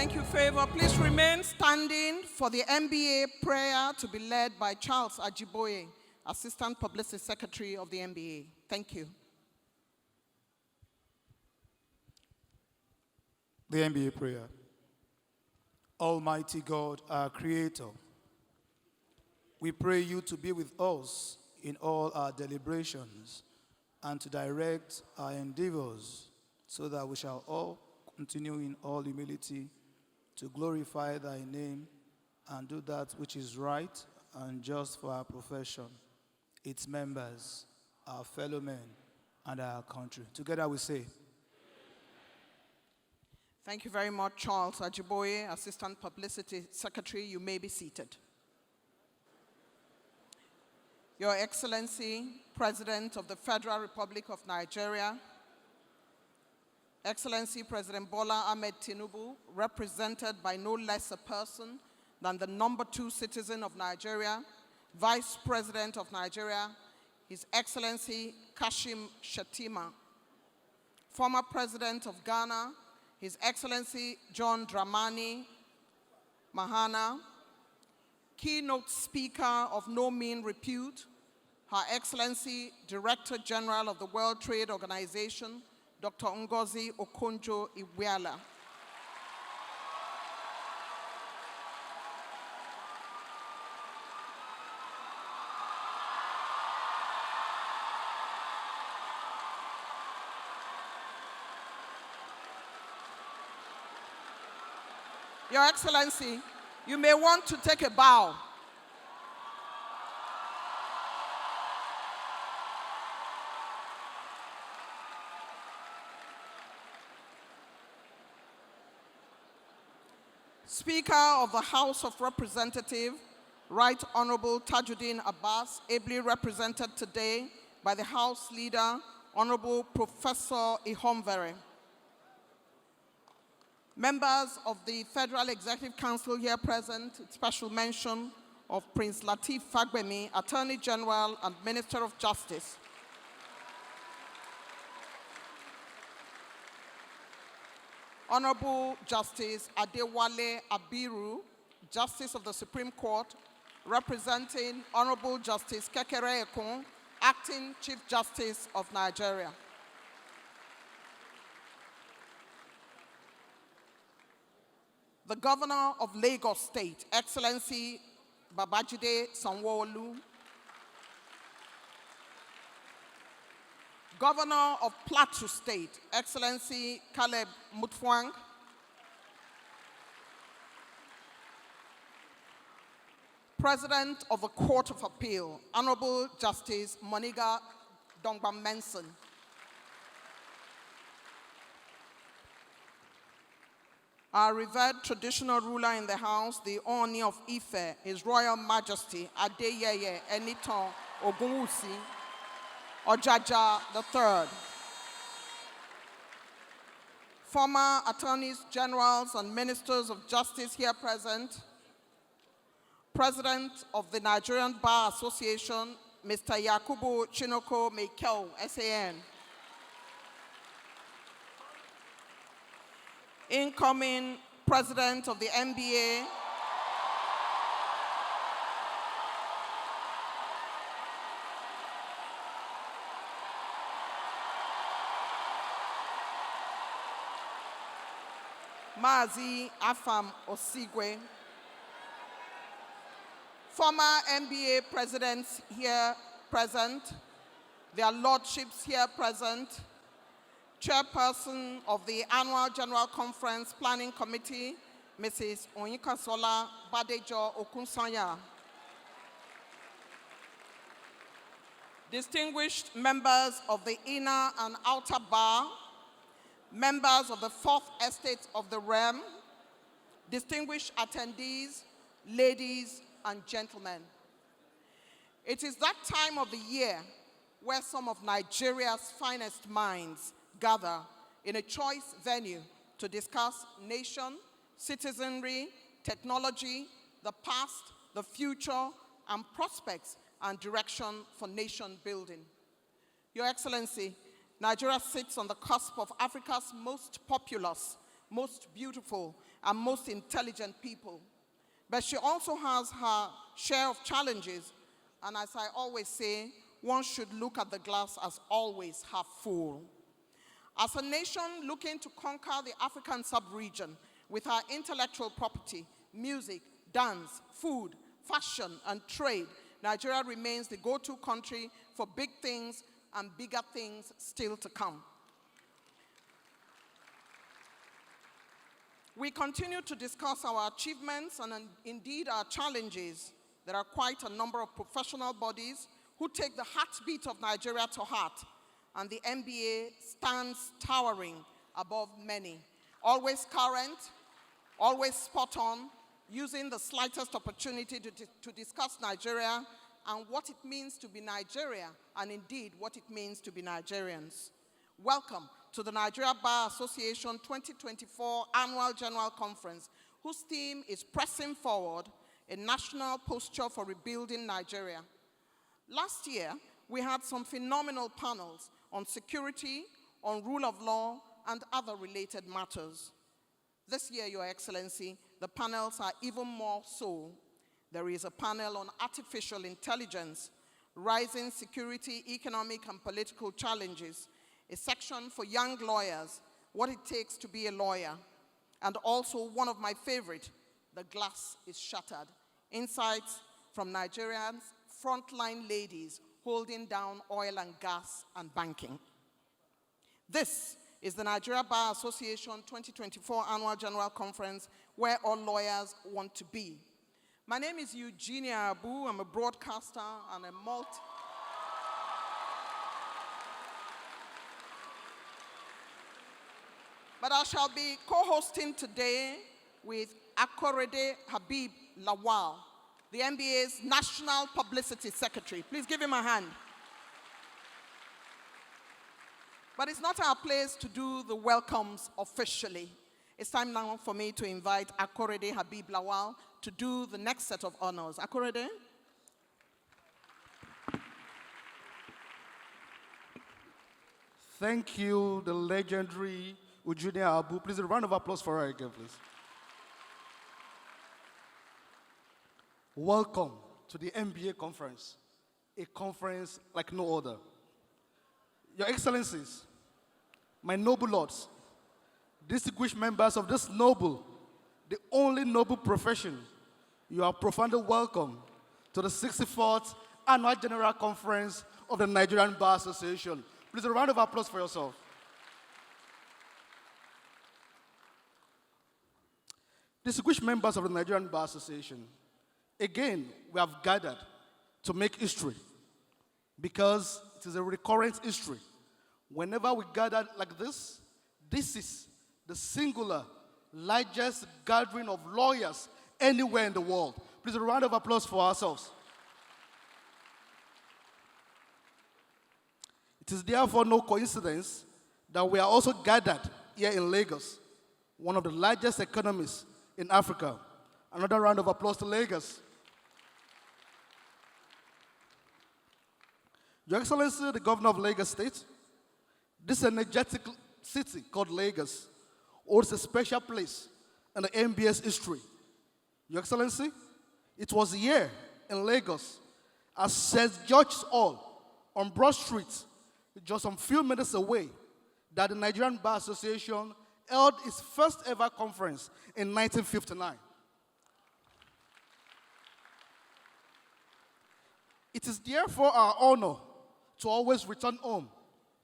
Thank you, Favor. Please remain standing for the NBA prayer to be led by Charles Ajiboye, Assistant Publicity Secretary of the NBA. Thank you. The NBA prayer. Almighty God, our Creator, we pray you to be with us in all our deliberations and to direct our endeavors so that we shall all continue in all humility to glorify thy name and do that which is right and just for our profession, its members, our fellow men, and our country. Together we say, thank you very much, Charles Ajiboye, Assistant Publicity Secretary. You may be seated. Your Excellency, President of the Federal Republic of Nigeria, Excellency President Bola Ahmed Tinubu, represented by no less a person than the #2 citizen of Nigeria, Vice President of Nigeria, His Excellency Kashim Shettima, former President of Ghana, His Excellency John Dramani Mahama, Keynote Speaker of no mean repute, Her Excellency Director General of the World Trade Organization, Dr. Ngozi Okonjo-Iweala. Your Excellency, you may want to take a bow. Speaker of the House of Representatives, Right Honorable Tajuddin Abbas, ably represented today by the House Leader, Honorable Professor Ihomvere. Members of the Federal Executive Council here present, special mention of Prince Lateef Fagbemi, Attorney General and Minister of Justice. Honorable Justice Adewale Abiru, Justice of the Supreme Court, representing Honorable Justice Kekere Ekun, Acting Chief Justice of Nigeria. The Governor of Lagos State, Excellency Babajide Sanwo-Olu. Governor of Plateau State, Excellency Caleb Mutfwang. President of the Court of Appeal, Honorable Justice Moniga Dongban-Menson. Our revered traditional ruler in the house, the Ooni of Ife, His Royal Majesty Adeyeye Enitan Ogunwusi Ojaja III. Former attorneys generals and ministers of justice here present. President of the Nigerian Bar Association, Mr. Yakubu Chinoko Mekel, SAN. Incoming President of the NBA, Mazi Afam Osigwe. Former NBA presidents here present, their lordships here present, Chairperson of the Annual General Conference Planning Committee, Mrs. Onyekasola Badejo Okunsanya. Distinguished members of the Inner and Outer Bar, members of the Fourth Estate of the Realm, distinguished attendees, ladies and gentlemen. It is that time of the year where some of Nigeria's finest minds gather in a choice venue to discuss nation, citizenry, technology, the past, the future, and prospects and direction for nation building. Your Excellency, Nigeria sits on the cusp of Africa's most populous, most beautiful, and most intelligent people. But she also has her share of challenges. And as I always say, one should look at the glass as always half full. As a nation looking to conquer the African sub-region with our intellectual property, music, dance, food, fashion, and trade, Nigeria remains the go-to country for big things and bigger things still to come. We continue to discuss our achievements and indeed our challenges. There are quite a number of professional bodies who take the heartbeat of Nigeria to heart, and the NBA stands towering above many. Always current, always spot on, using the slightest opportunity to discuss Nigeria and what it means to be Nigeria, and indeed what it means to be Nigerians. Welcome to the Nigeria Bar Association 2024 Annual General Conference, whose theme is Pressing Forward, a national posture for rebuilding Nigeria. Last year, we had some phenomenal panels on security, on rule of law, and other related matters. This year, Your Excellency, the panels are even more so. There is a panel on artificial intelligence, rising security, economic, and political challenges, a section for young lawyers, what it takes to be a lawyer, and also one of my favorite, the glass is shattered, insights from Nigerians' frontline ladies holding down oil and gas and banking. This is the Nigeria Bar Association 2024 Annual General Conference, where all lawyers want to be. My name is Eugenia Abu. I'm a broadcaster and a But I shall be co-hosting today with Akorede Habib Lawal, the NBA's National Publicity Secretary. Please give him a hand. But it's not our place to do the welcomes officially. It's time now for me to invite Akorede Habib Lawal to do the next set of honors. Akorede? Thank you, the legendary Eugenia Abu. Please, a round of applause for her again, please. Welcome to the NBA conference, a conference like no other. Your Excellencies, my noble lords, distinguished members of this noble, the only noble profession, you are profoundly welcome to the 64th Annual General Conference of the Nigerian Bar Association. Please, a round of applause for yourself. Distinguished members of the Nigerian Bar Association, again, we have gathered to make history because it is a recurrent history. Whenever we gather like this, this is the singular largest gathering of lawyers anywhere in the world. Please, a round of applause for ourselves. It is therefore no coincidence that we are also gathered here in Lagos, one of the largest economies in Africa. Another round of applause to Lagos. Your Excellency, the Governor of Lagos State, this energetic city called Lagos holds a special place in the NBS history. Your Excellency, it was here in Lagos at St. George's Hall on Broad Street, just some few minutes away, that the Nigerian Bar Association held its first ever conference in 1959. It is therefore our honor to always return home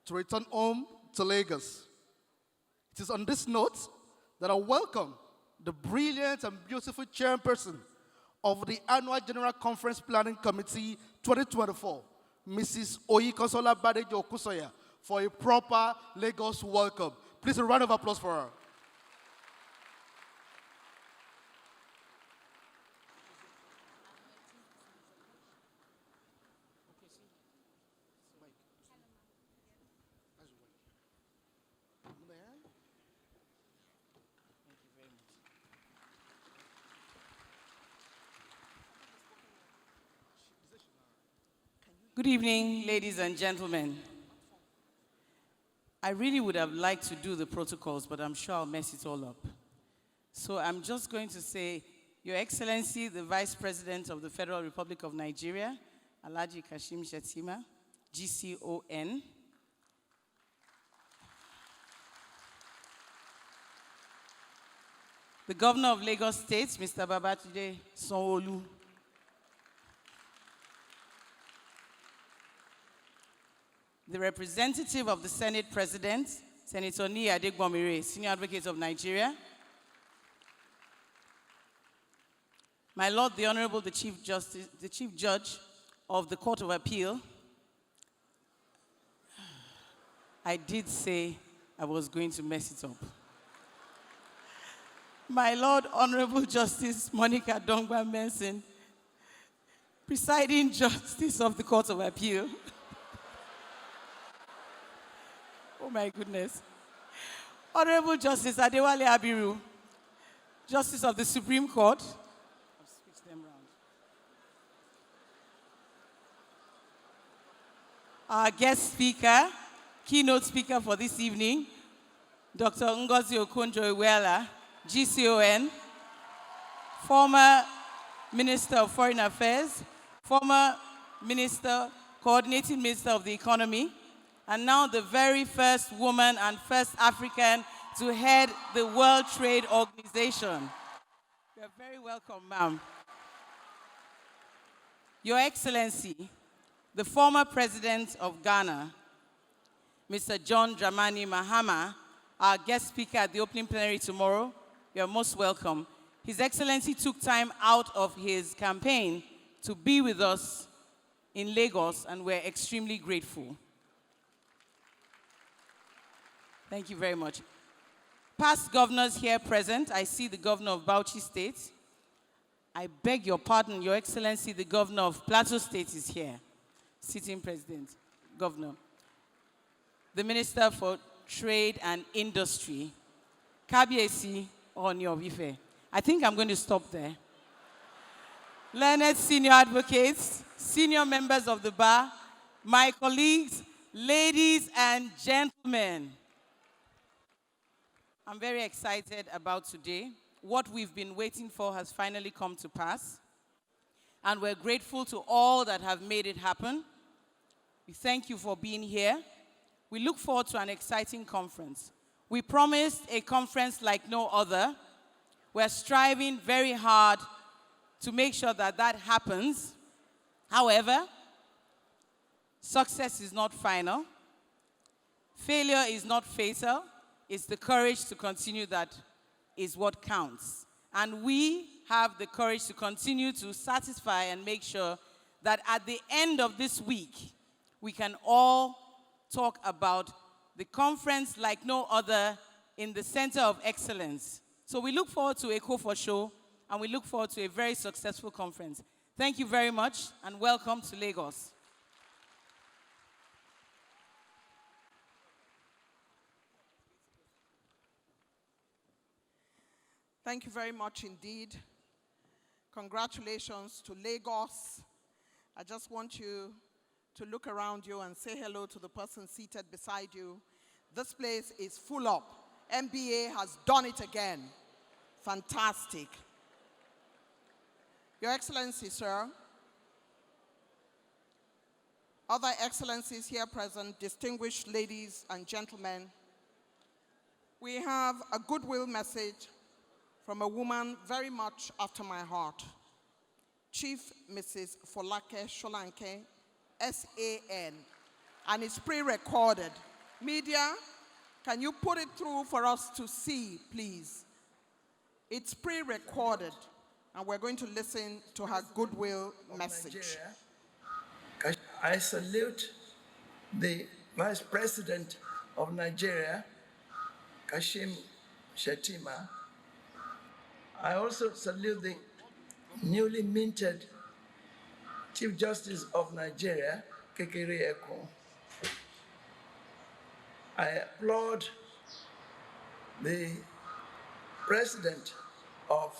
to Lagos. It is on this note that I welcome the brilliant and beautiful chairperson of the Annual General Conference Planning Committee 2024, Mrs. Oyinkansola Badejo Okusoya, for a proper Lagos welcome. Please, a round of applause for her. Good evening, ladies and gentlemen. I really would have liked to do the protocols, but I'm sure I'll mess it all up. So I'm just going to say, Your Excellency, the Vice President of the Federal Republic of Nigeria, Alhaji Kashim Shettima, GCON. The Governor of Lagos State, Mr. Babajide Sanwo-Olu. The representative of the Senate President, Senator Ni Adegbomire, Senior Advocate of Nigeria. My Lord, the Honorable, the Chief Judge of the Court of Appeal. I did say I was going to mess it up. My Lord, Honorable Justice Monica Dongba-Mensing, Presiding Justice of the Court of Appeal. Oh my goodness. Honorable Justice Adewale Abiru, Justice of the Supreme Court. I'll switch them around. Our guest speaker, keynote speaker for this evening, Dr. Ngozi Okonjo-Iweala, GCON, former Minister of Foreign Affairs, former Minister, Coordinating Minister of the Economy, and now the very first woman and first African to head the World Trade Organization. You're very welcome, ma'am. Your Excellency, the former President of Ghana, Mr. John Dramani Mahama, our guest speaker at the opening plenary tomorrow, you're most welcome. His Excellency took time out of his campaign to be with us in Lagos, and we're extremely grateful. Thank you very much. Past governors here present, I see the governor of Bauchi State. I beg your pardon, Your Excellency, the governor of Plateau State is here. Sitting President, Governor. The Minister for Trade and Industry, Kabiesi Onyobife. I think I'm going to stop there. Learned senior advocates, senior members of the bar, my colleagues, ladies and gentlemen. I'm very excited about today. What we've been waiting for has finally come to pass. And we're grateful to all that have made it happen. We thank you for being here. We look forward to an exciting conference. We promised a conference like no other. We're striving very hard to make sure that that happens. However, success is not final. Failure is not fatal. It's the courage to continue that is what counts. And we have the courage to continue to satisfy and make sure that at the end of this week, we can all talk about the conference like no other in the center of excellence. So we look forward to Echo for Show, and we look forward to a very successful conference. Thank you very much, and welcome to Lagos. Thank you very much indeed. Congratulations to Lagos. I just want you to look around you and say hello to the person seated beside you. This place is full up. MBA has done it again. Fantastic. Your Excellency, sir, other excellencies here present, distinguished ladies and gentlemen, we have a goodwill message from a woman very much after my heart, Chief Mrs. Folake Sholanke, SAN, and it's pre-recorded. Media, can you put it through for us to see, please? It's pre-recorded, and we're going to listen to her goodwill message. Nigeria. I salute the Vice President of Nigeria, Kashim Shettima. I also salute the newly minted Chief Justice of Nigeria, Kekere Ekun. I applaud the President of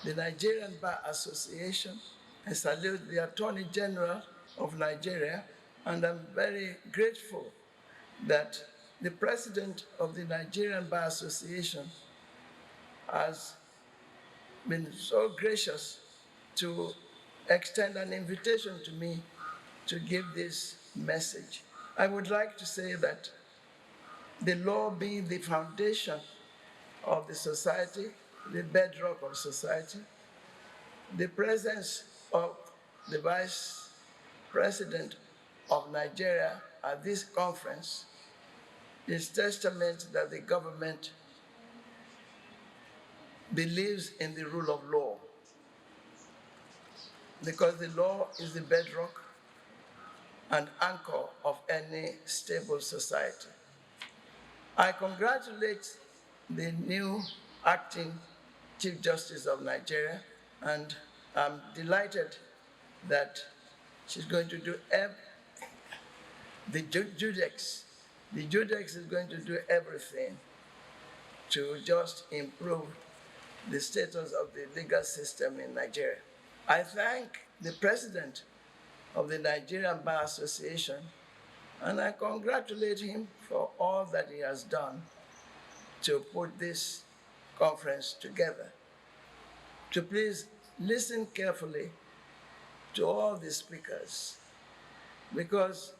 the Nigerian Bar Association. I salute the Attorney General of Nigeria, and I'm very grateful that the President of the Nigerian Bar Association has been so gracious to extend an invitation to me to give this message. I would like to say that the law being the foundation of the society, the bedrock of society, the presence of the Vice President of Nigeria at this conference is testament that the government believes in the rule of law, because the law is the bedrock and anchor of any stable society. I congratulate the new acting Chief Justice of Nigeria, and I'm delighted that she's going to do the Judex. The Judex is going to do everything to just improve the status of the legal system in Nigeria. I thank the president of the Nigerian Bar Association, and I congratulate him for all that he has done to put this conference together. To please listen carefully to all the speakers, because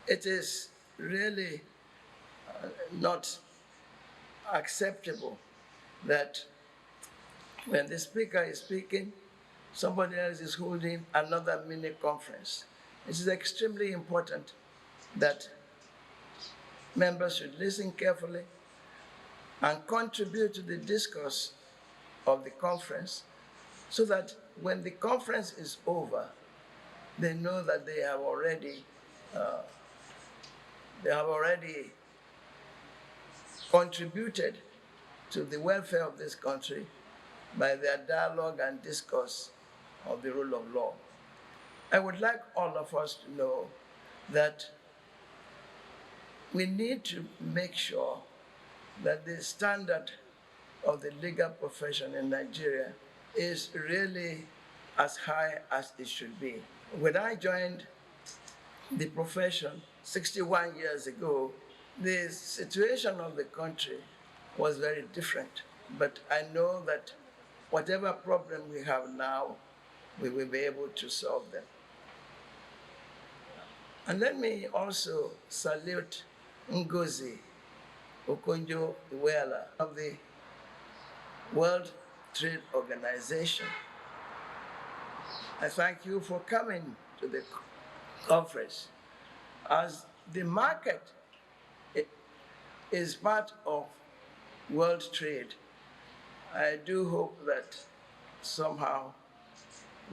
it is really not acceptable that when the speaker is speaking, somebody else is holding another mini conference. It is extremely important that members should listen carefully and contribute to the discourse of the conference, so that when the conference is over, they know that they have already contributed to the welfare of this country by their dialogue and discourse of the rule of law. I would like all of us to know that we need to make sure that the standard of the legal profession in Nigeria is really as high as it should be. When I joined the profession 61 years ago, the situation of the country was very different. But I know that whatever problem we have now, we will be able to solve them. And let me also salute Ngozi Okonjo-Iweala of the World Trade Organization. I thank you for coming to the conference. As the market is part of world trade, I do hope that somehow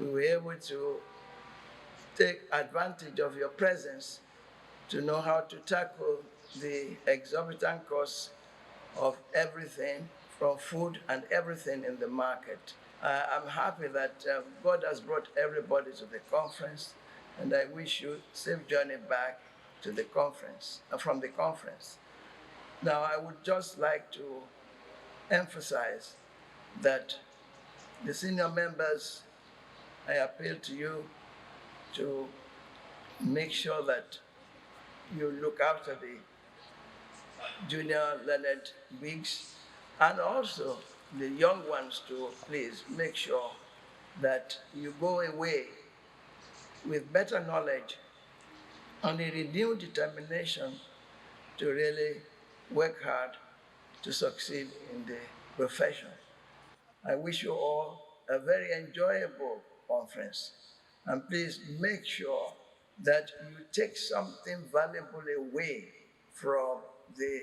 we were able to take advantage of your presence to know how to tackle the exorbitant costs of everything from food and everything in the market. I'm happy that God has brought everybody to the conference, and I wish you safe journey back to the conference, from the conference. Now, I would just like to emphasize that the senior members, I appeal to you to make sure that you look after the junior learned wigs, and also the young ones to please make sure that you go away with better knowledge and a renewed determination to really work hard to succeed in the profession. I wish you all a very enjoyable conference, and please make sure that you take something valuable away from the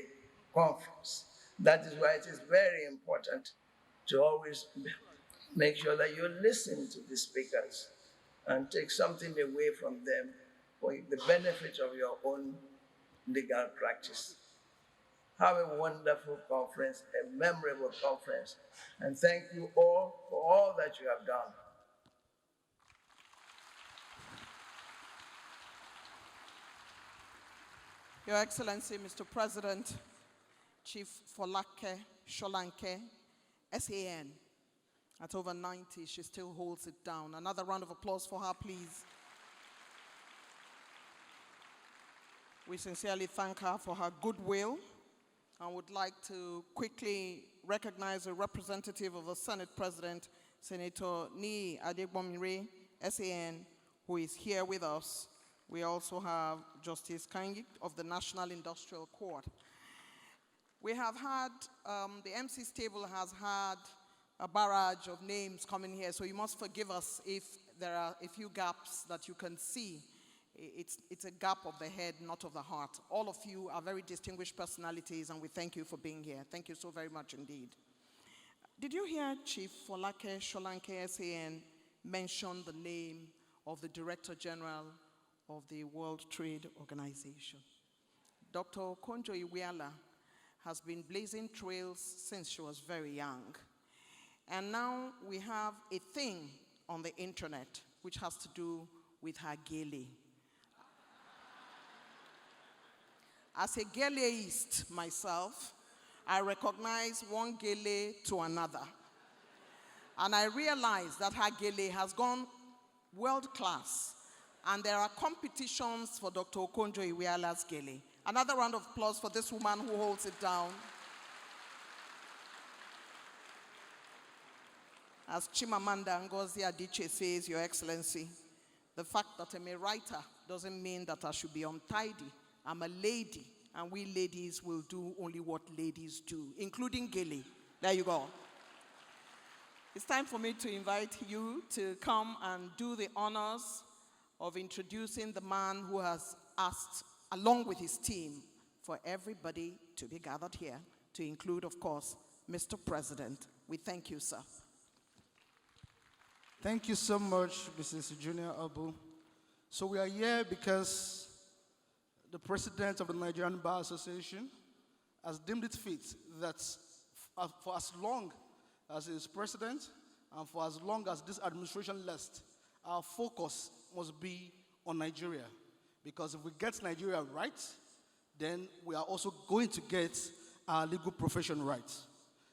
conference. That is why it is very important to always make sure that you listen to the speakers and take something away from them for the benefit of your own legal practice. Have a wonderful conference, a memorable conference, and thank you all for all that you have done. Your Excellency, Mr. President, Chief Folake Sholanke, SAN. At over 90, she still holds it down. Another round of applause for her, please. We sincerely thank her for her goodwill and would like to quickly recognize a representative of the Senate President, Senator Nii Adegbomire, SAN, who is here with us. We also have Justice Kanyi of the National Industrial Court. We have had, the MC's table has had a barrage of names coming here, so you must forgive us if there are a few gaps that you can see. It's a gap of the head, not of the heart. All of you are very distinguished personalities, and we thank you for being here. Thank you so very much indeed. Did you hear Chief Folake Sholanke SAN mention the name of the Director General of the World Trade Organization? Dr. Okonjo Iweala has been blazing trails since she was very young. And now we have a thing on the internet which has to do with her gele. As a geleist myself, I recognize one gele to another. And I realize that her gele has gone world class. And there are competitions for Dr. Okonjo Iweala's gele. Another round of applause for this woman who holds it down. As Chimamanda Ngozi Adichie says, Your Excellency, the fact that I'm a writer doesn't mean that I should be untidy. I'm a lady, and we ladies will do only what ladies do, including gele. There you go. It's time for me to invite you to come and do the honors of introducing the man who has asked, along with his team, for everybody to be gathered here, to include, of course, Mr. President. We thank you, sir. Thank you so much, Mrs. Junior Abu. So we are here because the president of the Nigerian Bar Association has deemed it fit that for as long as he is president and for as long as this administration lasts, our focus must be on Nigeria. Because if we get Nigeria right, then we are also going to get our legal profession right.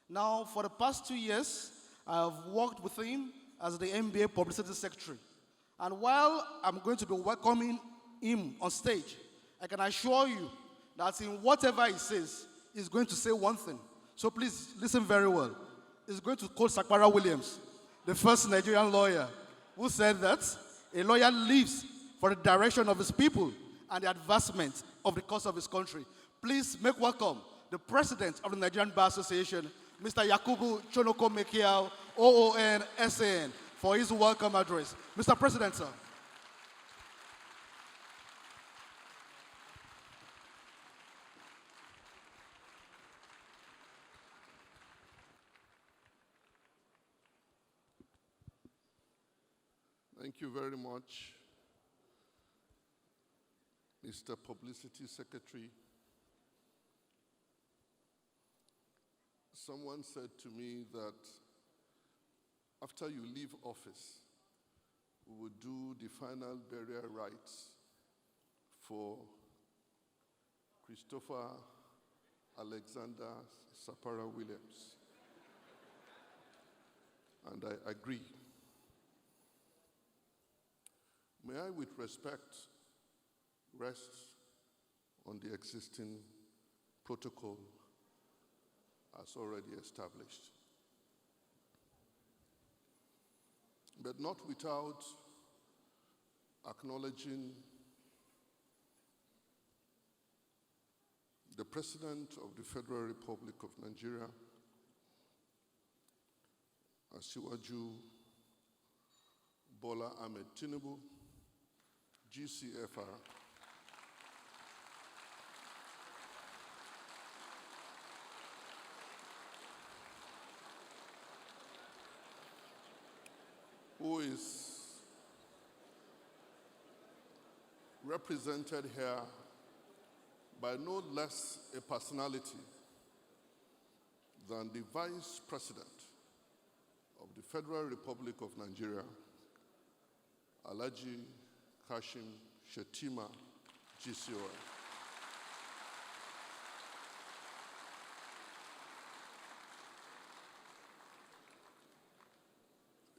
Now, for the past 2 years, I have worked with him as the NBA Publicity Secretary. And while I'm going to be welcoming him on stage, I can assure you that in whatever he says, he's going to say one thing. So please listen very well. He's going to quote Sakpara Williams, the first Nigerian lawyer, who said that a lawyer lives for the direction of his people and the advancement of the cause of his country. Please make welcome the president of the Nigerian Bar Association, Mr. Yakubu Chonoko Mekiao, OON SAN, for his welcome address. Mr. President, sir. Thank you very much, Mr. Publicity Secretary. Someone said to me that after you leave office, we would do the final burial rites for Christopher Alexander Sapara Williams. And I agree. May I, with respect, rest on the existing protocol as already established. But not without acknowledging the President of the Federal Republic of Nigeria, Asiwaju Bola Ahmed Tinubu, GCFR, who is represented here by no less a personality than the Vice President of the Federal Republic of Nigeria, Alhaji Kashim Shettima, GCON.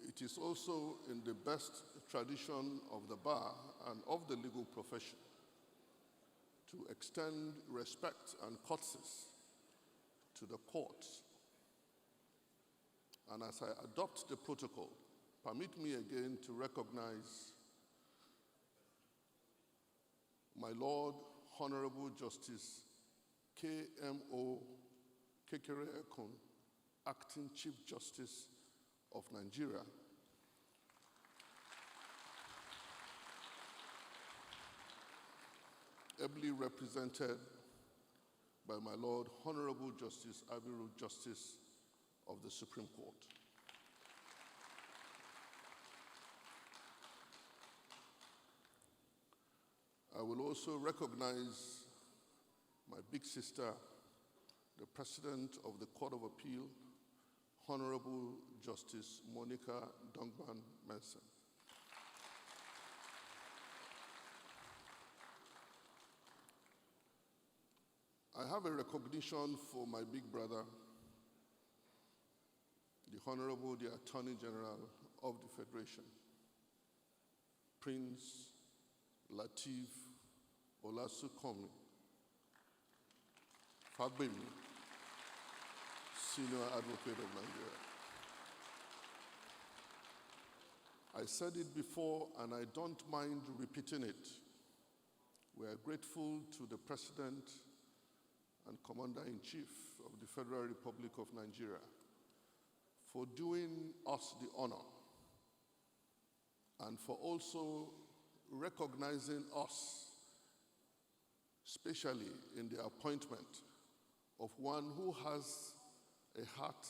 It is also in the best tradition of the bar and of the legal profession to extend respect and courtesies to the courts. And as I adopt the protocol, permit me again to recognize my Lord Honorable Justice K.M.O. Kekere Ekun, Acting Chief Justice of Nigeria, ably represented by my Lord Honorable Justice Abiru, Justice of the Supreme Court. I will also recognize my big sister, the President of the Court of Appeal, Honorable Justice Monica Dongban Manson. I have a recognition for my big brother, the Honorable the Attorney General of the Federation, Prince Lateef Olasukomi Fagbemi, Senior Advocate of Nigeria. I said it before and I don't mind repeating it. We are grateful to the President and Commander-in-Chief of the Federal Republic of Nigeria for doing us the honor and for also recognizing us, especially in the appointment of one who has a heart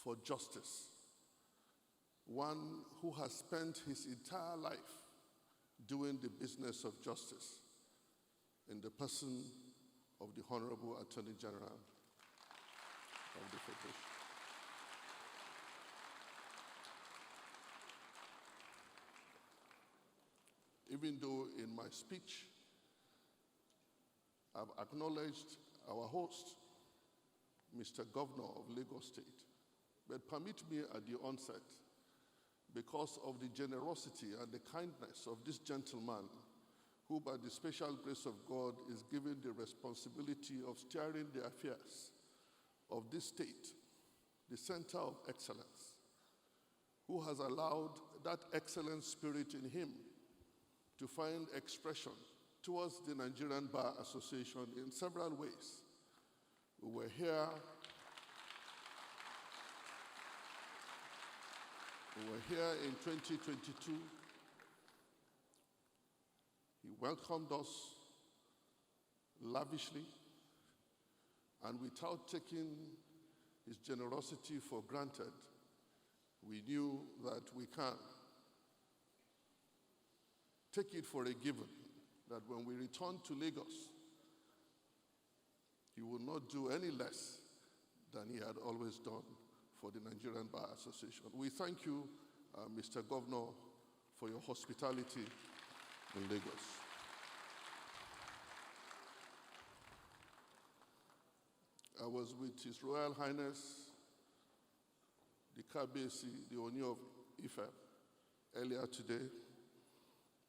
for justice, one who has spent his entire life doing the business of justice in the person of the Honorable Attorney General of the Federation. Even though in my speech I've acknowledged our host, Mr. Governor of Lagos State, but permit me at the onset, because of the generosity and the kindness of this gentleman, who by the special grace of God is given the responsibility of steering the affairs of this state, the center of excellence, who has allowed that excellent spirit in him to find expression towards the Nigerian Bar Association in several ways. We were here in 2022. He welcomed us lavishly and without taking his generosity for granted. We knew that we can take it for a given that when we return to Lagos, he will not do any less than he had always done for the Nigerian Bar Association. We thank you, Mr. Governor, for your hospitality in Lagos. I was with His Royal Highness, the Kabesi, the Oni of Ife, earlier today.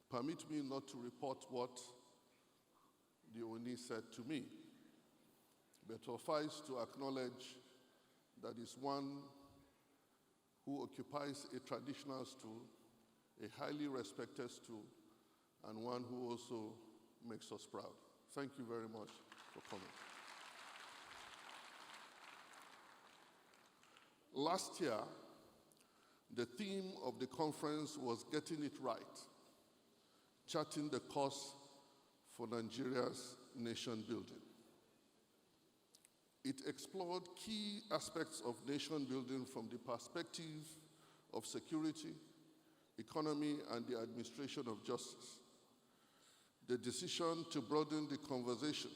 Permit me not to report what the Oni said to me, but suffice to acknowledge that is one who occupies a traditional stool, a highly respected stool, and one who also makes us proud. Thank you very much for coming. Last year, the theme of the conference was Getting It Right, charting the course for Nigeria's nation building. It explored key aspects of nation building from the perspective of security, economy, and the administration of justice. The decision to broaden the conversation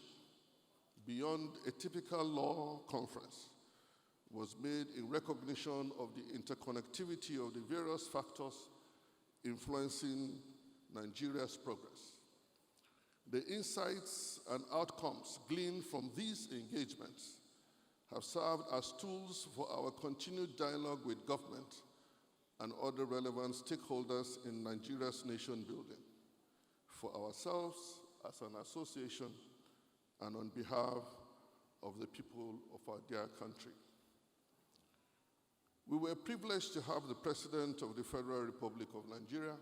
beyond a typical law conference was made in recognition of the interconnectivity of the various factors influencing Nigeria's progress. The insights and outcomes gleaned from these engagements have served as tools for our continued dialogue with government and other relevant stakeholders in Nigeria's nation building, for ourselves as an association and on behalf of the people of our dear country. We were privileged to have the President of the Federal Republic of Nigeria,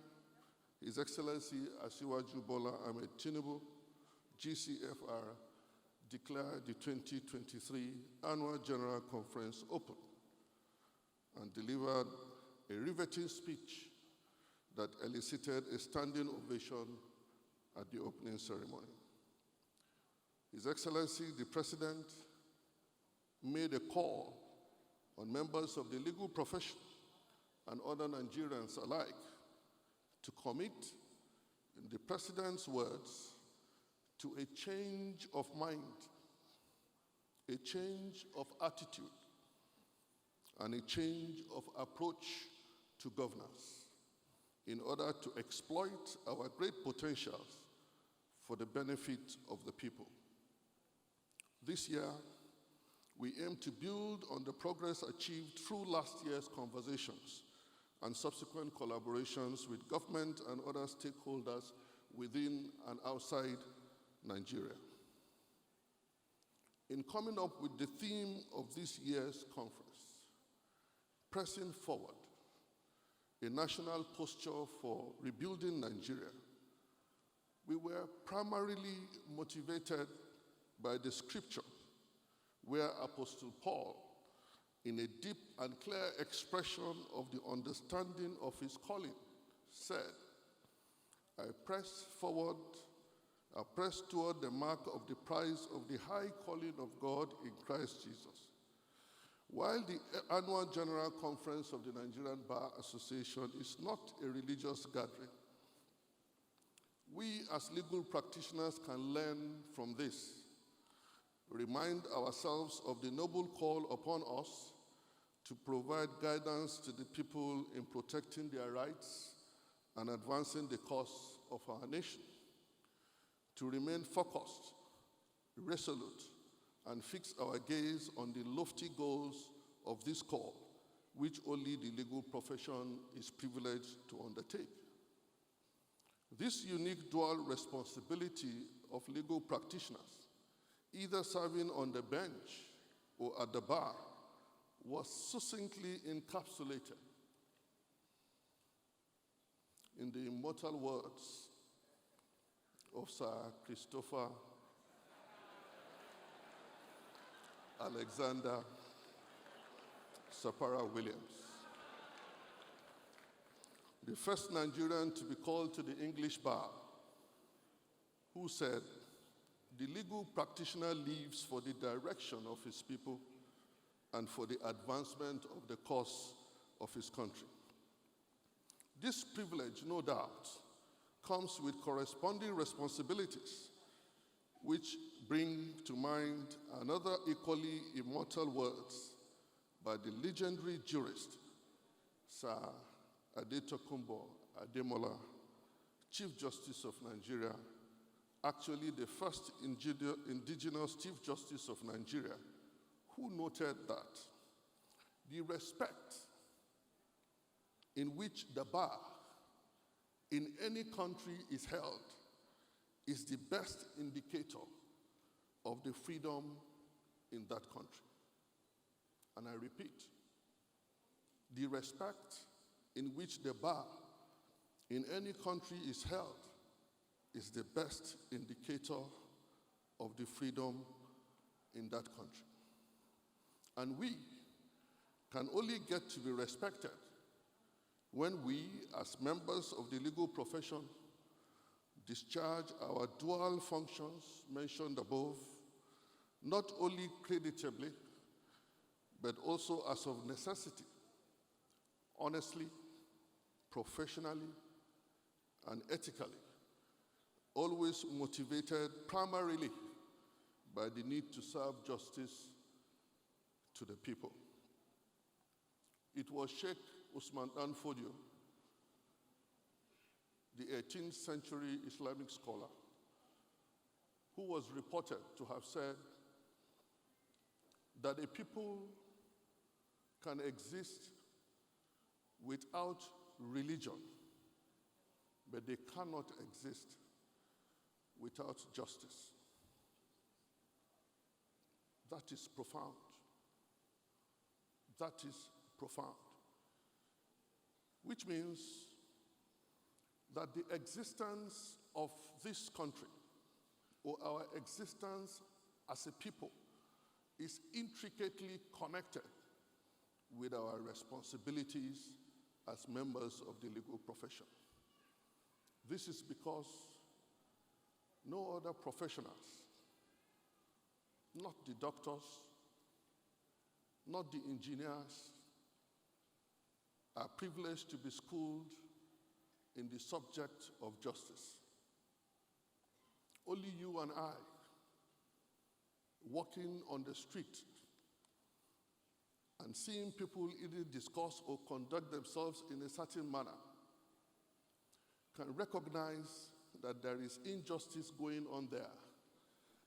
His Excellency Asiwaju Bola Ahmed Tinubu, GCFR, declare the 2023 Annual General Conference open and delivered a riveting speech that elicited a standing ovation at the opening ceremony. His Excellency, the President, made a call on members of the legal profession and other Nigerians alike to commit, in the President's words, to a change of mind, a change of attitude, and a change of approach to governance in order to exploit our great potentials for the benefit of the people. This year, we aim to build on the progress achieved through last year's conversations and subsequent collaborations with government and other stakeholders within and outside Nigeria. In coming up with the theme of this year's conference, pressing forward, a national posture for rebuilding Nigeria, we were primarily motivated by the scripture where Apostle Paul, in a deep and clear expression of the understanding of his calling, said, I press toward the mark of the prize of the high calling of God in Christ Jesus. While the annual General Conference of the Nigerian Bar Association is not a religious gathering, we as legal practitioners can learn from this, remind ourselves of the noble call upon us to provide guidance to the people in protecting their rights and advancing the cause of our nation, to remain focused, resolute, and fix our gaze on the lofty goals of this call, which only the legal profession is privileged to undertake. This unique dual responsibility of legal practitioners, either serving on the bench or at the bar, was succinctly encapsulated in the immortal words of Sir Christopher Alexander Sapara Williams, the first Nigerian to be called to the English bar, who said, the legal practitioner lives for the direction of his people and for the advancement of the cause of his country. This privilege, no doubt, comes with corresponding responsibilities, which bring to mind another equally immortal words by the legendary jurist, Sir Adetokunbo Ademola, Chief Justice of Nigeria, actually the first indigenous Chief Justice of Nigeria, who noted that the respect in which the bar in any country is held is the best indicator of the freedom in that country. And I repeat, the respect in which the bar in any country is held is the best indicator of the freedom in that country. And we can only get to be respected when we, as members of the legal profession, discharge our dual functions mentioned above, not only creditably, but also as of necessity, honestly, professionally, and ethically, always motivated primarily by the need to serve justice to the people. It was Sheikh Usman Dan Fodio, the 18th century Islamic scholar, who was reported to have said that a people can exist without religion, but they cannot exist without justice. That is profound. That is profound. Which means that the existence of this country, or our existence as a people, is intricately connected with our responsibilities as members of the legal profession. This is because no other professionals, not the doctors, not the engineers, are privileged to be schooled in the subject of justice. Only you and I, walking on the street and seeing people either discuss or conduct themselves in a certain manner, can recognize that there is injustice going on there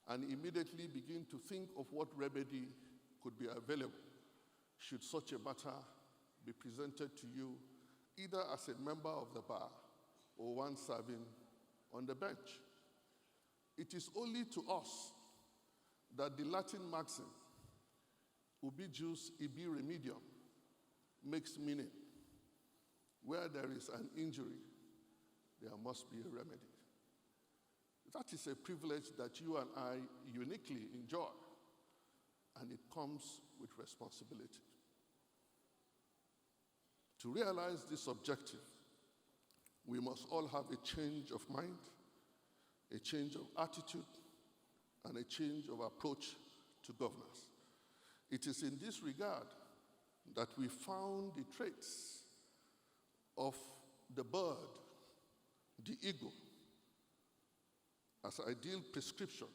and immediately begin to think of what remedy could be available should such a matter be presented to you, either as a member of the bar or one serving on the bench. It is only to us that the Latin maxim, ubi jus, ibi remedium, makes meaning. Where there is an injury, there must be a remedy. That is a privilege that you and I uniquely enjoy, and it comes with responsibility. To realize this objective, we must all have a change of mind, a change of attitude, and a change of approach to governance. It is in this regard that we found the traits of the bird, the eagle, as ideal prescription,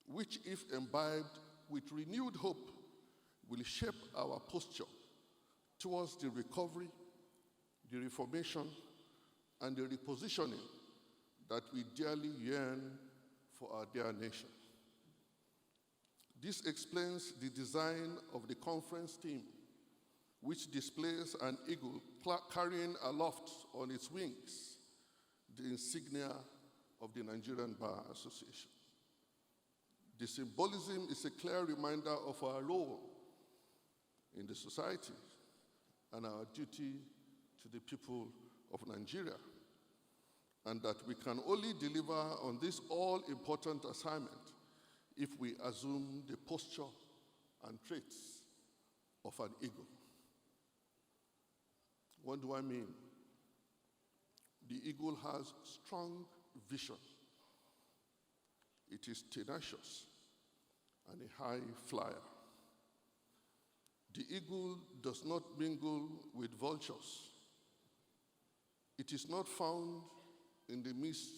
which, if imbibed with renewed hope, will shape our posture towards the recovery, the reformation, and the repositioning that we dearly yearn for our dear nation. This explains the design of the conference theme, which displays an eagle carrying aloft on its wings the insignia of the Nigerian Bar Association. The symbolism is a clear reminder of our role in the society and our duty to the people of Nigeria, and that we can only deliver on this all-important assignment if we assume the posture and traits of an eagle. What do I mean? The eagle has strong vision. It is tenacious and a high flyer. The eagle does not mingle with vultures. It is not found in the midst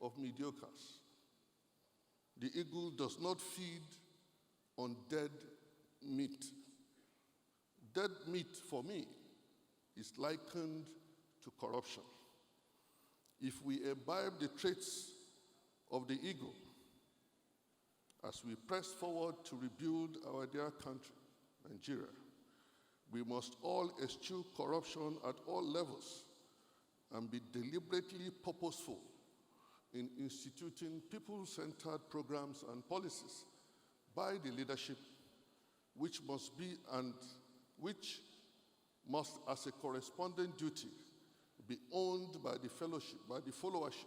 of mediocres. The eagle does not feed on dead meat. Dead meat, for me, is likened to corruption. If we imbibe the traits of the eagle as we press forward to rebuild our dear country, Nigeria, we must all eschew corruption at all levels and be deliberately purposeful in instituting people-centered programs and policies by the leadership, which must be and which must, as a corresponding duty, be owned by the fellowship, by the followership.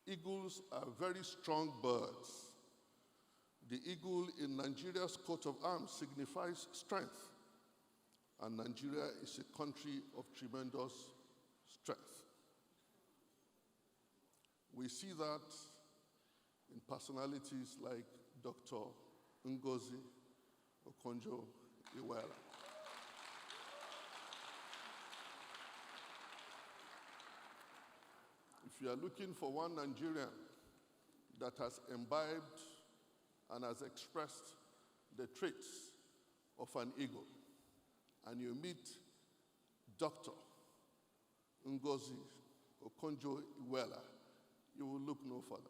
Eagles are very strong birds. The eagle in Nigeria's coat of arms signifies strength, and Nigeria is a country of tremendous strength. We see that in personalities like Dr. Ngozi Okonjo-Iweala. If you are looking for one Nigerian that has imbibed and has expressed the traits of an eagle, and you meet Dr. Ngozi Okonjo-Iweala, you will look no further.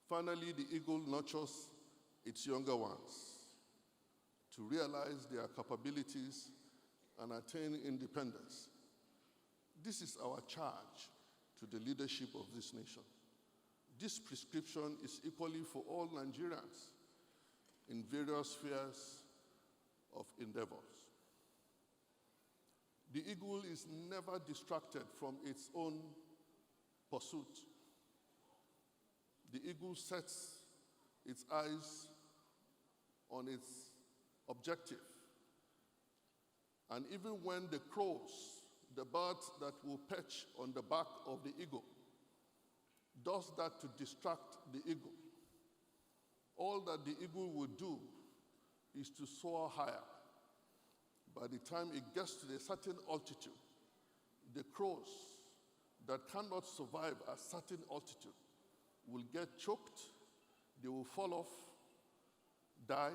Finally, the eagle nurtures its younger ones to realize their capabilities and attain independence. This is our charge to the leadership of this nation. This prescription is equally for all Nigerians in various spheres of endeavors. The eagle is never distracted from its own pursuit. The eagle sets its eyes on its objective. And even when the crows, the birds that will perch on the back of the eagle, does that to distract the eagle, all that the eagle will do is to soar higher. By the time it gets to a certain altitude, the crows that cannot survive at certain altitude will get choked, they will fall off, die,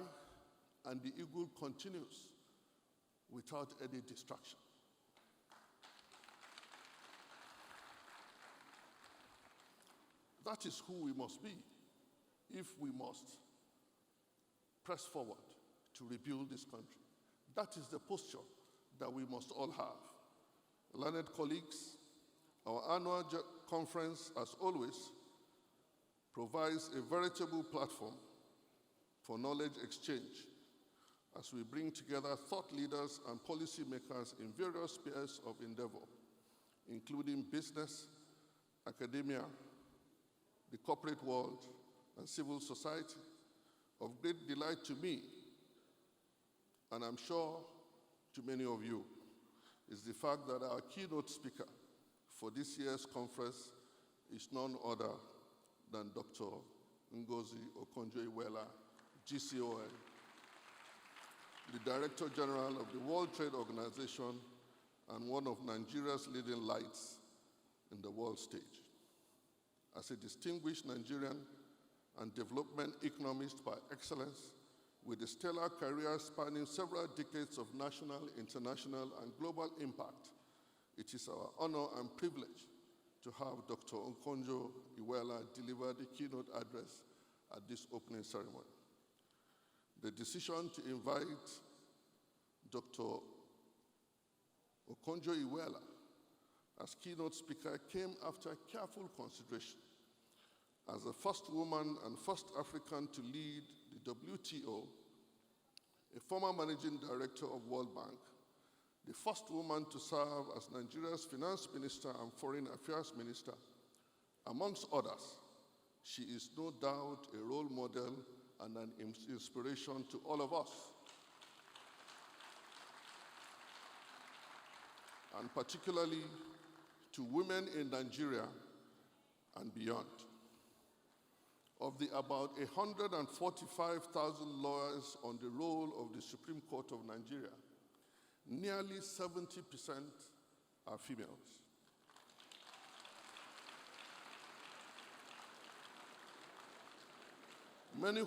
and the eagle continues without any distraction. That is who we must be if we must press forward to rebuild this country. That is the posture that we must all have. Learned colleagues, our annual conference, as always, provides a veritable platform for knowledge exchange as we bring together thought leaders and policymakers in various spheres of endeavor, including business, academia, the corporate world, and civil society. Of great delight to me, and I'm sure to many of you, is the fact that our keynote speaker for this year's conference is none other than Dr. Ngozi Okonjo-Iweala, GCON, the Director General of the World Trade Organization and one of Nigeria's leading lights in the world stage. As a distinguished Nigerian and development economist by excellence, with a stellar career spanning several decades of national, international, and global impact, it is our honor and privilege to have Dr. Okonjo-Iweala deliver the keynote address at this opening ceremony. The decision to invite Dr. Okonjo-Iweala as keynote speaker came after careful consideration. As the first woman and first African to lead the WTO, a former managing director of World Bank, the first woman to serve as Nigeria's finance minister and foreign affairs minister, amongst others, she is no doubt a role model and an inspiration to all of us, and particularly to women in Nigeria and beyond. Of the about 145,000 lawyers on the roll of the Supreme Court of Nigeria, nearly 70% are females. Many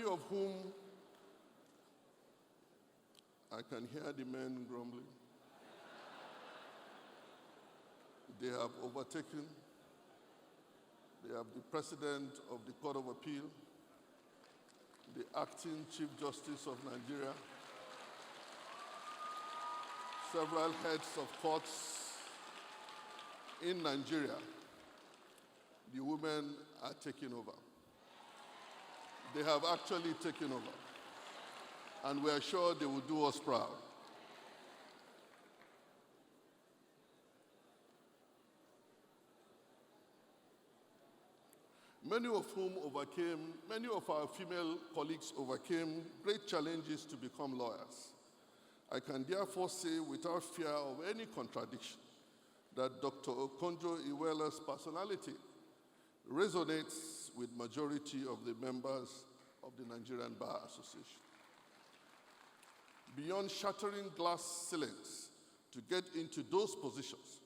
of whom I can hear the men grumbling. They have overtaken. They have the President of the Court of Appeal, the Acting Chief Justice of Nigeria, several heads of courts in Nigeria. The women are taking over. They have actually taken over. And we are sure they will do us proud. Many of our female colleagues overcame great challenges to become lawyers. I can therefore say without fear of any contradiction that Dr. Okonjo-Iweala's personality resonates with majority of the members of the Nigerian Bar Association. Beyond shattering glass ceilings to get into those positions,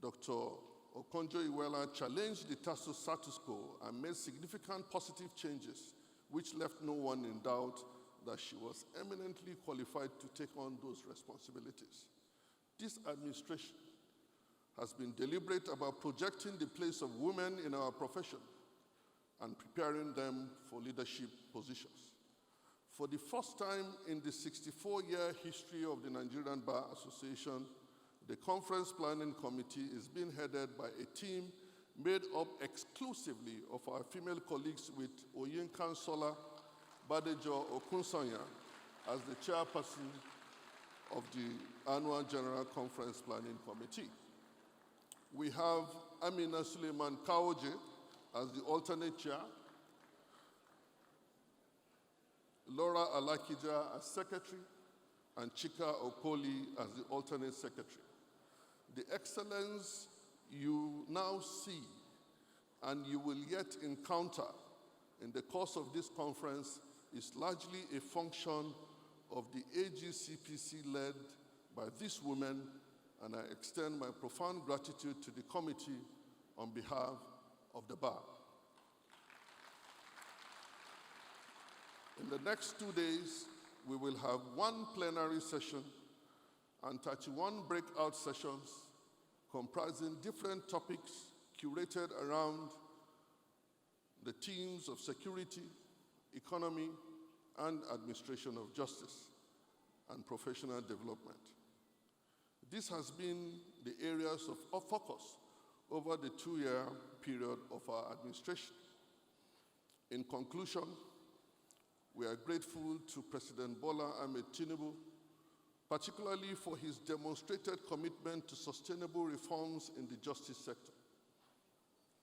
Dr. Okonjo-Iweala challenged the status quo and made significant positive changes, which left no one in doubt that she was eminently qualified to take on those responsibilities. This administration has been deliberate about projecting the place of women in our profession and preparing them for leadership positions. For the first time in the 64-year history of the Nigerian Bar Association, the Conference Planning Committee is being headed by a team made up exclusively of our female colleagues, with Oyinkan Sola Badejo Okunsanya as the chairperson of the Annual General Conference Planning Committee. We have Amina Suleiman Kaoje as the alternate chair, Laura Alakija as secretary, and Chika Okoli as the alternate secretary. The excellence you now see and you will yet encounter in the course of this conference is largely a function of the AGCPC led by these women, and I extend my profound gratitude to the committee on behalf of the bar. In the next 2 days, we will have 1 plenary session and 31 breakout sessions comprising different topics curated around the themes of security, economy, and administration of justice and professional development. This has been the areas of focus over the 2-year period of our administration. In conclusion, we are grateful to President Bola Ahmed Tinubu, particularly for his demonstrated commitment to sustainable reforms in the justice sector.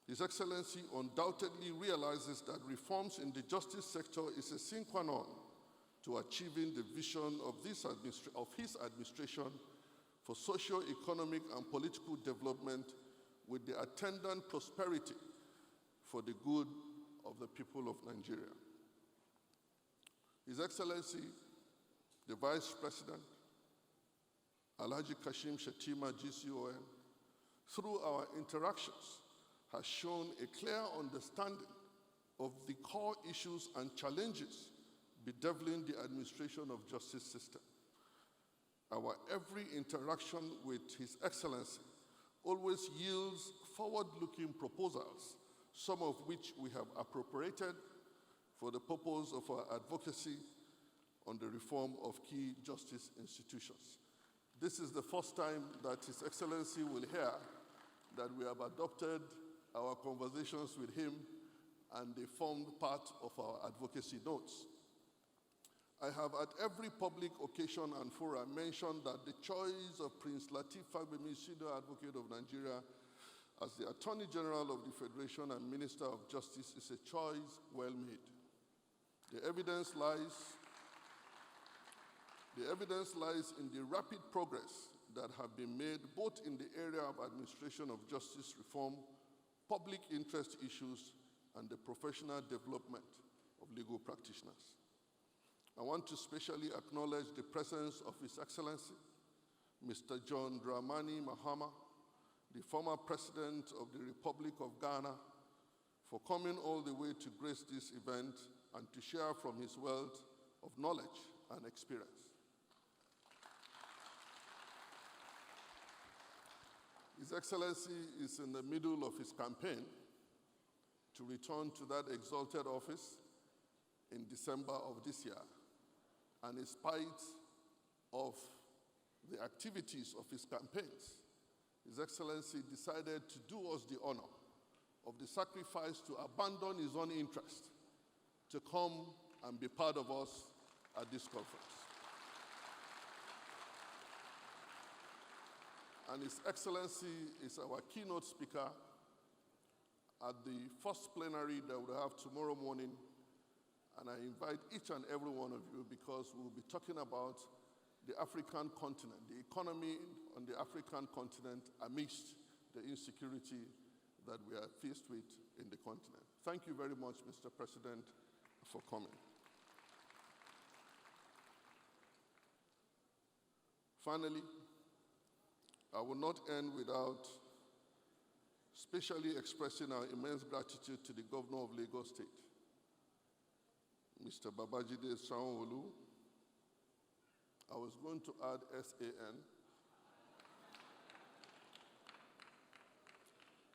His Excellency undoubtedly realizes that reforms in the justice sector is a sine qua non to achieving the vision of his administration for socio-economic and political development, with the attendant prosperity for the good of the people of Nigeria. His Excellency, the Vice President, Alhaji Kashim Shettima GCON, through our interactions, has shown a clear understanding of the core issues and challenges bedeviling the administration of justice system. Our every interaction with His Excellency always yields forward-looking proposals, some of which we have appropriated for the purpose of our advocacy on the reform of key justice institutions. This is the first time that His Excellency will hear that we have adopted our conversations with him, and they formed part of our advocacy notes. I have at every public occasion and forum mentioned that the choice of Prince Lateef Fagbemi, Senior Advocate of Nigeria, as the Attorney General of the Federation and Minister of Justice is a choice well made. The evidence lies in the rapid progress that have been made both in the area of administration of justice reform, public interest issues, and the professional development of legal practitioners. I want to specially acknowledge the presence of His Excellency, Mr. John Dramani Mahama, the former President of the Republic of Ghana, for coming all the way to grace this event and to share from his wealth of knowledge and experience. His Excellency is in the middle of his campaign to return to that exalted office in December of this year. And in spite of the activities of his campaigns, His Excellency decided to do us the honor of the sacrifice to abandon his own interest to come and be part of us at this conference. And His Excellency is our keynote speaker at the first plenary that we'll have tomorrow morning. And I invite each and every one of you, because we'll be talking about the African continent, the economy on the African continent amidst the insecurity that we are faced with in the continent. Thank you very much, Mr. President, for coming. Finally, I will not end without specially expressing our immense gratitude to the Governor of Lagos State, Mr. Babajide Sanwo-Olu. I was going to add SAN,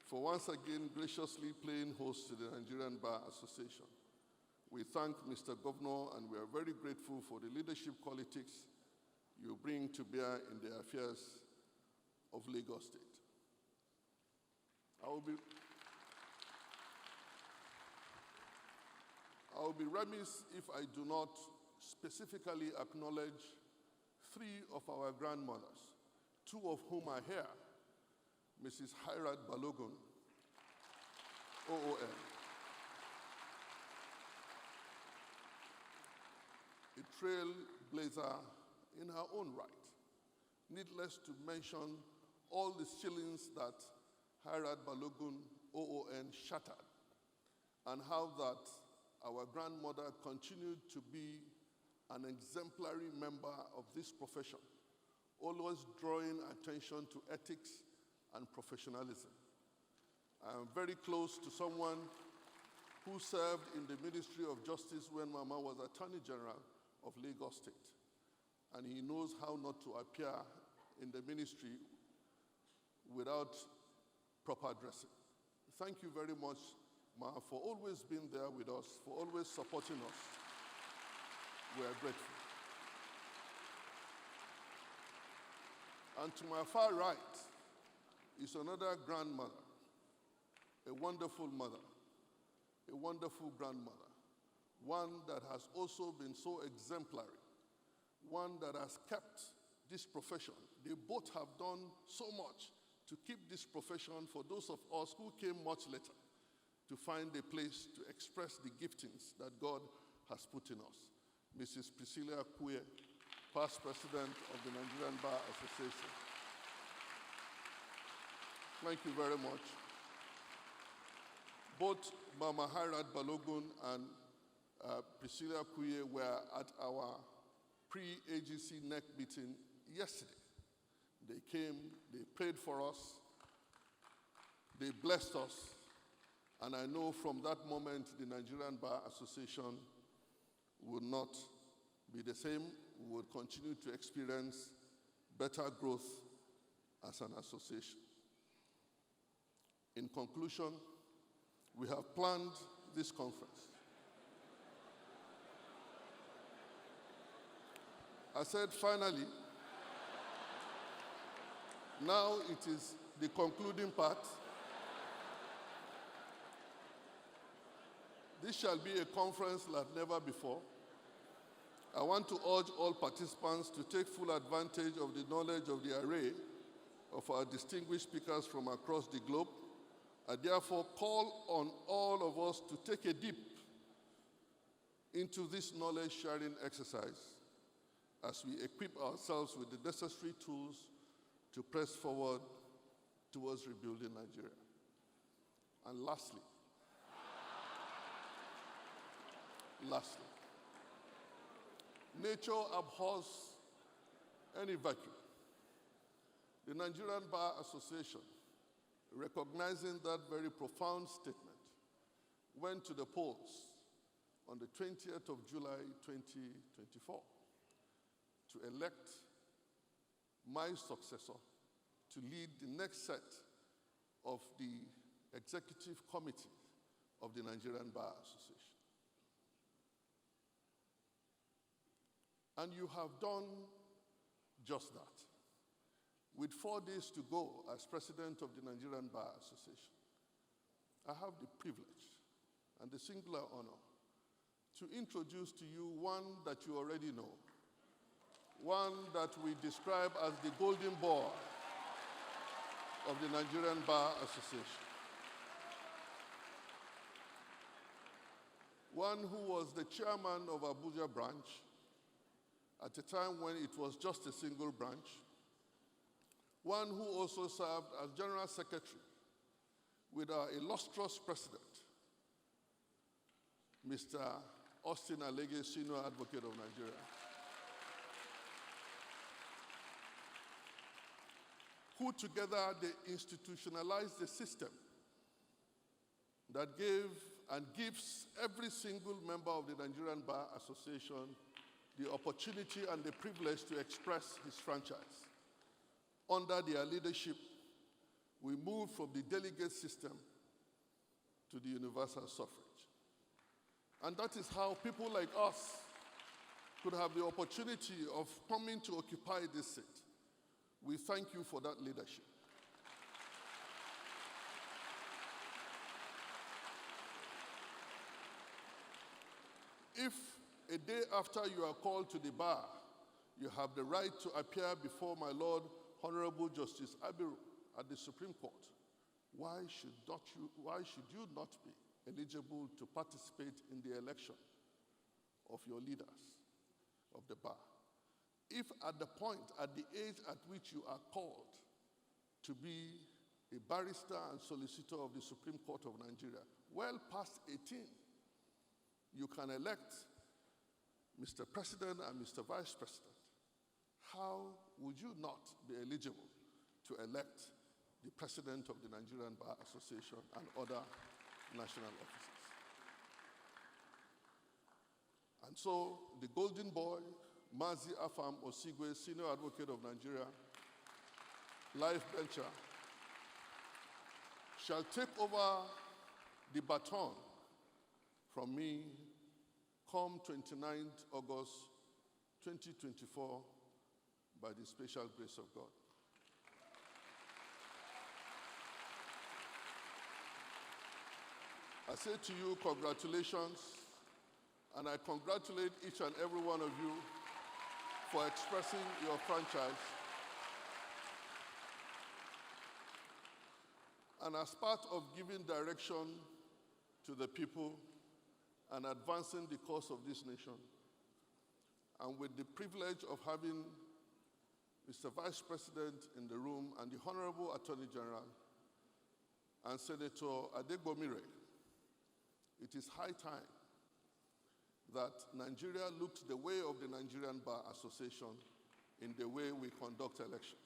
for once again graciously playing host to the Nigerian Bar Association. We thank Mr. Governor, and we are very grateful for the leadership qualities you bring to bear in the affairs of Lagos State. I will be remiss if I do not specifically acknowledge three of our grandmothers, two of whom are here, Mrs. Hairat Balogun, OON, a trailblazer in her own right. Needless to mention all the ceilings that Hairat Balogun, OON, shattered, and how that our grandmother continued to be an exemplary member of this profession, always drawing attention to ethics and professionalism. I am very close to someone who served in the Ministry of Justice when Mama was Attorney General of Lagos State, and he knows how not to appear in the ministry without proper dressing. Thank you very much, Ma, for always being there with us, for always supporting us. We are grateful. And to my far right is another grandmother, a wonderful mother, a wonderful grandmother, one that has also been so exemplary, one that has kept this profession. They both have done so much to keep this profession for those of us who came much later to find a place to express the giftings that God has put in us. Mrs. Priscilla Kuye, past president of the Nigerian Bar Association. Thank you very much. Both Mama Hairat Balogun and Priscilla Kuye were at our pre-AGC NEC meeting yesterday. They came, they prayed for us, they blessed us, and I know from that moment the Nigerian Bar Association would not be the same. We would continue to experience better growth as an association. In conclusion, we have planned this conference. I said finally. Now it is the concluding part. This shall be a conference like never before. I want to urge all participants to take full advantage of the knowledge of the array of our distinguished speakers from across the globe. I therefore call on all of us to take a dip into this knowledge-sharing exercise as we equip ourselves with the necessary tools to press forward towards rebuilding Nigeria. And lastly, nature abhors any vacuum. The Nigerian Bar Association, recognizing that very profound statement, went to the polls on the 20th of July, 2024, to elect my successor to lead the next set of the executive committee of the Nigerian Bar Association. And you have done just that. With 4 days to go as president of the Nigerian Bar Association, I have the privilege and the singular honor to introduce to you one that you already know, one that we describe as the golden boy of the Nigerian Bar Association. One who was the chairman of Abuja branch at a time when it was just a single branch. One who also served as general secretary with our illustrious president, Mr. Austin Alege, Senior Advocate of Nigeria, who together they institutionalized the system that gave and gives every single member of the Nigerian Bar Association the opportunity and the privilege to express his franchise. Under their leadership, we moved from the delegate system to the universal suffrage. And that is how people like us could have the opportunity of coming to occupy this seat. We thank you for that leadership. If a day after you are called to the bar, you have the right to appear before my Lord, Honorable Justice Abiru at the Supreme Court, why should you not be eligible to participate in the election of your leaders of the bar? If at the age at which you are called to be a barrister and solicitor of the Supreme Court of Nigeria, well past 18, you can elect Mr. President and Mr. Vice President, how would you not be eligible to elect the President of the Nigerian Bar Association and other national officers? And so the golden boy, Mazi Afam Osigwe, Senior Advocate of Nigeria, life bencher, shall take over the baton from me come 29th August 2024 by the special grace of God. I say to you, congratulations, and I congratulate each and every one of you for expressing your franchise. And as part of giving direction to the people and advancing the cause of this nation, and with the privilege of having Mr. Vice President in the room and the Honorable Attorney General and Senator Adegbomire, it is high time that Nigeria looked the way of the Nigerian Bar Association in the way we conduct elections.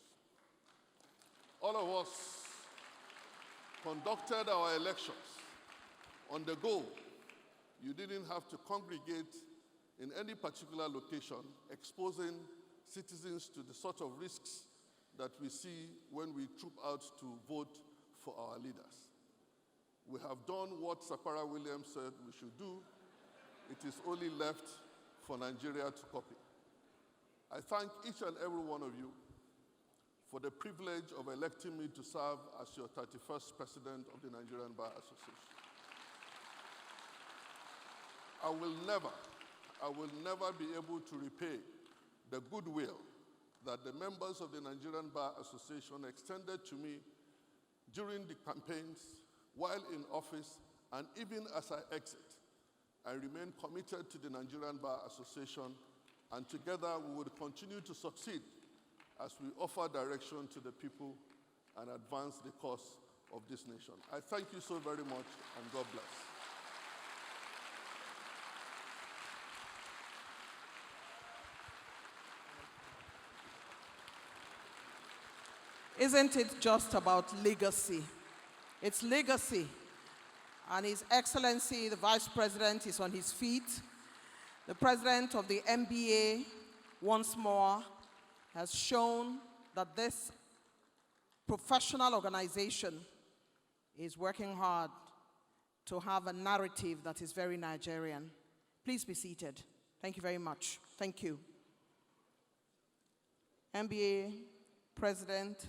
All of us conducted our elections on the go. You didn't have to congregate in any particular location, exposing citizens to the sort of risks that we see when we troop out to vote for our leaders. We have done what Sapara Williams said we should do. It is only left for Nigeria to copy. I thank each and every one of you for the privilege of electing me to serve as your 31st President of the Nigerian Bar Association. I will never be able to repay the goodwill that the members of the Nigerian Bar Association extended to me during the campaigns, while in office, and even as I exit. I remain committed to the Nigerian Bar Association, and together we will continue to succeed as we offer direction to the people and advance the cause of this nation. I thank you so very much, and God bless. Isn't it just about legacy? It's legacy. And His Excellency, the Vice President, is on his feet. The President of the NBA, once more, has shown that this professional organization is working hard to have a narrative that is very Nigerian. Please be seated. Thank you very much. Thank you. NBA President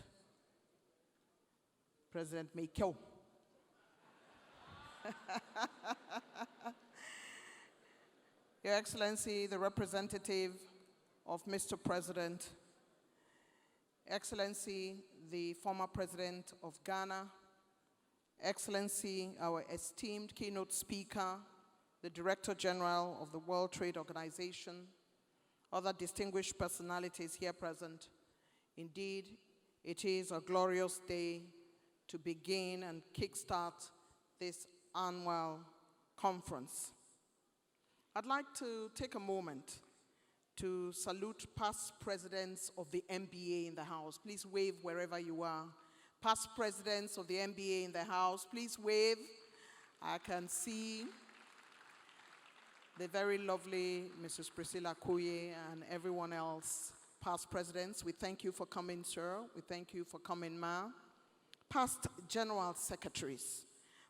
Meiko. Your Excellency, the representative of Mr. President, Excellency, the former President of Ghana, Excellency, our esteemed keynote speaker, the Director General of the World Trade Organization, other distinguished personalities here present. Indeed, it is a glorious day to begin and kickstart this annual conference. I'd like to take a moment to salute past presidents of the NBA in the house. Please wave wherever you are. Past presidents of the NBA in the house, please wave. I can see the very lovely Mrs. Priscilla Kuye and everyone else, past presidents. We thank you for coming, sir. We thank you for coming, ma. Past general secretaries.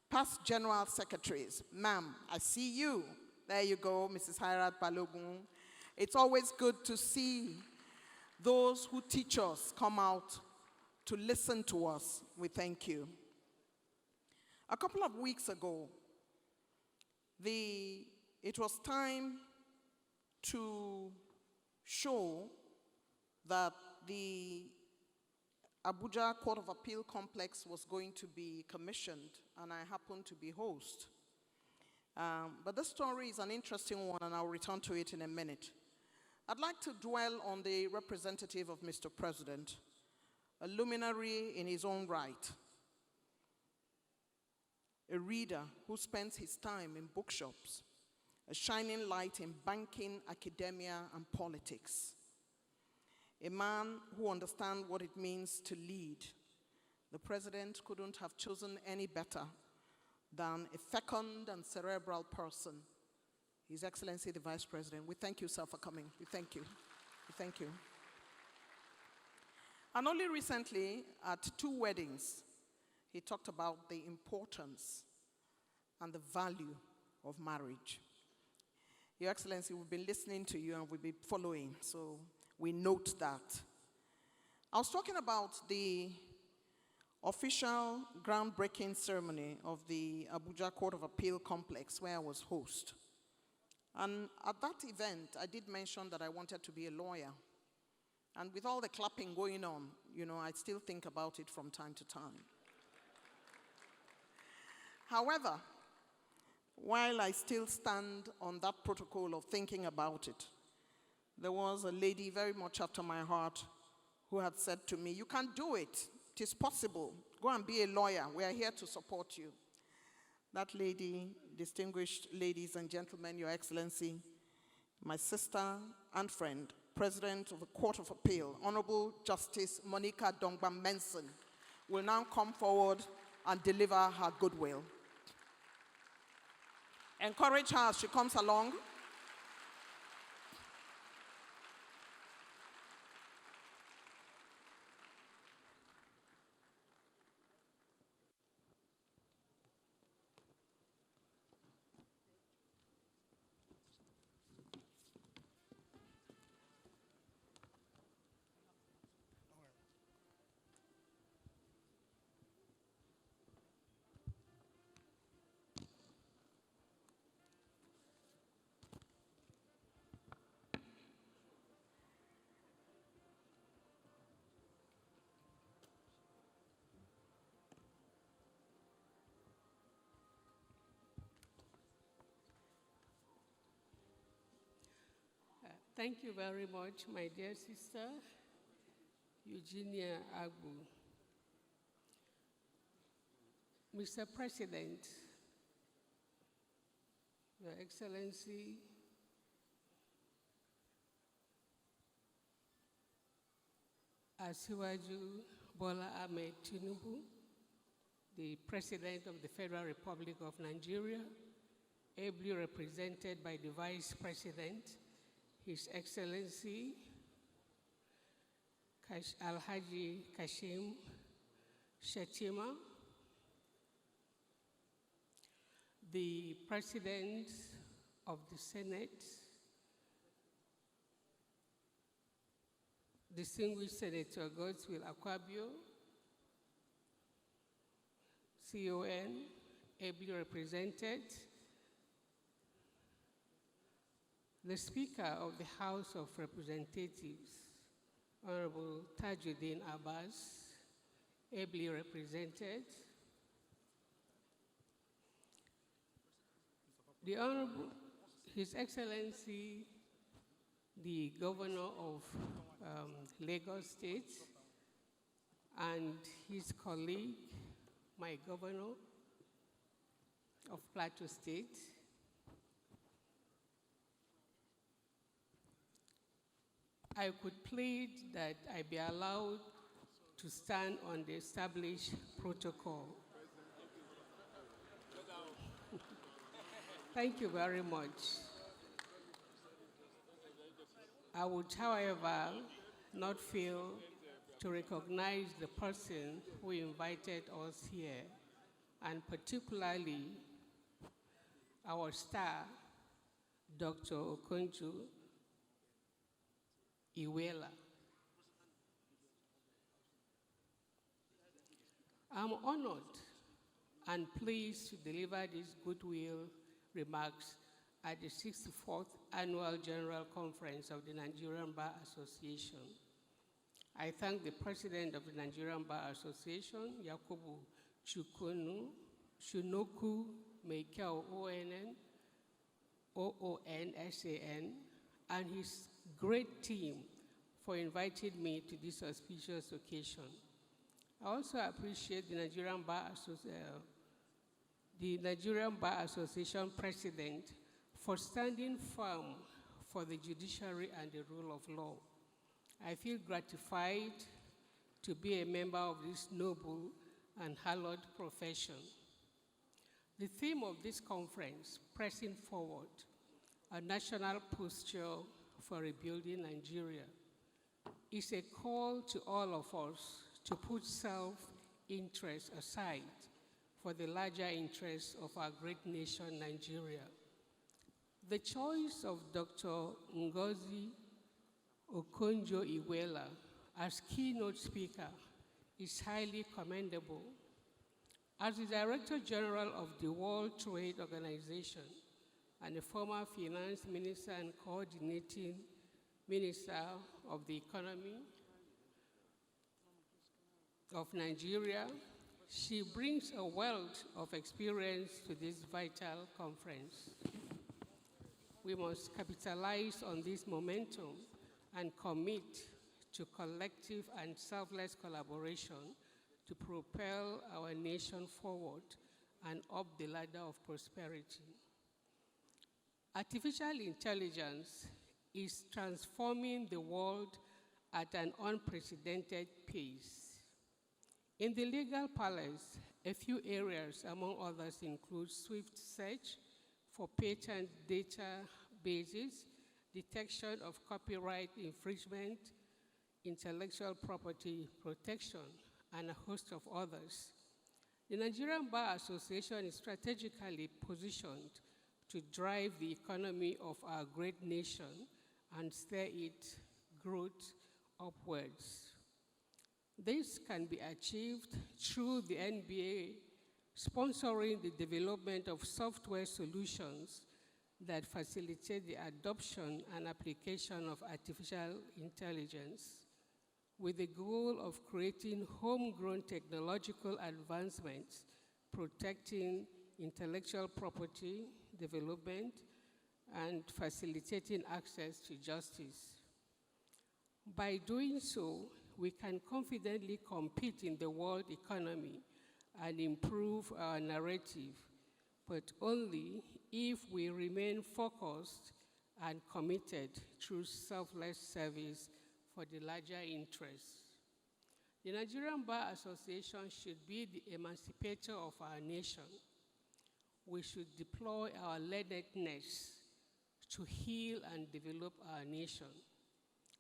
Past general secretaries. Ma'am, I see you. There you go, Mrs. Hirat Balogun. It's always good to see those who teach us come out to listen to us. We thank you. A couple of weeks ago, it was time to show that the Abuja Court of Appeal complex was going to be commissioned, and I happened to be host. But this story is an interesting one, and I'll return to it in a minute. I'd like to dwell on the representative of Mr. President, a luminary in his own right, a reader who spends his time in bookshops, a shining light in banking, academia, and politics, a man who understands what it means to lead. The president couldn't have chosen any better than a fecund and cerebral person, His Excellency the Vice President. We thank you, sir, for coming. We thank you. We thank you. And only recently, at 2 weddings, he talked about the importance and the value of marriage. Your Excellency, we've been listening to you and we'll be following, so we note that. I was talking about the official groundbreaking ceremony of the Abuja Court of Appeal complex where I was host. And at that event, I did mention that I wanted to be a lawyer. And with all the clapping going on, you know, I still think about it from time to time. However, while I still stand on that protocol of thinking about it, there was a lady very much after my heart who had said to me, "You can do it. It is possible. Go and be a lawyer. We are here to support you." That lady, distinguished ladies and gentlemen, Your Excellency, my sister and friend, President of the Court of Appeal, Honorable Justice Monica Dongba-Menson, will now come forward and deliver her goodwill. Encourage her as she comes along. Thank you very much, my dear sister, Eugenia Agbu. Mr. President, Your Excellency, Asiwaju Bola Ahmed Tinubu, the President of the Federal Republic of Nigeria, ably represented by the Vice President, His Excellency Alhaji Kashim Shettima, the President of the Senate, distinguished Senator Goodwill Akpabio, CON, ably represented, the Speaker of the House of Representatives, Honorable Tajuddin Abbas, ably represented, the Honorable, His Excellency, the Governor of Lagos State, and his colleague, my Governor of Plateau State, I could plead that I be allowed to stand on the established protocol. Thank you very much. I would, however, not fail to recognize the person who invited us here, and particularly our star, Dr. Okonjo Iweala. I'm honored and pleased to deliver these goodwill remarks at the 64th Annual General Conference of the Nigerian Bar Association. I thank the President of the Nigerian Bar Association, Yakubu Shunoku Meikao OONSAN, and his great team for inviting me to this auspicious occasion. I also appreciate the Nigerian Bar Association President for standing firm for the judiciary and the rule of law. I feel gratified to be a member of this noble and hallowed profession. The theme of this conference, Pressing Forward, a national posture for rebuilding Nigeria, is a call to all of us to put self-interest aside for the larger interests of our great nation, Nigeria. The choice of Dr. Ngozi Okonjo-Iweala as keynote speaker is highly commendable. As the Director General of the World Trade Organization and a former finance minister and coordinating minister of the economy of Nigeria, she brings a wealth of experience to this vital conference. We must capitalize on this momentum and commit to collective and selfless collaboration to propel our nation forward and up the ladder of prosperity. Artificial intelligence is transforming the world at an unprecedented pace. In the legal palace, a few areas, among others, include swift search for patent databases, detection of copyright infringement, intellectual property protection, and a host of others. The Nigerian Bar Association is strategically positioned to drive the economy of our great nation and steer its growth upwards. This can be achieved through the NBA sponsoring the development of software solutions that facilitate the adoption and application of artificial intelligence, with the goal of creating homegrown technological advancements, protecting intellectual property development, and facilitating access to justice. By doing so, we can confidently compete in the world economy and improve our narrative, but only if we remain focused and committed through selfless service for the larger interests. The Nigerian Bar Association should be the emancipator of our nation. We should deploy our learnedness to heal and develop our nation.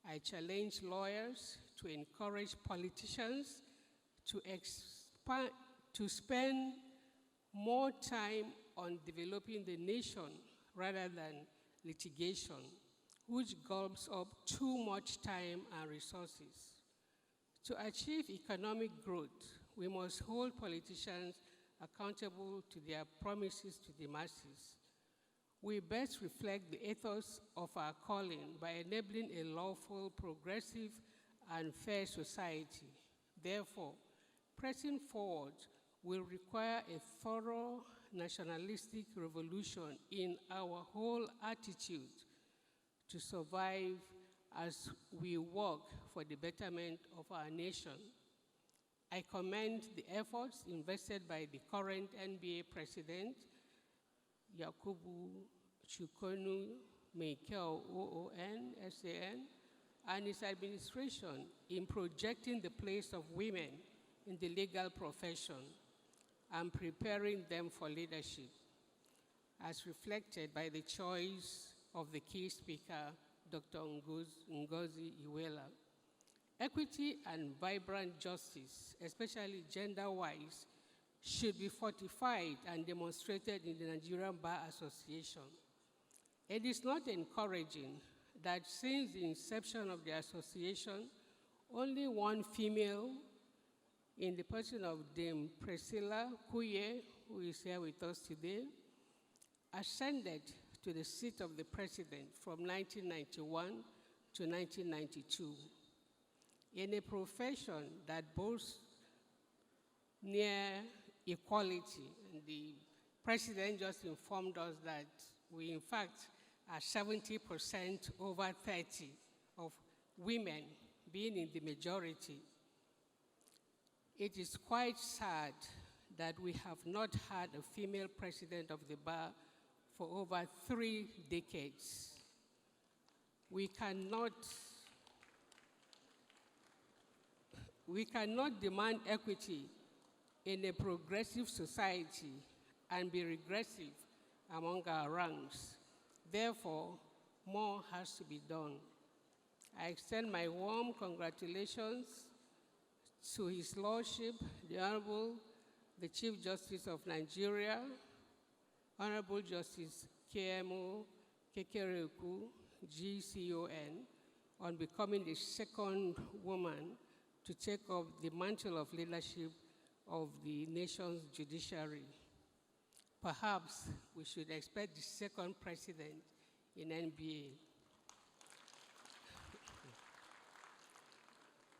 I challenge lawyers to encourage politicians to spend more time on developing the nation rather than litigation, which gulps up too much time and resources. To achieve economic growth, we must hold politicians accountable to their promises to the masses. We best reflect the ethos of our calling by enabling a lawful, progressive, and fair society. Therefore, pressing forward will require a thorough nationalistic revolution in our whole attitude to survive as we work for the betterment of our nation. I commend the efforts invested by the current NBA president, Yakubu Chukonu Meikao OONSAN, and his administration in projecting the place of women in the legal profession and preparing them for leadership, as reflected by the choice of the key speaker, Dr. Ngozi Iweala. Equity and vibrant justice, especially gender-wise, should be fortified and demonstrated in the Nigerian Bar Association. It is not encouraging that since the inception of the association, only one female, in the person of Dame Priscilla Kuye, who is here with us today, ascended to the seat of the president from 1991 to 1992. In a profession that boasts near equality, and the president just informed us that we, in fact, are 70% over 30 of women being in the majority. It is quite sad that we have not had a female president of the bar for over 3 decades. We cannot demand equity in a progressive society and be regressive among our ranks. Therefore, more has to be done. I extend my warm congratulations to His Lordship, the Honorable, the Chief Justice of Nigeria, Honorable Justice KMO Kekereku, GCON, on becoming the second woman to take up the mantle of leadership of the nation's judiciary. Perhaps we should expect the second president in NBA.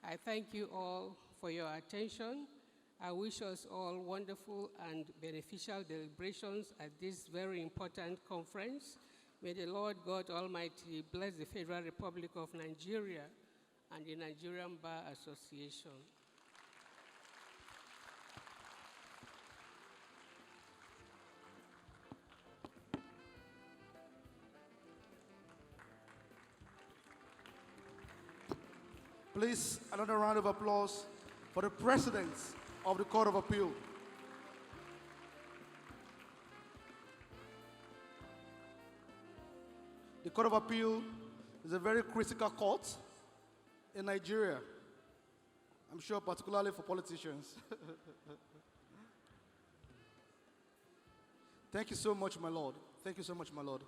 I thank you all for your attention. I wish us all wonderful and beneficial deliberations at this very important conference. May the Lord God Almighty bless the Federal Republic of Nigeria and the Nigerian Bar Association. Please, another round of applause for the presidents of the Court of Appeal. The Court of Appeal is a very critical court in Nigeria. I'm sure particularly for politicians. Thank you so much, my Lord. Thank you so much, my Lord.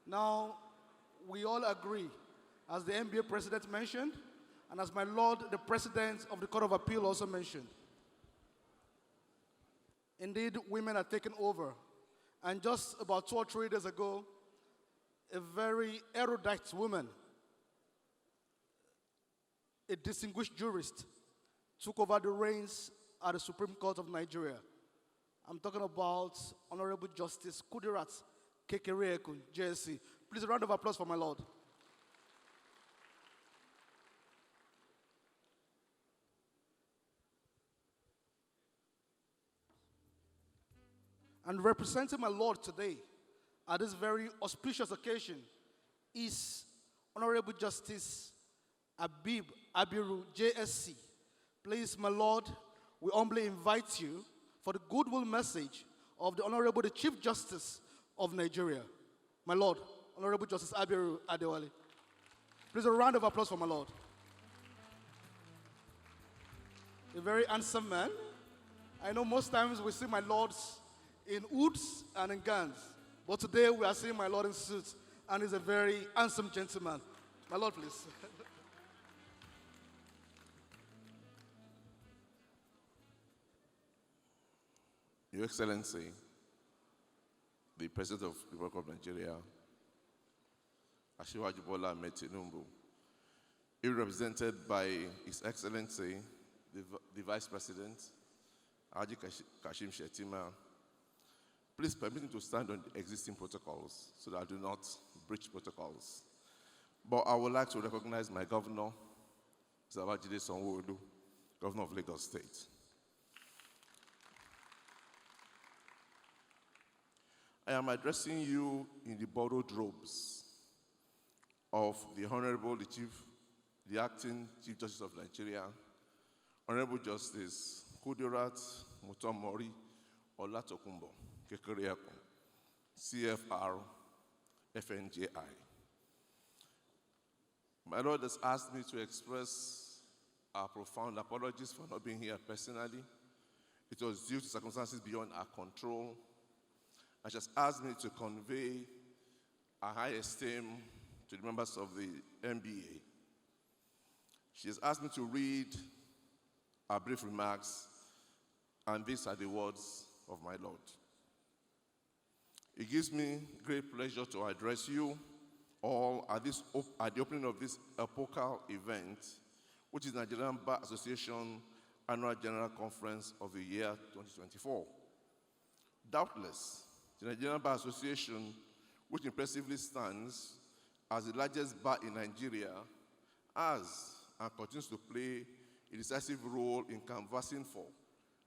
Now, we all agree, as the NBA president mentioned, and as my Lord, the President of the Court of Appeal also mentioned. Indeed, women are taking over. And just about 2 or 3 days ago, a very erudite woman, a distinguished jurist, took over the reins at the Supreme Court of Nigeria. I'm talking about Honorable Justice Kudirat Kekereku, JSC. Please, a round of applause for my Lord. And representing my Lord today at this very auspicious occasion is Honorable Justice Abib Abiru, JSC. Please, my Lord, we humbly invite you for the goodwill message of the Honorable the Chief Justice of Nigeria. My Lord, Honorable Justice Abiru Adewale. Please, a round of applause for my Lord. A very handsome man. I know most times we see my lords in hoods and in gowns. But today we are seeing my Lord in suits, and he's a very handsome gentleman. My Lord, please. Your Excellency, the President of the Republic of Nigeria, Asiwaju Bola Ahmed Tinubu, represented by His Excellency, the Vice President, Haji Kashim Shettima. Please permit me to stand on the existing protocols so that I do not breach protocols. But I would like to recognize my governor, Mr. Babajide Sanwo-Olu, Governor of Lagos State. I am addressing you in the borrowed robes of the Honorable the Acting Chief Justice of Nigeria, Honorable Justice Kudirat Mutomori Olatokunbo Kekereku, CFR FNJI. My Lord has asked me to express our profound apologies for not being here personally. It was due to circumstances beyond our control. And she has asked me to convey our high esteem to the members of the MBA. She has asked me to read our brief remarks, and these are the words of my Lord. It gives me great pleasure to address you all at the opening of this epochal event, which is Nigerian Bar Association Annual General Conference of the year 2024. Doubtless, the Nigerian Bar Association, which impressively stands as the largest bar in Nigeria, has and continues to play a decisive role in canvassing for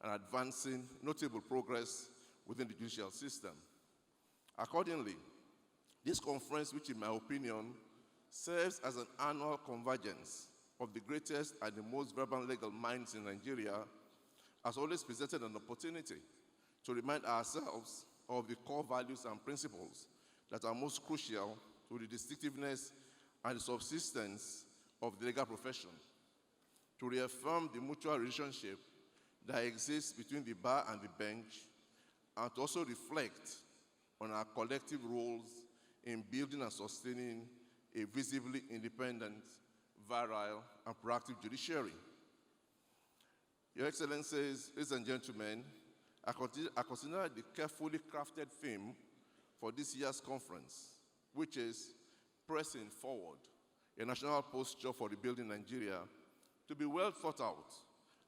and advancing notable progress within the judicial system. Accordingly, this conference, which in my opinion serves as an annual convergence of the greatest and the most vibrant legal minds in Nigeria, has always presented an opportunity to remind ourselves of the core values and principles that are most crucial to the distinctiveness and the subsistence of the legal profession, to reaffirm the mutual relationship that exists between the bar and the bench, and to also reflect on our collective roles in building and sustaining a visibly independent, virile, and proactive judiciary. Your Excellencies, ladies and gentlemen, I consider the carefully crafted theme for this year's conference, which is pressing forward, a national posture for rebuilding Nigeria, to be well thought out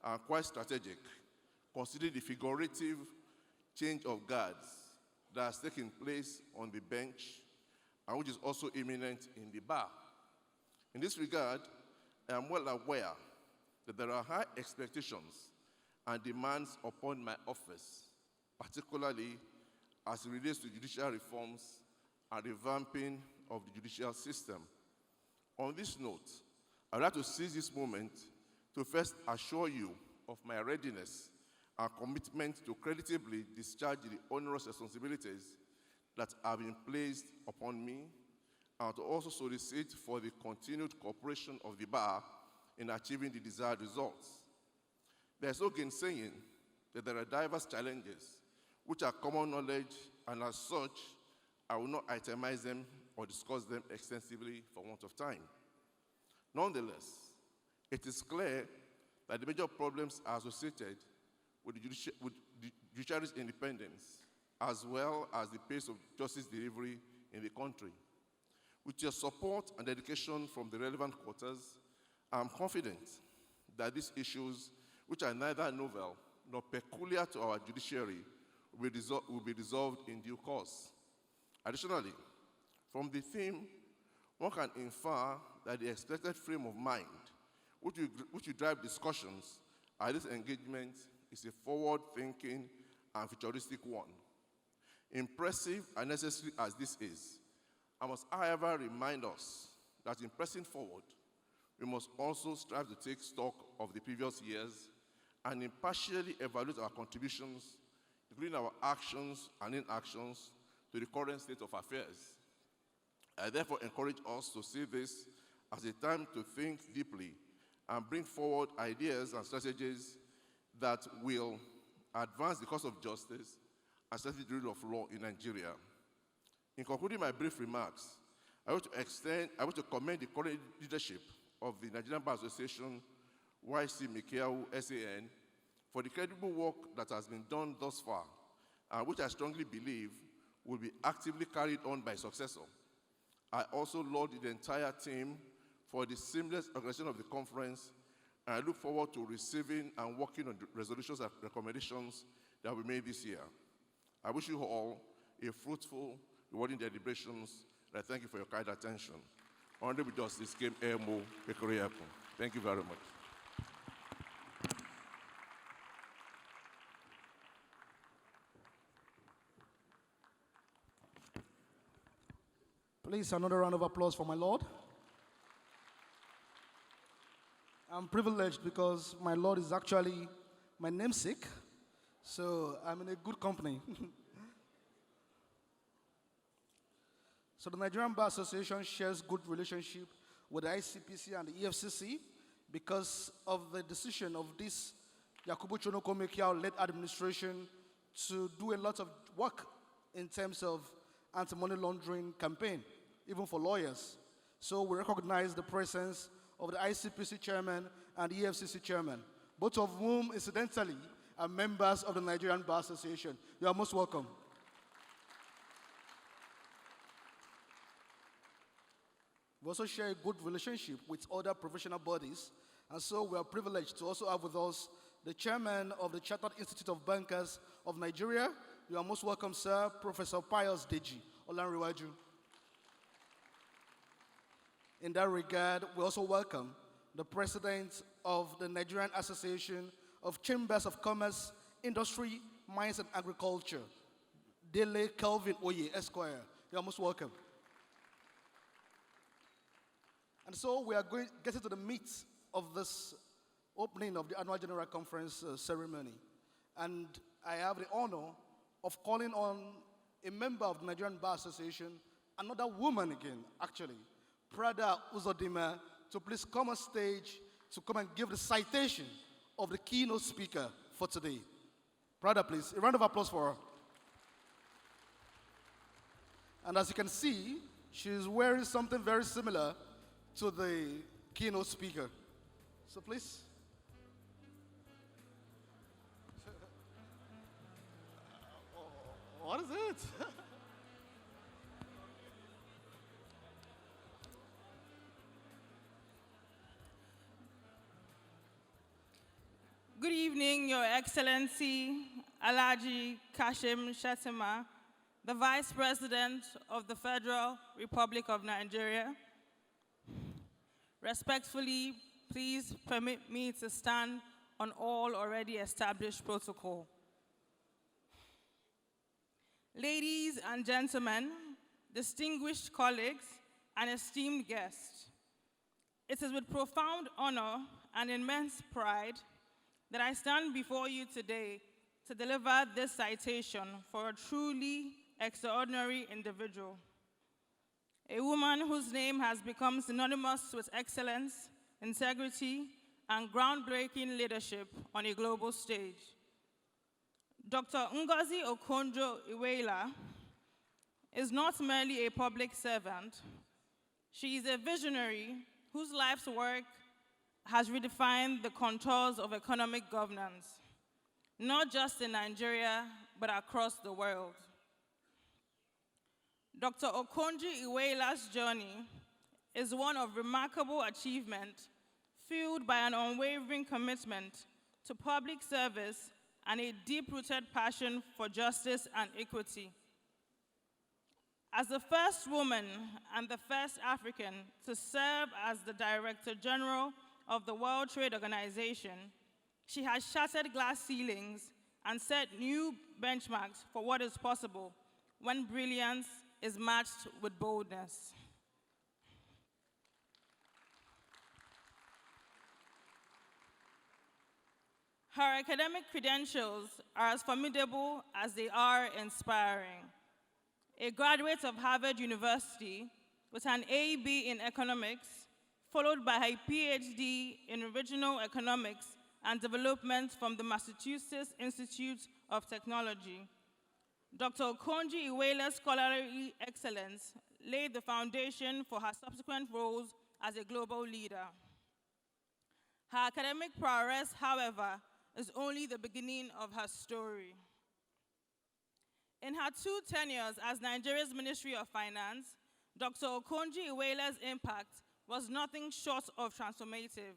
and quite strategic, considering the figurative change of guards that has taken place on the bench and which is also imminent in the bar. In this regard, I am well aware that there are high expectations and demands upon my office, particularly as it relates to judicial reforms and revamping of the judicial system. On this note, I would like to seize this moment to first assure you of my readiness and commitment to creditably discharge the onerous responsibilities that have been placed upon me, and to also solicit for the continued cooperation of the bar in achieving the desired results. There is no gainsaying that there are diverse challenges which are common knowledge, and as such, I will not itemize them or discuss them extensively for want of time. Nonetheless, it is clear that the major problems are associated with the judiciary's independence, as well as the pace of justice delivery in the country. With your support and dedication from the relevant quarters, I am confident that these issues, which are neither novel nor peculiar to our judiciary, will be resolved in due course. Additionally, from the theme, one can infer that the expected frame of mind which will drive discussions at this engagement is a forward-thinking and futuristic one. Impressive and necessary as this is, I must, however, remind us that in pressing forward, we must also strive to take stock of the previous years and impartially evaluate our contributions, including our actions and inactions, to the current state of affairs. I therefore encourage us to see this as a time to think deeply and bring forward ideas and strategies that will advance the cause of justice and strengthen the rule of law in Nigeria. In concluding my brief remarks, I want to commend the current leadership of the Nigerian Bar Association, YC Mikiau SAN, for the credible work that has been done thus far, and which I strongly believe will be actively carried on by successor. I also laud the entire team for the seamless organization of the conference, and I look forward to receiving and working on the resolutions and recommendations that we made this year. I wish you all a fruitful, rewarding deliberations, and I thank you for your kind attention. Honorable Justice Kim Emo Ekoriapo. Thank you very much. Please, another round of applause for my Lord. I'm privileged because my Lord is actually my namesake, so I'm in a good company. So the Nigerian Bar Association shares good relationship with the ICPC and the EFCC because of the decision of this Yakubu Chonoko Mekiao-led administration to do a lot of work in terms of anti-money laundering campaign. even for lawyers. So we recognize the presence of the ICPC chairman and the EFCC chairman, both of whom, incidentally, are members of the Nigerian Bar Association. You are most welcome. We also share a good relationship with other professional bodies, and so we are privileged to also have with us the chairman of the Chartered Institute of Bankers of Nigeria. You are most welcome, sir, Professor Pius Deji Olanrewaju. In that regard, we also welcome the president of the Nigerian Association of Chambers of Commerce, Industry, Mines and Agriculture, Dele Kelvin Oye, Esquire. You are most welcome. And so we are getting to the meat of this opening of the annual General Conference ceremony. And I have the honor of calling on a member of the Nigerian Bar Association, another woman again, actually, Prada Uzodima, to please come on stage to come and give the citation of the keynote speaker for today. Prada, please, a round of applause for her. And as you can see, she's wearing something very similar to the keynote speaker. So please. What is it? Good evening, Your Excellency Alhaji Kashim Shettima, the Vice President of the Federal Republic of Nigeria. Respectfully, please permit me to stand on all already established protocol. Ladies and gentlemen, distinguished colleagues, and esteemed guests, it is with profound honor and immense pride that I stand before you today to deliver this citation for a truly extraordinary individual. A woman whose name has become synonymous with excellence, integrity, and groundbreaking leadership on a global stage. Dr. Ngozi Okonjo-Iweala is not merely a public servant. She is a visionary whose life's work has redefined the contours of economic governance, not just in Nigeria, but across the world. Dr. Okonjo-Iweala's journey is one of remarkable achievement, fueled by an unwavering commitment to public service and a deep-rooted passion for justice and equity. As the first woman and the first African to serve as the Director General of the World Trade Organization, she has shattered glass ceilings and set new benchmarks for what is possible when brilliance is matched with boldness. Her academic credentials are as formidable as they are inspiring. A graduate of Harvard University with an AB in economics, followed by a PhD in regional economics and development from the Massachusetts Institute of Technology. Dr. Okonjo-Iweala's scholarly excellence laid the foundation for her subsequent roles as a global leader. Her academic prowess, however, is only the beginning of her story. In her 2 tenures as Nigeria's Ministry of Finance, Dr. Okonjo-Iweala's impact was nothing short of transformative.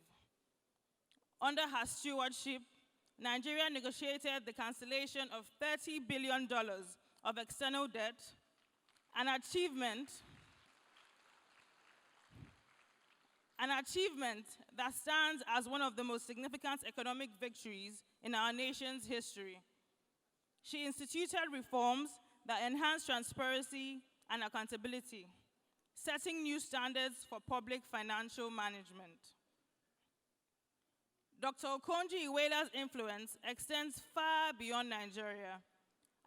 Under her stewardship, Nigeria negotiated the cancellation of $30 billion of external debt, an achievement that stands as one of the most significant economic victories in our nation's history. She instituted reforms that enhance transparency and accountability, setting new standards for public financial management. Dr. Okonjo-Iweala's influence extends far beyond Nigeria.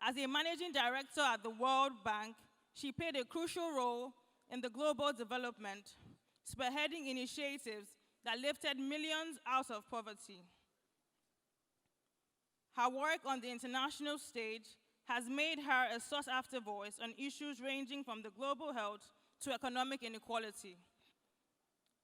As a managing director at the World Bank, she played a crucial role in the global development, spearheading initiatives that lifted millions out of poverty. Her work on the international stage has made her a sought-after voice on issues ranging from the global health to economic inequality.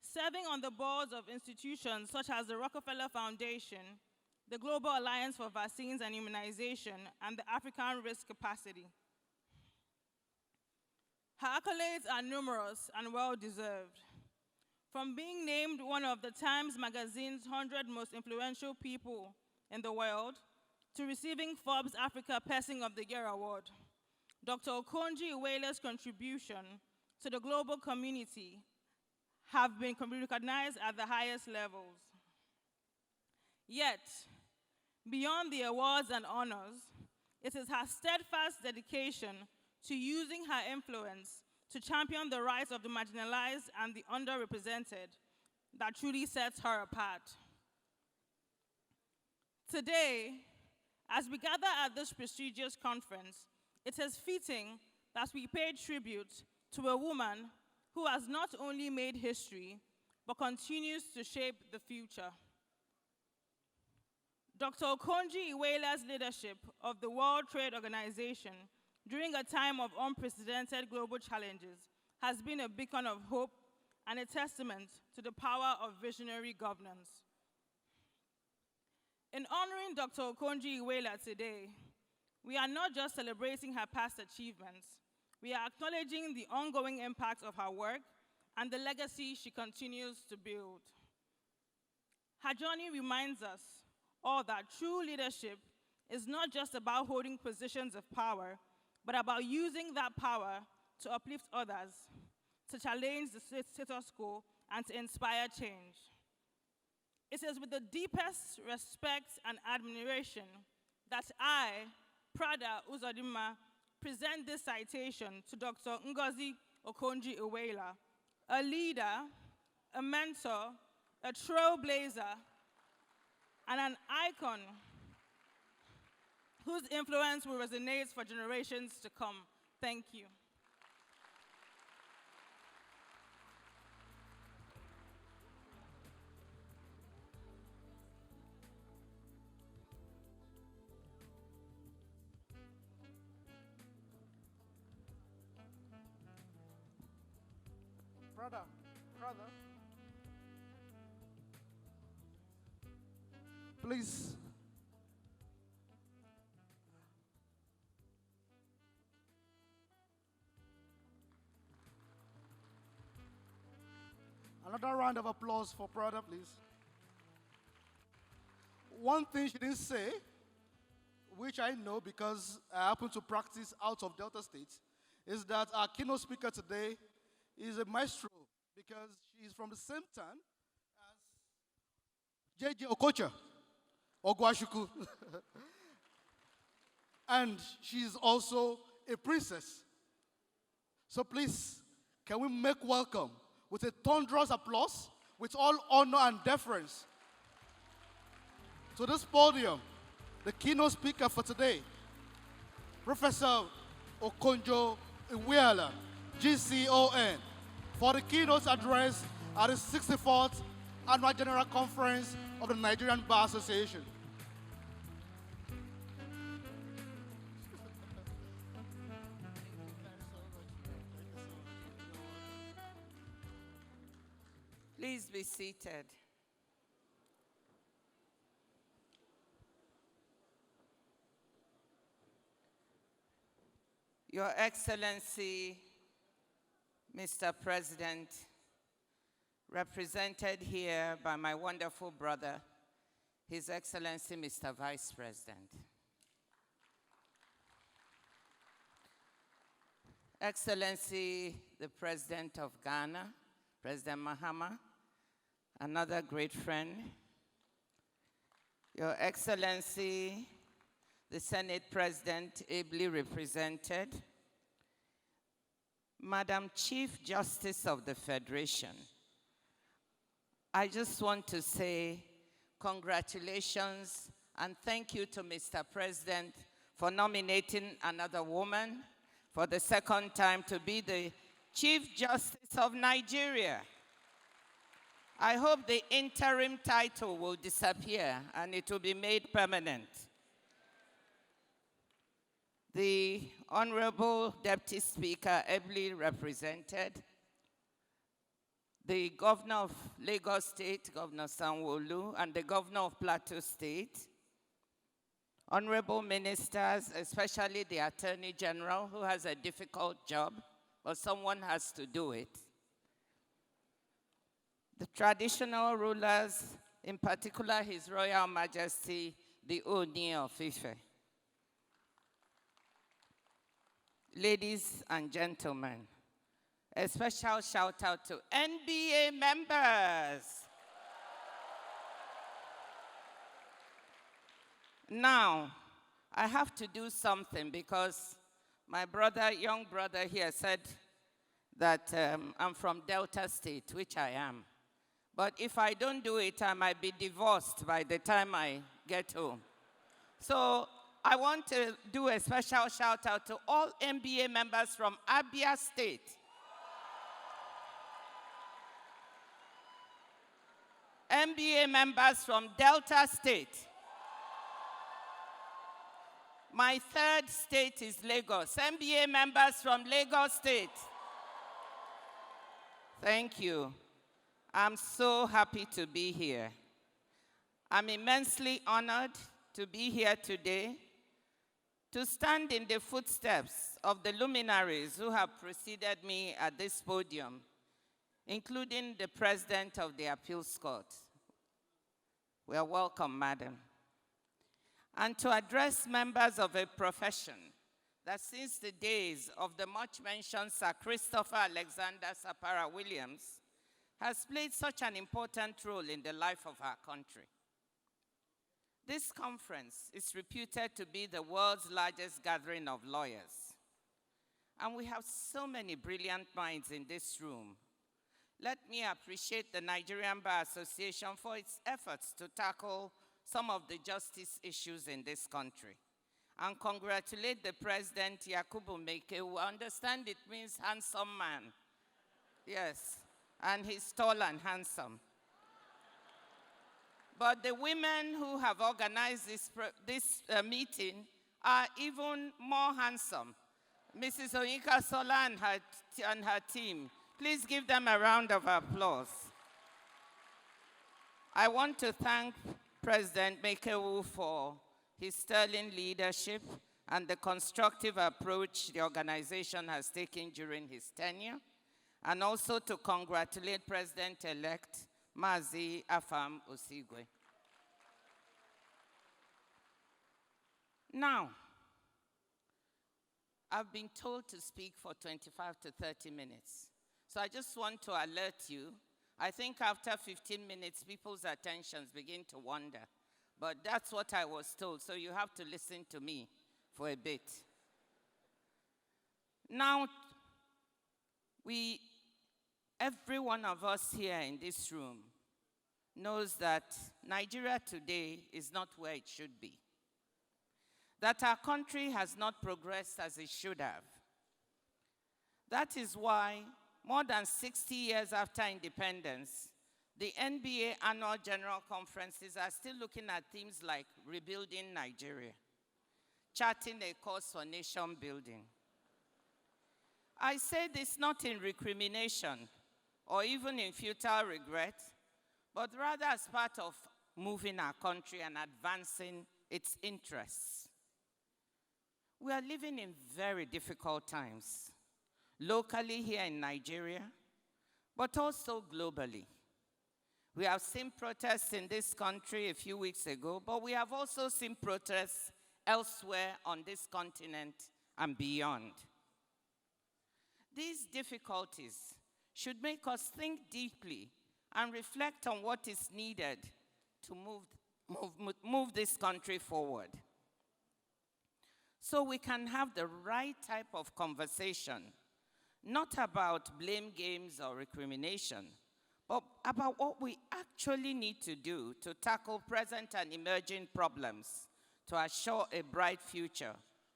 Serving on the boards of institutions such as the Rockefeller Foundation, the Global Alliance for Vaccines and Immunization, and the African Risk Capacity. Her accolades are numerous and well-deserved. From being named one of the Times Magazine's 100 most influential people in the world, to receiving Forbes Africa Person of the Year award, Dr. Okonjo-Iweala's contribution to the global community have been recognized at the highest levels. Yet, beyond the awards and honors, it is her steadfast dedication to using her influence to champion the rights of the marginalized and the underrepresented that truly sets her apart. Today, as we gather at this prestigious conference, it is fitting that we pay tribute to a woman who has not only made history, but continues to shape the future. Dr. Okonjo-Iweala's leadership of the World Trade Organization during a time of unprecedented global challenges has been a beacon of hope and a testament to the power of visionary governance. In honoring Dr. Okonjo-Iweala today, we are not just celebrating her past achievements, we are acknowledging the ongoing impact of her work and the legacy she continues to build. Her journey reminds us all that true leadership is not just about holding positions of power, but about using that power to uplift others, to challenge the status quo, and to inspire change. It is with the deepest respect and admiration that I, Prada Uzodinma, present this citation to Dr. Ngozi Okonjo-Iweala, a leader, a mentor, a trailblazer, and an icon whose influence will resonate for generations to come. Thank you. Brother, please. Another round of applause for Prada, please. One thing she didn't say, which I know because I happen to practice out of Delta State, is that our keynote speaker today is a maestro because she is from the same town as J.J. Okocha, Ogwashuku. And she's also a princess. So please, can we make welcome with a thunderous applause, with all honor and deference, to this podium, the keynote speaker for today, Professor Okonjo-Iweala, GCON, for the keynote address at the 64th Annual General Conference of the Nigerian Bar Association. Please be seated. Your Excellency, Mr. President, represented here by my wonderful brother, His Excellency, Mr. Vice President. Excellency, the President of Ghana, President Mahama, another great friend. Your Excellency, the Senate President, ably represented. Madam Chief Justice of the Federation, I just want to say congratulations and thank you to Mr. President for nominating another woman for the second time to be the Chief Justice of Nigeria. I hope the interim title will disappear and it will be made permanent. the Honorable Deputy Speaker, ably represented, the Governor of Lagos State, Governor Sanwo-Olu, and the Governor of Plateau State, honorable ministers, especially the Attorney General, who has a difficult job, but someone has to do it, the traditional rulers, in particular His Royal Majesty, the Ooni of Ife. Ladies and gentlemen, a special shout out to NBA members. Now, I have to do something because my brother, young brother here said that I'm from Delta State, which I am. But if I don't do it, I might be divorced by the time I get home. So I want to do a special shout out to all NBA members from Abia State. NBA members from Delta State. My third state is Lagos. NBA members from Lagos State. Thank you. I'm so happy to be here. I'm immensely honored to be here today to stand in the footsteps of the luminaries who have preceded me at this podium, including the President of the Appeals Court. We are welcome, Madam. And to address members of a profession that since the days of the much-mentioned Sir Christopher Alexander Sapara Williams has played such an important role in the life of our country. This conference is reputed to be the world's largest gathering of lawyers. And we have so many brilliant minds in this room. Let me appreciate the Nigerian Bar Association for its efforts to tackle some of the justice issues in this country. And congratulate the President, Yakubu Meke, who I understand it means handsome man. Yes, and he's tall and handsome. But the women who have organized this meeting are even more handsome. Mrs. Oyinka Sola and her team. Please give them a round of applause. I want to thank President Mekewu for his sterling leadership and the constructive approach the organization has taken during his tenure, and also to congratulate President-elect Mazi Afam Osigwe. Now, I've been told to speak for 25 to 30 minutes. So I just want to alert you. I think after 15 minutes, people's attentions begin to wander. But that's what I was told, so you have to listen to me for a bit. Now, every one of us here in this room knows that Nigeria today is not where it should be. That our country has not progressed as it should have. That is why, more than 60 years after independence, the NBA annual general conferences are still looking at themes like rebuilding Nigeria, charting a course for nation building. I say this not in recrimination or even in futile regret, but rather as part of moving our country and advancing its interests. We are living in very difficult times, locally here in Nigeria, but also globally. We have seen protests in this country a few weeks ago, but we have also seen protests elsewhere on this continent and beyond. These difficulties should make us think deeply and reflect on what is needed to move this country forward. So we can have the right type of conversation, not about blame games or recrimination, but about what we actually need to do to tackle present and emerging problems to assure a bright future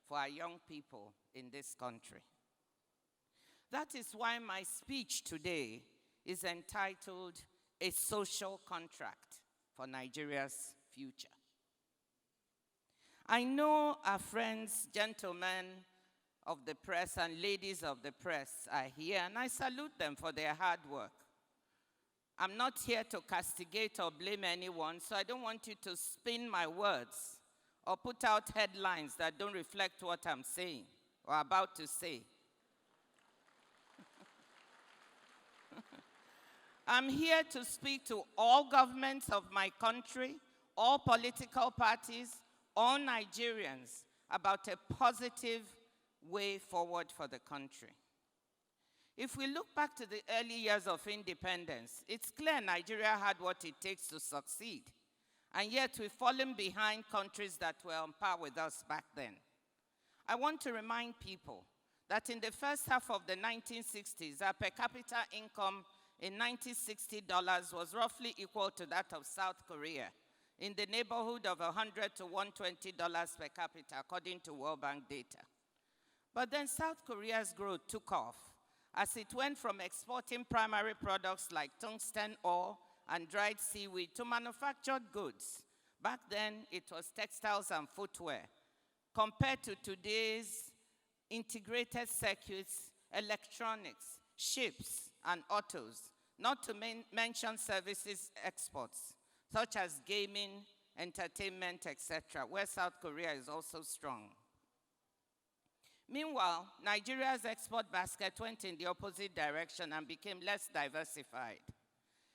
for our young people in this country. That is why my speech today is entitled, A Social Contract for Nigeria's Future. I know our friends, gentlemen of the press and ladies of the press are here, and I salute them for their hard work. I'm not here to castigate or blame anyone, so I don't want you to spin my words or put out headlines that don't reflect what I'm saying or about to say. I'm here to speak to all governments of my country, all political parties, all Nigerians about a positive way forward for the country. If we look back to the early years of independence, it's clear Nigeria had what it takes to succeed, and yet we've fallen behind countries that were on par with us back then. I want to remind people that in the first half of the 1960s, our per capita income in $1960 was roughly equal to that of South Korea, in the neighborhood of $100 to $120 per capita, according to World Bank data. But then South Korea's growth took off as it went from exporting primary products like tungsten ore and dried seaweed to manufactured goods. Back then, it was textiles and footwear. Compared to today's integrated circuits, electronics, ships, and autos, not to mention services exports, such as gaming, entertainment, etc., where South Korea is also strong. Meanwhile, Nigeria's export basket went in the opposite direction and became less diversified.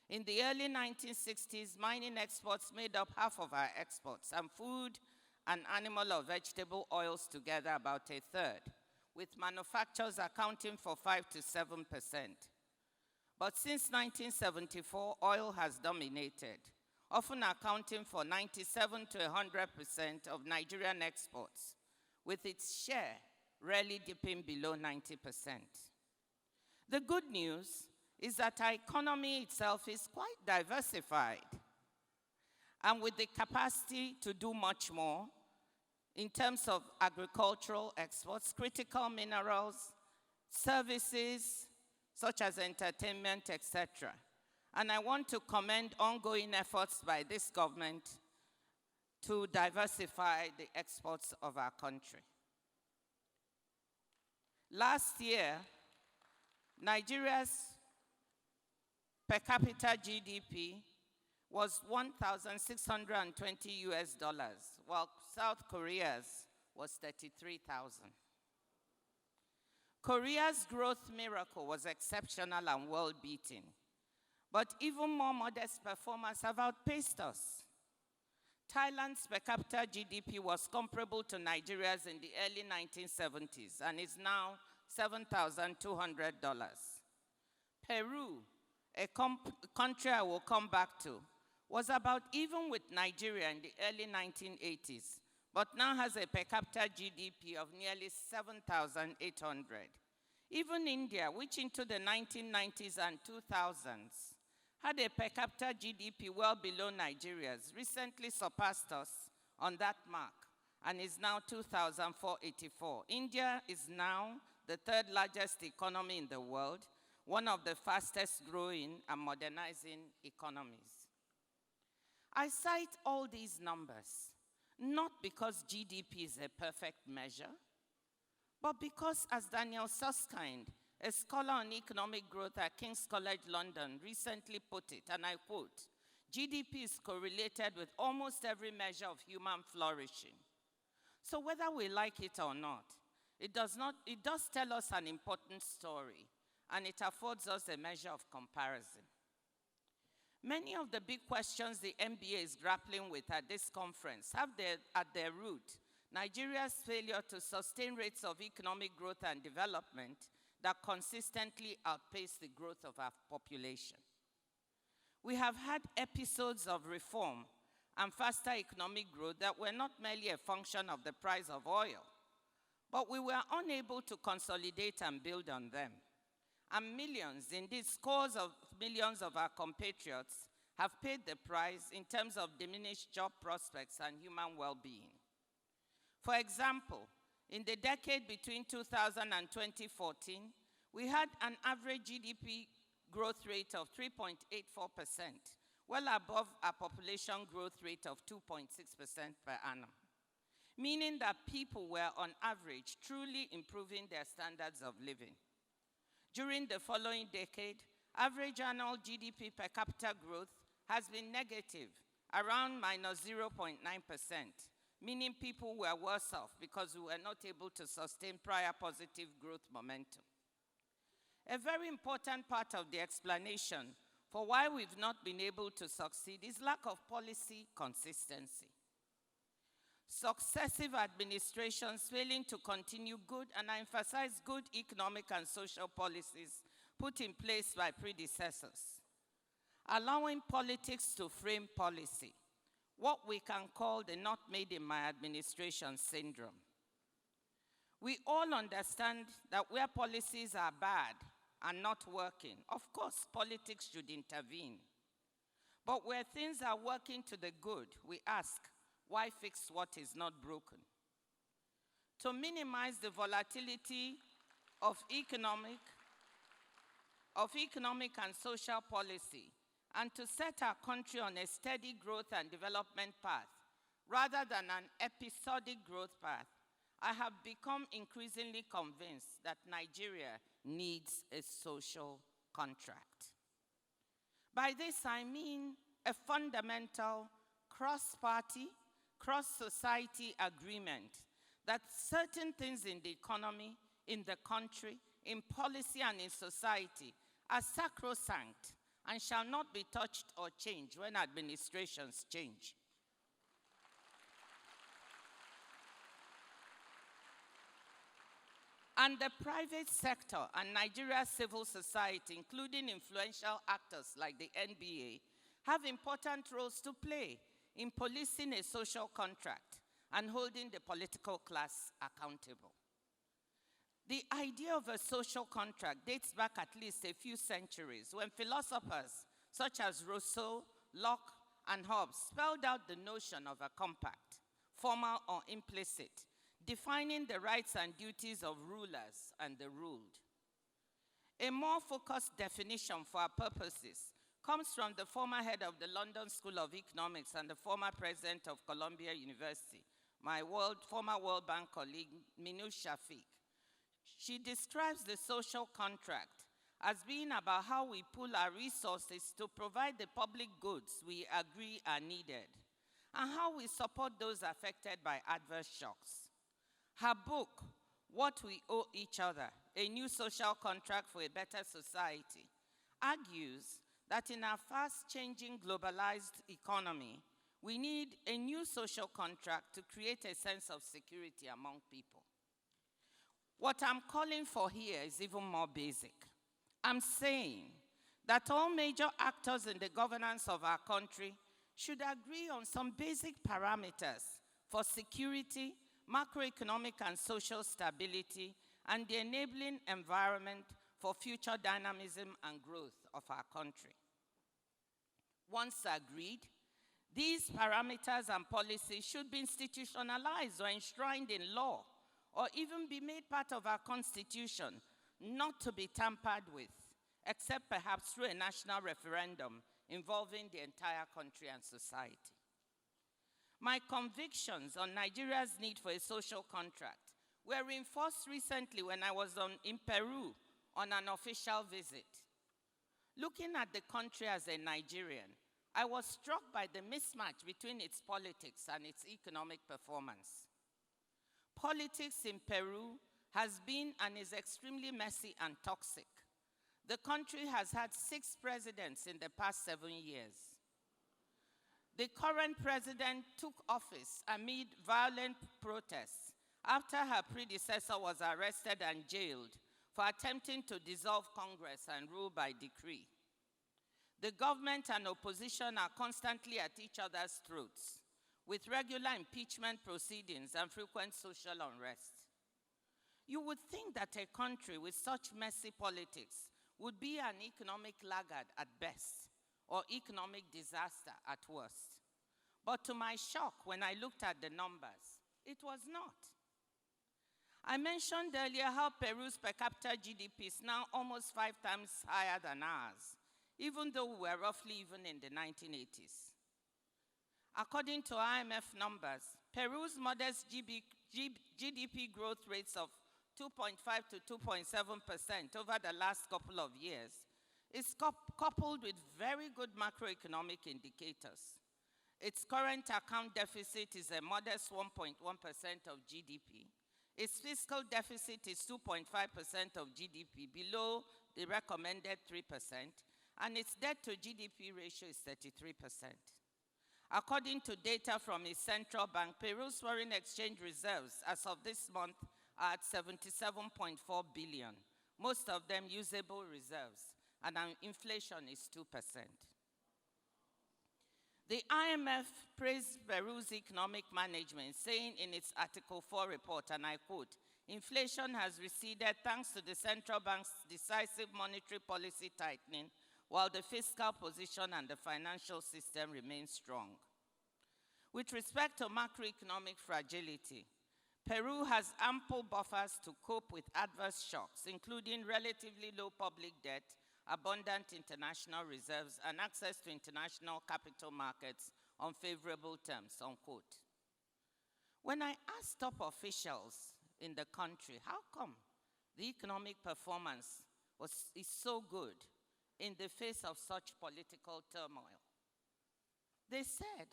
In the early 1960s, mining exports made up half of our exports, and food and animal or vegetable oils together about a third, with manufacturers accounting for 5 to 7%. But since 1974, oil has dominated, often accounting for 97 to 100% of Nigerian exports, with its share rarely dipping below 90%. The good news is that our economy itself is quite diversified, and with the capacity to do much more in terms of agricultural exports, critical minerals, services, such as entertainment, etc. And I want to commend ongoing efforts by this government to diversify the exports of our country. Last year, Nigeria's per capita GDP was 1,620 US dollars, while South Korea's was 33,000. Korea's growth miracle was exceptional and world-beating, but even more modest performers have outpaced us. Thailand's per capita GDP was comparable to Nigeria's in the early 1970s and is now $7,200. Peru, a country I will come back to, was about even with Nigeria in the early 1980s, but now has a per capita GDP of nearly 7,800. Even India, which into the 1990s and 2000s had a per capita GDP well below Nigeria's, recently surpassed us on that mark and is now 2,484. India is now the third largest economy in the world, one of the fastest growing and modernizing economies. I cite all these numbers not because GDP is a perfect measure, but because, as Daniel Susskind, a scholar on economic growth at King's College London, recently put it, and I quote, GDP is correlated with almost every measure of human flourishing. So whether we like it or not, it does tell us an important story, and it affords us a measure of comparison. Many of the big questions the MBA is grappling with at this conference have at their root Nigeria's failure to sustain rates of economic growth and development that consistently outpace the growth of our population. We have had episodes of reform and faster economic growth that were not merely a function of the price of oil, but we were unable to consolidate and build on them. And millions, indeed scores of millions of our compatriots have paid the price in terms of diminished job prospects and human well-being. For example, in the decade between 2000 and 2014, we had an average GDP growth rate of 3.84%, well above our population growth rate of 2.6% per annum. meaning that people were on average truly improving their standards of living. During the following decade, average annual GDP per capita growth has been negative, around minus 0.9%, meaning people were worse off because we were not able to sustain prior positive growth momentum. A very important part of the explanation for why we've not been able to succeed is lack of policy consistency. Successive administrations failing to continue good, and I emphasize good economic and social policies put in place by predecessors, allowing politics to frame policy, what we can call the not made in my administration syndrome. We all understand that where policies are bad and not working, of course, politics should intervene. But where things are working to the good, we ask, why fix what is not broken? To minimize the volatility of economic and social policy, and to set our country on a steady growth and development path, rather than an episodic growth path, I have become increasingly convinced that Nigeria needs a social contract. By this, I mean a fundamental cross-party, cross-society agreement that certain things in the economy, in the country, in policy and in society are sacrosanct and shall not be touched or changed when administrations change. And the private sector and Nigeria's civil society, including influential actors like the NBA, have important roles to play in policing a social contract and holding the political class accountable. The idea of a social contract dates back at least a few centuries when philosophers such as Rousseau, Locke, and Hobbes spelled out the notion of a compact, formal or implicit, defining the rights and duties of rulers and the ruled. A more focused definition for our purposes comes from the former head of the London School of Economics and the former president of Columbia University, my former World Bank colleague, Minu Shafiq. She describes the social contract as being about how we pool our resources to provide the public goods we agree are needed, and how we support those affected by adverse shocks. Her book, What We Owe Each Other, A New Social Contract for a Better Society, argues that in our fast-changing globalized economy, we need a new social contract to create a sense of security among people. What I'm calling for here is even more basic. I'm saying that all major actors in the governance of our country should agree on some basic parameters for security, macroeconomic and social stability, and the enabling environment for future dynamism and growth of our country. Once agreed, these parameters and policies should be institutionalized or enshrined in law, or even be made part of our constitution, not to be tampered with, except perhaps through a national referendum involving the entire country and society. My convictions on Nigeria's need for a social contract were reinforced recently when I was in Peru on an official visit. Looking at the country as a Nigerian, I was struck by the mismatch between its politics and its economic performance. Politics in Peru has been and is extremely messy and toxic. The country has had 6 presidents in the past 7 years. The current president took office amid violent protests after her predecessor was arrested and jailed for attempting to dissolve Congress and rule by decree. The government and opposition are constantly at each other's throats, with regular impeachment proceedings and frequent social unrest. You would think that a country with such messy politics would be an economic laggard at best, or economic disaster at worst. But to my shock, when I looked at the numbers, it was not. I mentioned earlier how Peru's per capita GDP is now almost 5 times higher than ours, even though we were roughly even in the 1980s. According to IMF numbers, Peru's modest GDP growth rates of 2.5 to 2.7% over the last couple of years is coupled with very good macroeconomic indicators. Its current account deficit is a modest 1.1% of GDP. Its fiscal deficit is 2.5% of GDP, below the recommended 3%, and its debt to GDP ratio is 33%. According to data from its central bank, Peru's foreign exchange reserves as of this month are at 77.4 billion, most of them usable reserves, and inflation is 2%. The IMF praised Peru's economic management, saying in its Article 4 report, and I quote, "Inflation has receded thanks to the central bank's decisive monetary policy tightening, while the fiscal position and the financial system remain strong." With respect to macroeconomic fragility, Peru has ample buffers to cope with adverse shocks, including relatively low public debt, abundant international reserves, and access to international capital markets on favorable terms, unquote. When I asked top officials in the country, how come the economic performance is so good in the face of such political turmoil, they said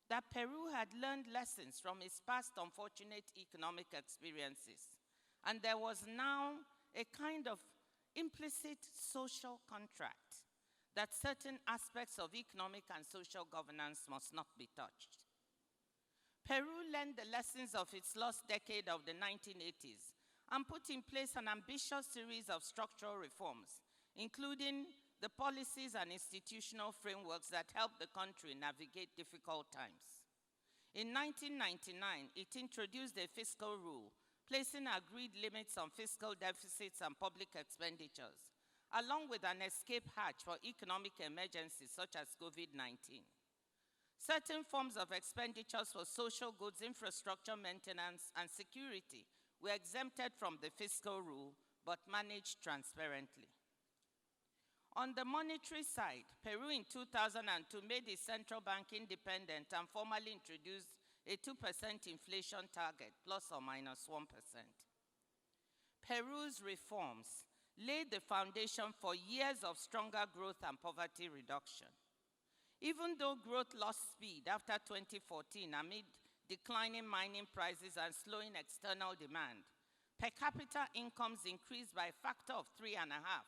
that Peru had learned lessons from its past unfortunate economic experiences, and there was now a kind of implicit social contract that certain aspects of economic and social governance must not be touched. Peru learned the lessons of its lost decade of the 1980s and put in place an ambitious series of structural reforms, including the policies and institutional frameworks that help the country navigate difficult times. In 1999, it introduced a fiscal rule, placing agreed limits on fiscal deficits and public expenditures, along with an escape hatch for economic emergencies such as COVID-19. Certain forms of expenditures for social goods, infrastructure maintenance, and security were exempted from the fiscal rule, but managed transparently. On the monetary side, Peru in 2002 made its central bank independent and formally introduced a 2% inflation target, plus or minus 1%. Peru's reforms laid the foundation for years of stronger growth and poverty reduction. Even though growth lost speed after 2014 amid declining mining prices and slowing external demand, per capita incomes increased by a factor of 3.5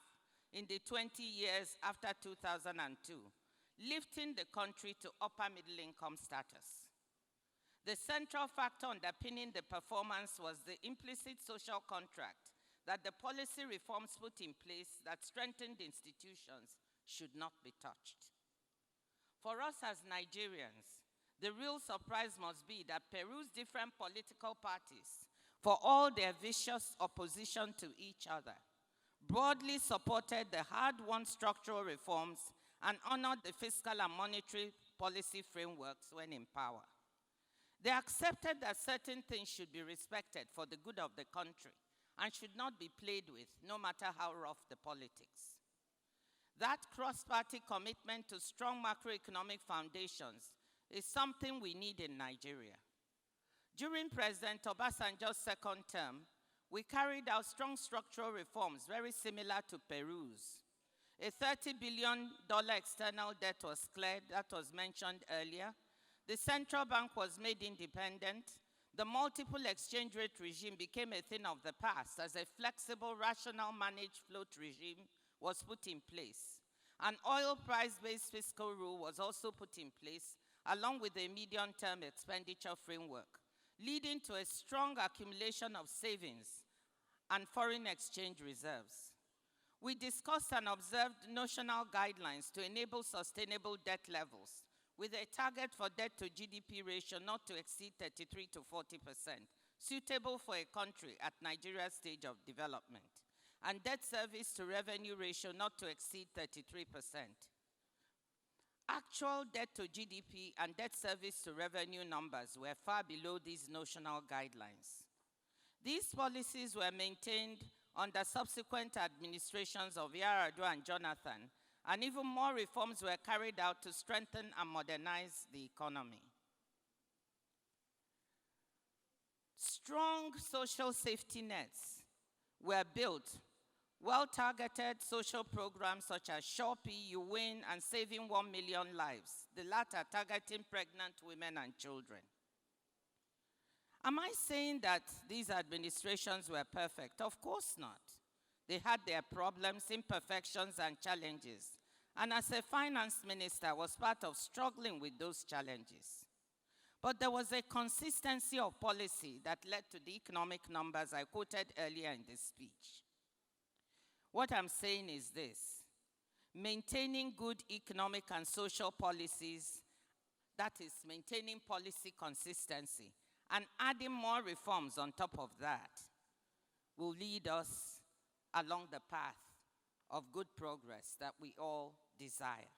in the 20 years after 2002, lifting the country to upper middle income status. The central factor underpinning the performance was the implicit social contract that the policy reforms put in place that strengthened institutions should not be touched. For us as Nigerians, the real surprise must be that Peru's different political parties, for all their vicious opposition to each other, broadly supported the hard-won structural reforms and honored the fiscal and monetary policy frameworks when in power. They accepted that certain things should be respected for the good of the country and should not be played with, no matter how rough the politics. That cross-party commitment to strong macroeconomic foundations is something we need in Nigeria. During President Obasanjo's second term, we carried out strong structural reforms very similar to Peru's. A $30 billion external debt was cleared, that was mentioned earlier. The central bank was made independent. The multiple exchange rate regime became a thing of the past as a flexible, rational, managed float regime was put in place. An oil price-based fiscal rule was also put in place, along with a medium-term expenditure framework, leading to a strong accumulation of savings and foreign exchange reserves. We discussed and observed notional guidelines to enable sustainable debt levels, with a target for debt to GDP ratio not to exceed 33 to 40%, suitable for a country at Nigeria's stage of development, and debt service to revenue ratio not to exceed 33%. Actual debt to GDP and debt service to revenue numbers were far below these notional guidelines. These policies were maintained under subsequent administrations of Yar'Adua and Jonathan, and even more reforms were carried out to strengthen and modernize the economy. Strong social safety nets were built. Well-targeted social programs such as Shopee, You Win, and Saving 1 Million Lives, the latter targeting pregnant women and children. Am I saying that these administrations were perfect? Of course not. They had their problems, imperfections, and challenges. And as a finance minister, I was part of struggling with those challenges. But there was a consistency of policy that led to the economic numbers I quoted earlier in this speech. What I'm saying is this: maintaining good economic and social policies, that is, maintaining policy consistency, and adding more reforms on top of that, will lead us along the path of good progress that we all desire.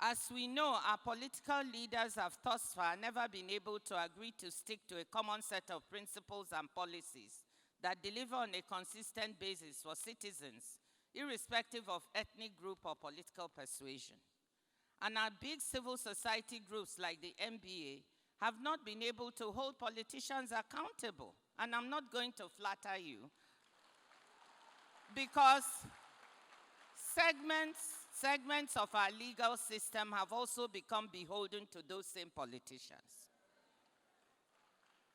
As we know, our political leaders have thus far never been able to agree to stick to a common set of principles and policies that deliver on a consistent basis for citizens, irrespective of ethnic group or political persuasion. And our big civil society groups like the NBA have not been able to hold politicians accountable. And I'm not going to flatter you, because segments of our legal system have also become beholden to those same politicians.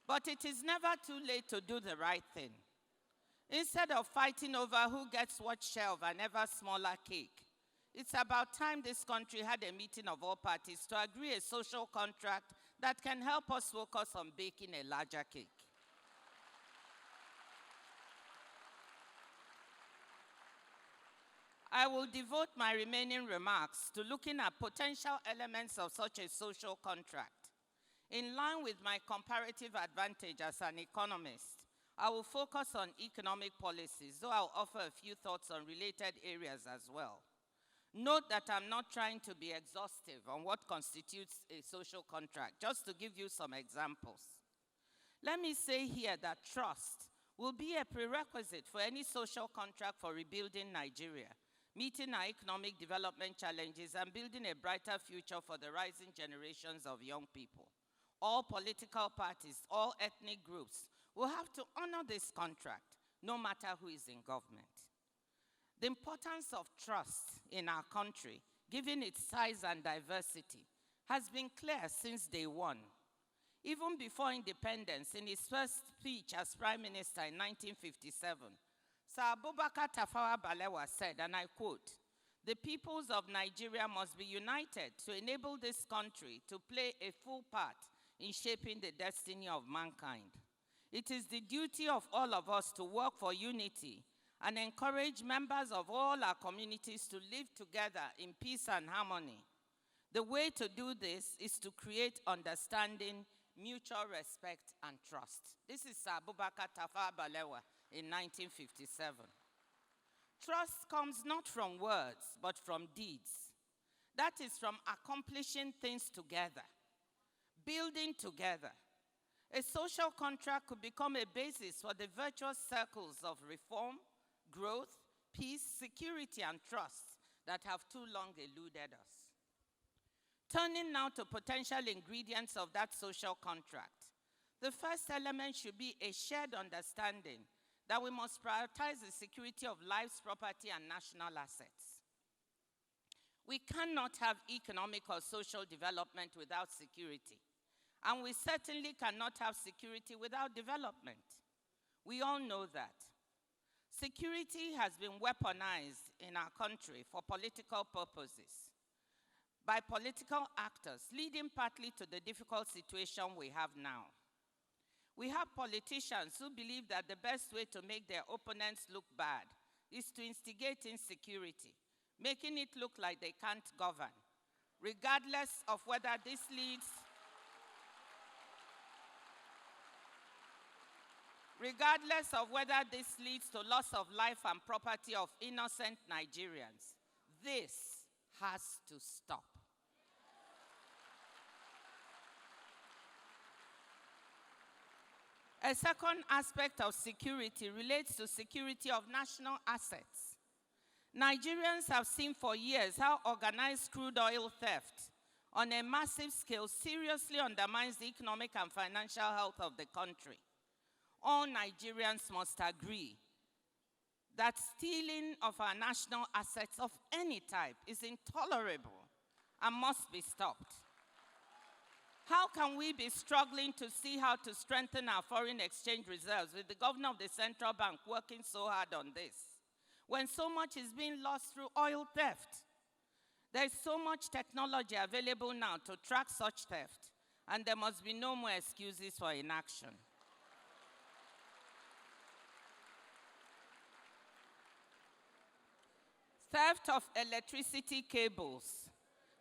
But it is never too late to do the right thing. Instead of fighting over who gets what share of an ever smaller cake, it's about time this country had a meeting of all parties to agree a social contract that can help us focus on baking a larger cake. I will devote my remaining remarks to looking at potential elements of such a social contract. In line with my comparative advantage as an economist, I will focus on economic policies, though I'll offer a few thoughts on related areas as well. Note that I'm not trying to be exhaustive on what constitutes a social contract, just to give you some examples. Let me say here that trust will be a prerequisite for any social contract for rebuilding Nigeria, meeting our economic development challenges, and building a brighter future for the rising generations of young people. All political parties, all ethnic groups will have to honor this contract, no matter who is in government. The importance of trust in our country, given its size and diversity, has been clear since day one. Even before independence, in his first speech as Prime Minister in 1957, Sir Abubakar Tafawa Balewa said, and I quote, "The peoples of Nigeria must be united to enable this country to play a full part in shaping the destiny of mankind. It is the duty of all of us to work for unity and encourage members of all our communities to live together in peace and harmony. The way to do this is to create understanding, mutual respect, and trust." This is Sir Abubakar Tafawa Balewa in 1957. Trust comes not from words, but from deeds. That is, from accomplishing things together, building together. A social contract could become a basis for the virtuous circles of reform, growth, peace, security, and trust that have too long eluded us. Turning now to potential ingredients of that social contract, the first element should be a shared understanding that we must prioritize the security of lives, property, and national assets. We cannot have economic or social development without security, and we certainly cannot have security without development. We all know that. Security has been weaponized in our country for political purposes by political actors, leading partly to the difficult situation we have now. We have politicians who believe that the best way to make their opponents look bad is to instigate insecurity, making it look like they can't govern, regardless of whether this leads to loss of life and property of innocent Nigerians. This has to stop. A second aspect of security relates to security of national assets. Nigerians have seen for years how organized crude oil theft, on a massive scale seriously undermines the economic and financial health of the country. All Nigerians must agree that stealing of our national assets of any type is intolerable and must be stopped. How can we be struggling to see how to strengthen our foreign exchange reserves with the governor of the central bank working so hard on this, when so much is being lost through oil theft? There is so much technology available now to track such theft, and there must be no more excuses for inaction. Theft of electricity cables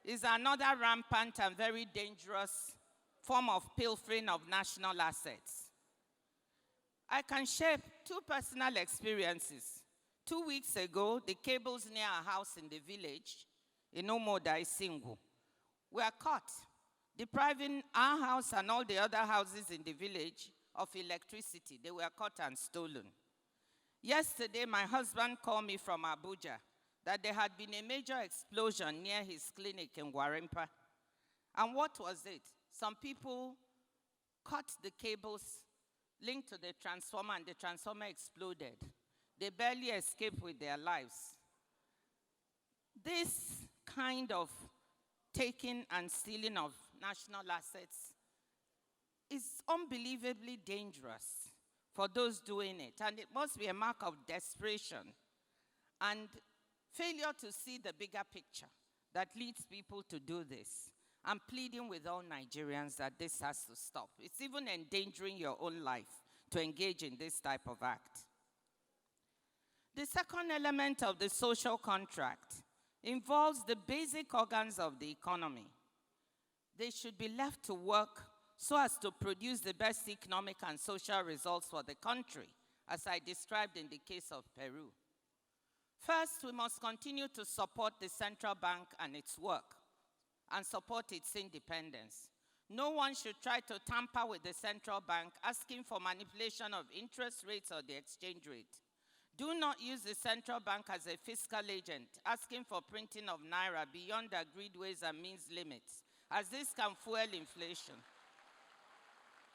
is another rampant and very dangerous form of pilfering of national assets. I can share two personal experiences. 2 weeks ago, the cables near our house in the village, in Omoda Isingu, were caught, depriving our house and all the other houses in the village of electricity. They were caught and stolen. Yesterday, my husband called me from Abuja that there had been a major explosion near his clinic in Gwarimpa. And what was it? Some people cut the cables linked to the transformer, and the transformer exploded. They barely escaped with their lives. This kind of taking and stealing of national assets is unbelievably dangerous for those doing it, and it must be a mark of desperation and failure to see the bigger picture that leads people to do this. I'm pleading with all Nigerians that this has to stop. It's even endangering your own life to engage in this type of act. The second element of the social contract involves the basic organs of the economy. They should be left to work so as to produce the best economic and social results for the country, as I described in the case of Peru. First, we must continue to support the central bank and its work and support its independence. No one should try to tamper with the central bank, asking for manipulation of interest rates or the exchange rate. Do not use the central bank as a fiscal agent, asking for printing of naira beyond agreed ways and means limits, as this can fuel inflation.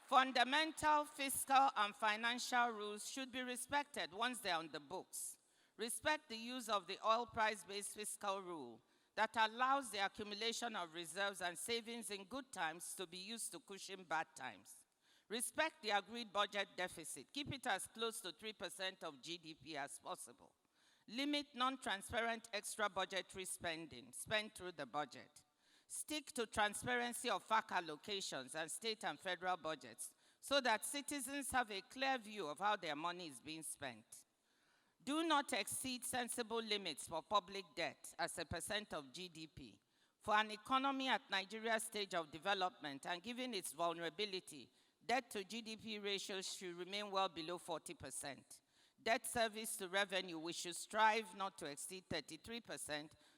Fundamental fiscal and financial rules should be respected once they're on the books. Respect the use of the oil price-based fiscal rule that allows the accumulation of reserves and savings in good times to be used to cushion bad times. Respect the agreed budget deficit. Keep it as close to 3% of GDP as possible. Limit non-transparent extra budgetary spending, spent through the budget. Stick to transparency of FAC allocations and state and federal budgets so that citizens have a clear view of how their money is being spent. Do not exceed sensible limits for public debt as a percent of GDP. For an economy at Nigeria's stage of development and given its vulnerability, debt to GDP ratios should remain well below 40%. Debt service to revenue, we should strive not to exceed 33%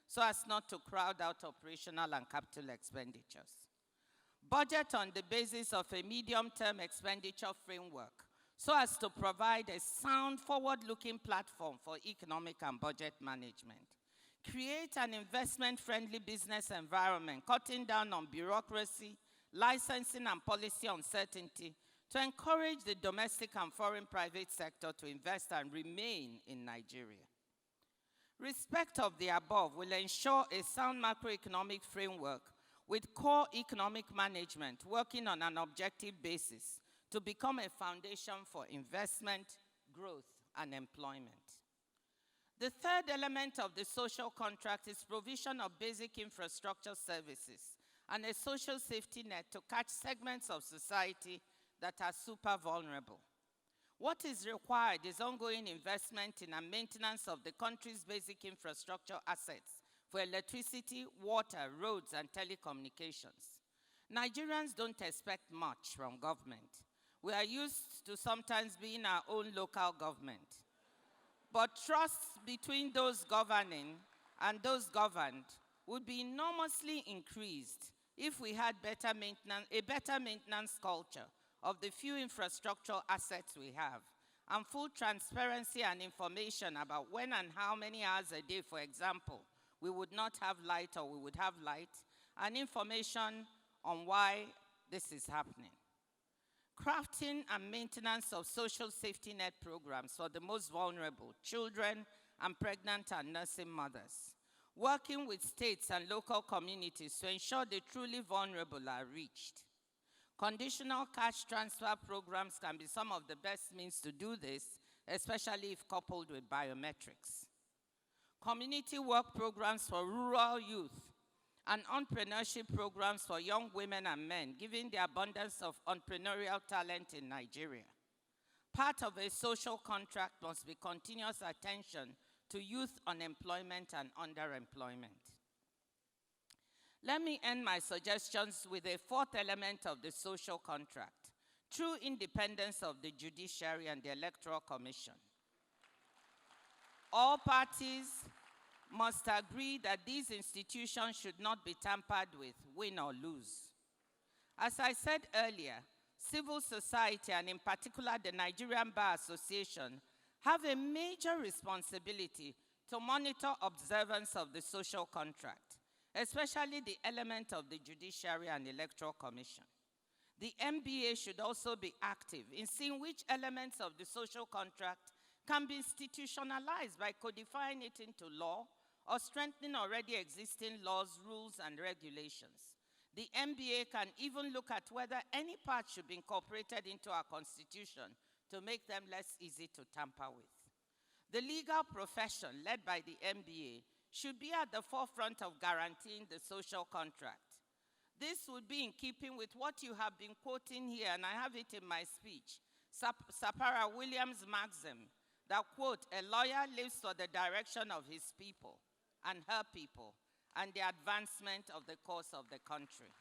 so as not to crowd out operational and capital expenditures. Budget on the basis of a medium-term expenditure framework so as to provide a sound, forward-looking platform for economic and budget management. Create an investment-friendly business environment, cutting down on bureaucracy, licensing and policy uncertainty to encourage the domestic and foreign private sector to invest and remain in Nigeria. Respect of the above will ensure a sound macroeconomic framework with core economic management working on an objective basis to become a foundation for investment, growth, and employment. The third element of the social contract is provision of basic infrastructure services and a social safety net to catch segments of society that are super vulnerable. What is required is ongoing investment in and maintenance of the country's basic infrastructure assets for electricity, water, roads, and telecommunications. Nigerians don't expect much from government. We are used to sometimes being our own local government. But trust between those governing and those governed would be enormously increased if we had a better maintenance culture of the few infrastructural assets we have, and full transparency and information about when and how many hours a day, for example, we would not have light or we would have light, and information on why this is happening. Crafting and maintenance of social safety net programs for the most vulnerable, children and pregnant and nursing mothers. Working with states and local communities to ensure the truly vulnerable are reached. Conditional cash transfer programs can be some of the best means to do this, especially if coupled with biometrics. Community work programs for rural youth and entrepreneurship programs for young women and men, given the abundance of entrepreneurial talent in Nigeria. Part of a social contract must be continuous attention to youth unemployment and underemployment. Let me end my suggestions with a fourth element of the social contract: true independence of the judiciary and the Electoral Commission. All parties must agree that these institutions should not be tampered with, win or lose. As I said earlier, civil society, and in particular the Nigerian Bar Association, have a major responsibility to monitor observance of the social contract, especially the element of the Judiciary and Electoral Commission. The NBA should also be active in seeing which elements of the social contract can be institutionalized by codifying it into law or strengthening already existing laws, rules, and regulations. The NBA can even look at whether any part should be incorporated into our Constitution to make them less easy to tamper with. The legal profession, led by the NBA, should be at the forefront of guaranteeing the social contract. This would be in keeping with what you have been quoting here, and I have it in my speech, Sapara Williams' maxim that, quote, "A lawyer lives for the direction of his people and her people and the advancement of the cause of the country."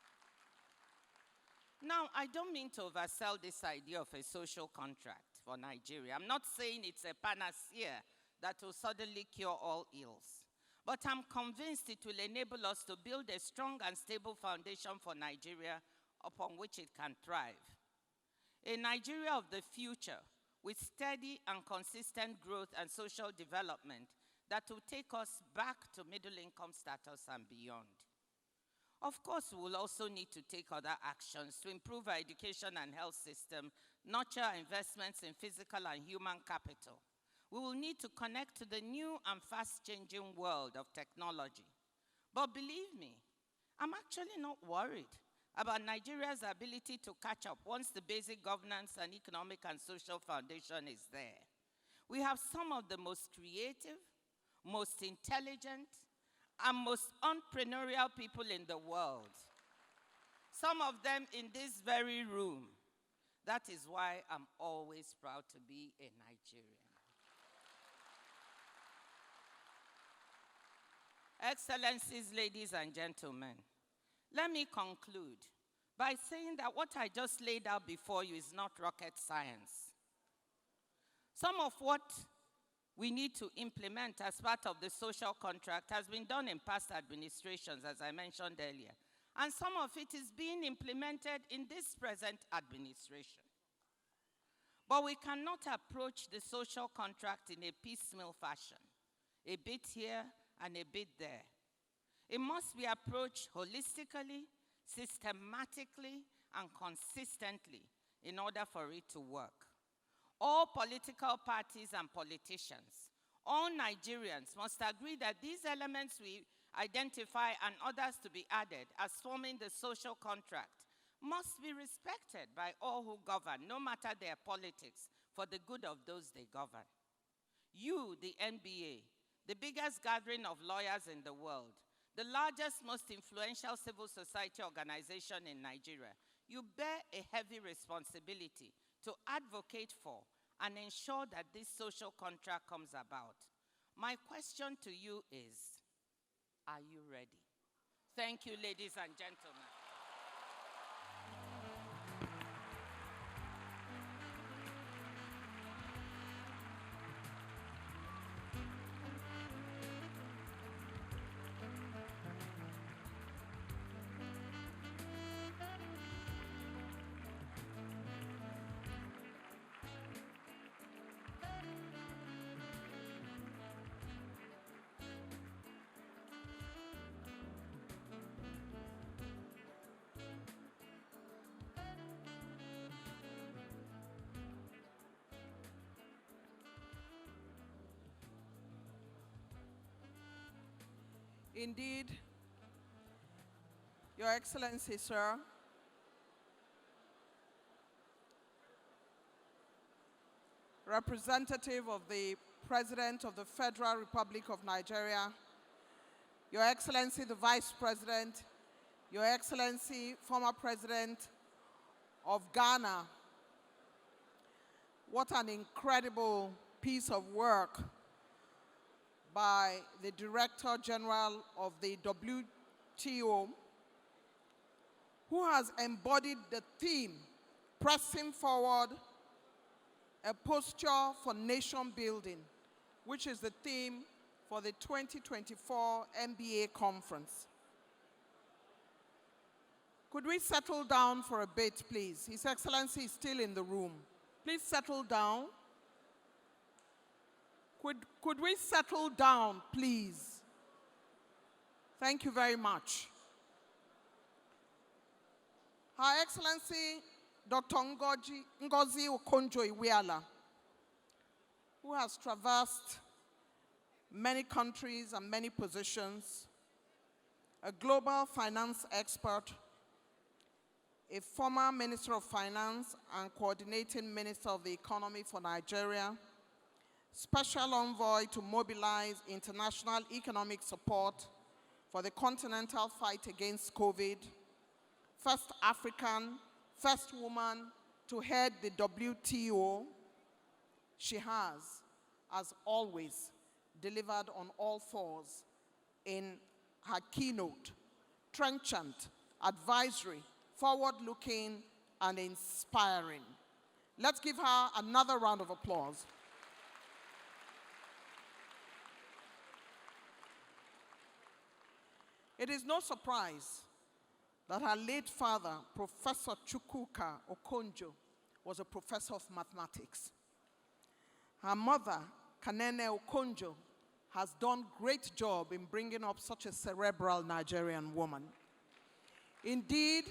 Now, I don't mean to oversell this idea of a social contract for Nigeria. I'm not saying it's a panacea that will suddenly cure all ills. But I'm convinced it will enable us to build a strong and stable foundation for Nigeria upon which it can thrive. A Nigeria of the future with steady and consistent growth and social development that will take us back to middle-income status and beyond. Of course, we will also need to take other actions to improve our education and health system, nurture investments in physical and human capital. We will need to connect to the new and fast-changing world of technology. But believe me, I'm actually not worried about Nigeria's ability to catch up once the basic governance and economic and social foundation is there. We have some of the most creative, most intelligent, and most entrepreneurial people in the world. Some of them in this very room. That is why I'm always proud to be a Nigerian. Excellencies, ladies and gentlemen, let me conclude by saying that what I just laid out before you is not rocket science. Some of what we need to implement as part of the social contract has been done in past administrations, as I mentioned earlier, and some of it is being implemented in this present administration. But we cannot approach the social contract in a piecemeal fashion, a bit here and a bit there. It must be approached holistically, systematically, and consistently in order for it to work. All political parties and politicians, all Nigerians must agree that these elements we identify and others to be added as forming the social contract must be respected by all who govern, no matter their politics, for the good of those they govern. You, the NBA, the biggest gathering of lawyers in the world, the largest, most influential civil society organization in Nigeria, you bear a heavy responsibility to advocate for and ensure that this social contract comes about. My question to you is, are you ready? Thank you, ladies and gentlemen. Indeed, Your Excellency, sir, representative of the President of the Federal Republic of Nigeria, Your Excellency, the Vice President, Your Excellency, former President of Ghana, what an incredible piece of work by the Director General of the WTO, who has embodied the theme, pressing forward a posture for nation building, which is the theme for the 2024 MBA conference. Could we settle down for a bit, please? His Excellency is still in the room. Please settle down. Could we settle down, please? Thank you very much. Her Excellency, Dr. Ngozi Okonjo-Iweala, who has traversed many countries and many positions, a global finance expert, a former Minister of Finance and coordinating Minister of the Economy for Nigeria, Special Envoy to mobilize international economic support for the continental fight against COVID, first African, first woman to head the WTO. She has, as always, delivered on all fours in her keynote, trenchant, advisory, forward-looking, and inspiring. Let's give her another round of applause. It is no surprise that her late father, Professor Chukwuka Okonjo, was a professor of mathematics. Her mother, Kanene Okonjo, has done a great job in bringing up such a cerebral Nigerian woman. Indeed,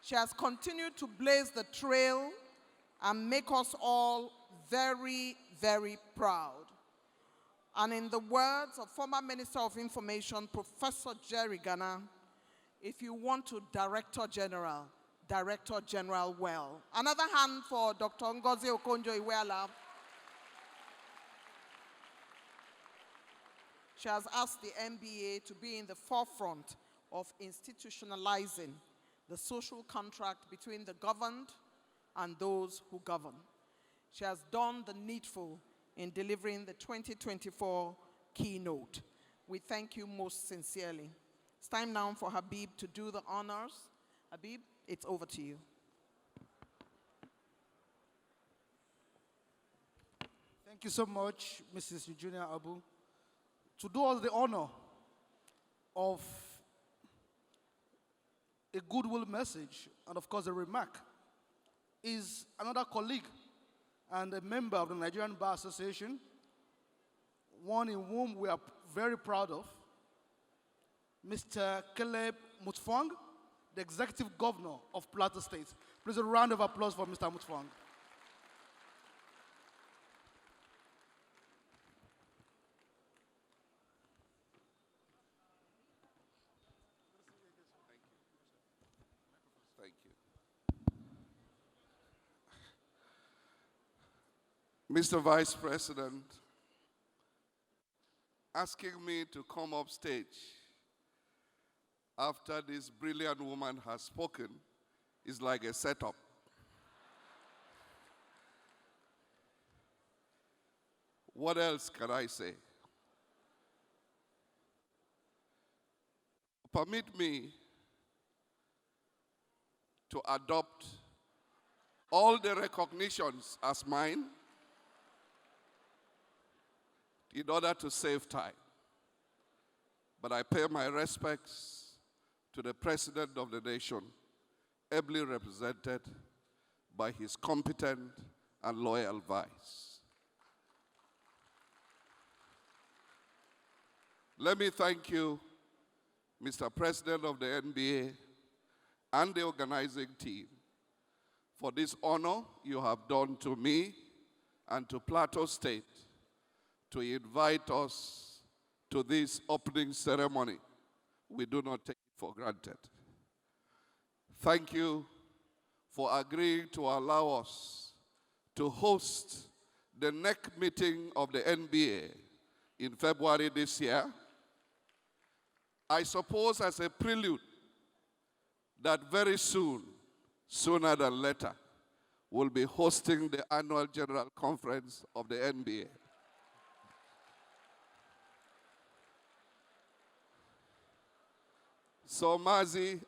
she has continued to blaze the trail and make us all very, very proud. And in the words of former Minister of Information, Professor Jerry Gana, if you want to Director General well. Another hand for Dr. Ngozi Okonjo-Iweala. She has asked the MBA to be in the forefront of institutionalizing the social contract between the governed and those who govern. She has done the needful in delivering the 2024 Keynote. We thank you most sincerely. It's time now for Habib to do the honors. Habib, it's over to you. Thank you so much, Mrs. Eugenia Abu. To do us the honor of a goodwill message, and of course a remark, is another colleague and a member of the Nigerian Bar Association, one in whom we are very proud of, Mr. Caleb Mutfwang, the Executive Governor of Plateau State. Please a round of applause for Mr. Mutfwang. Thank you. Mr. Vice President, asking me to come up stage after this brilliant woman has spoken is like a setup. What else can I say? Permit me to adopt all the recognitions as mine in order to save time. But I pay my respects to the President of the nation, ably represented by his competent and loyal vice. Let me thank you, Mr. President of the NBA and the organizing team, for this honor you have done to me and to Plateau State to invite us to this opening ceremony we do not take it for granted. Thank you for agreeing to allow us to host the NEC meeting of the NBA in February this year. I suppose as a prelude that very soon, sooner than later, we'll be hosting the annual general conference of the NBA. So Mazi,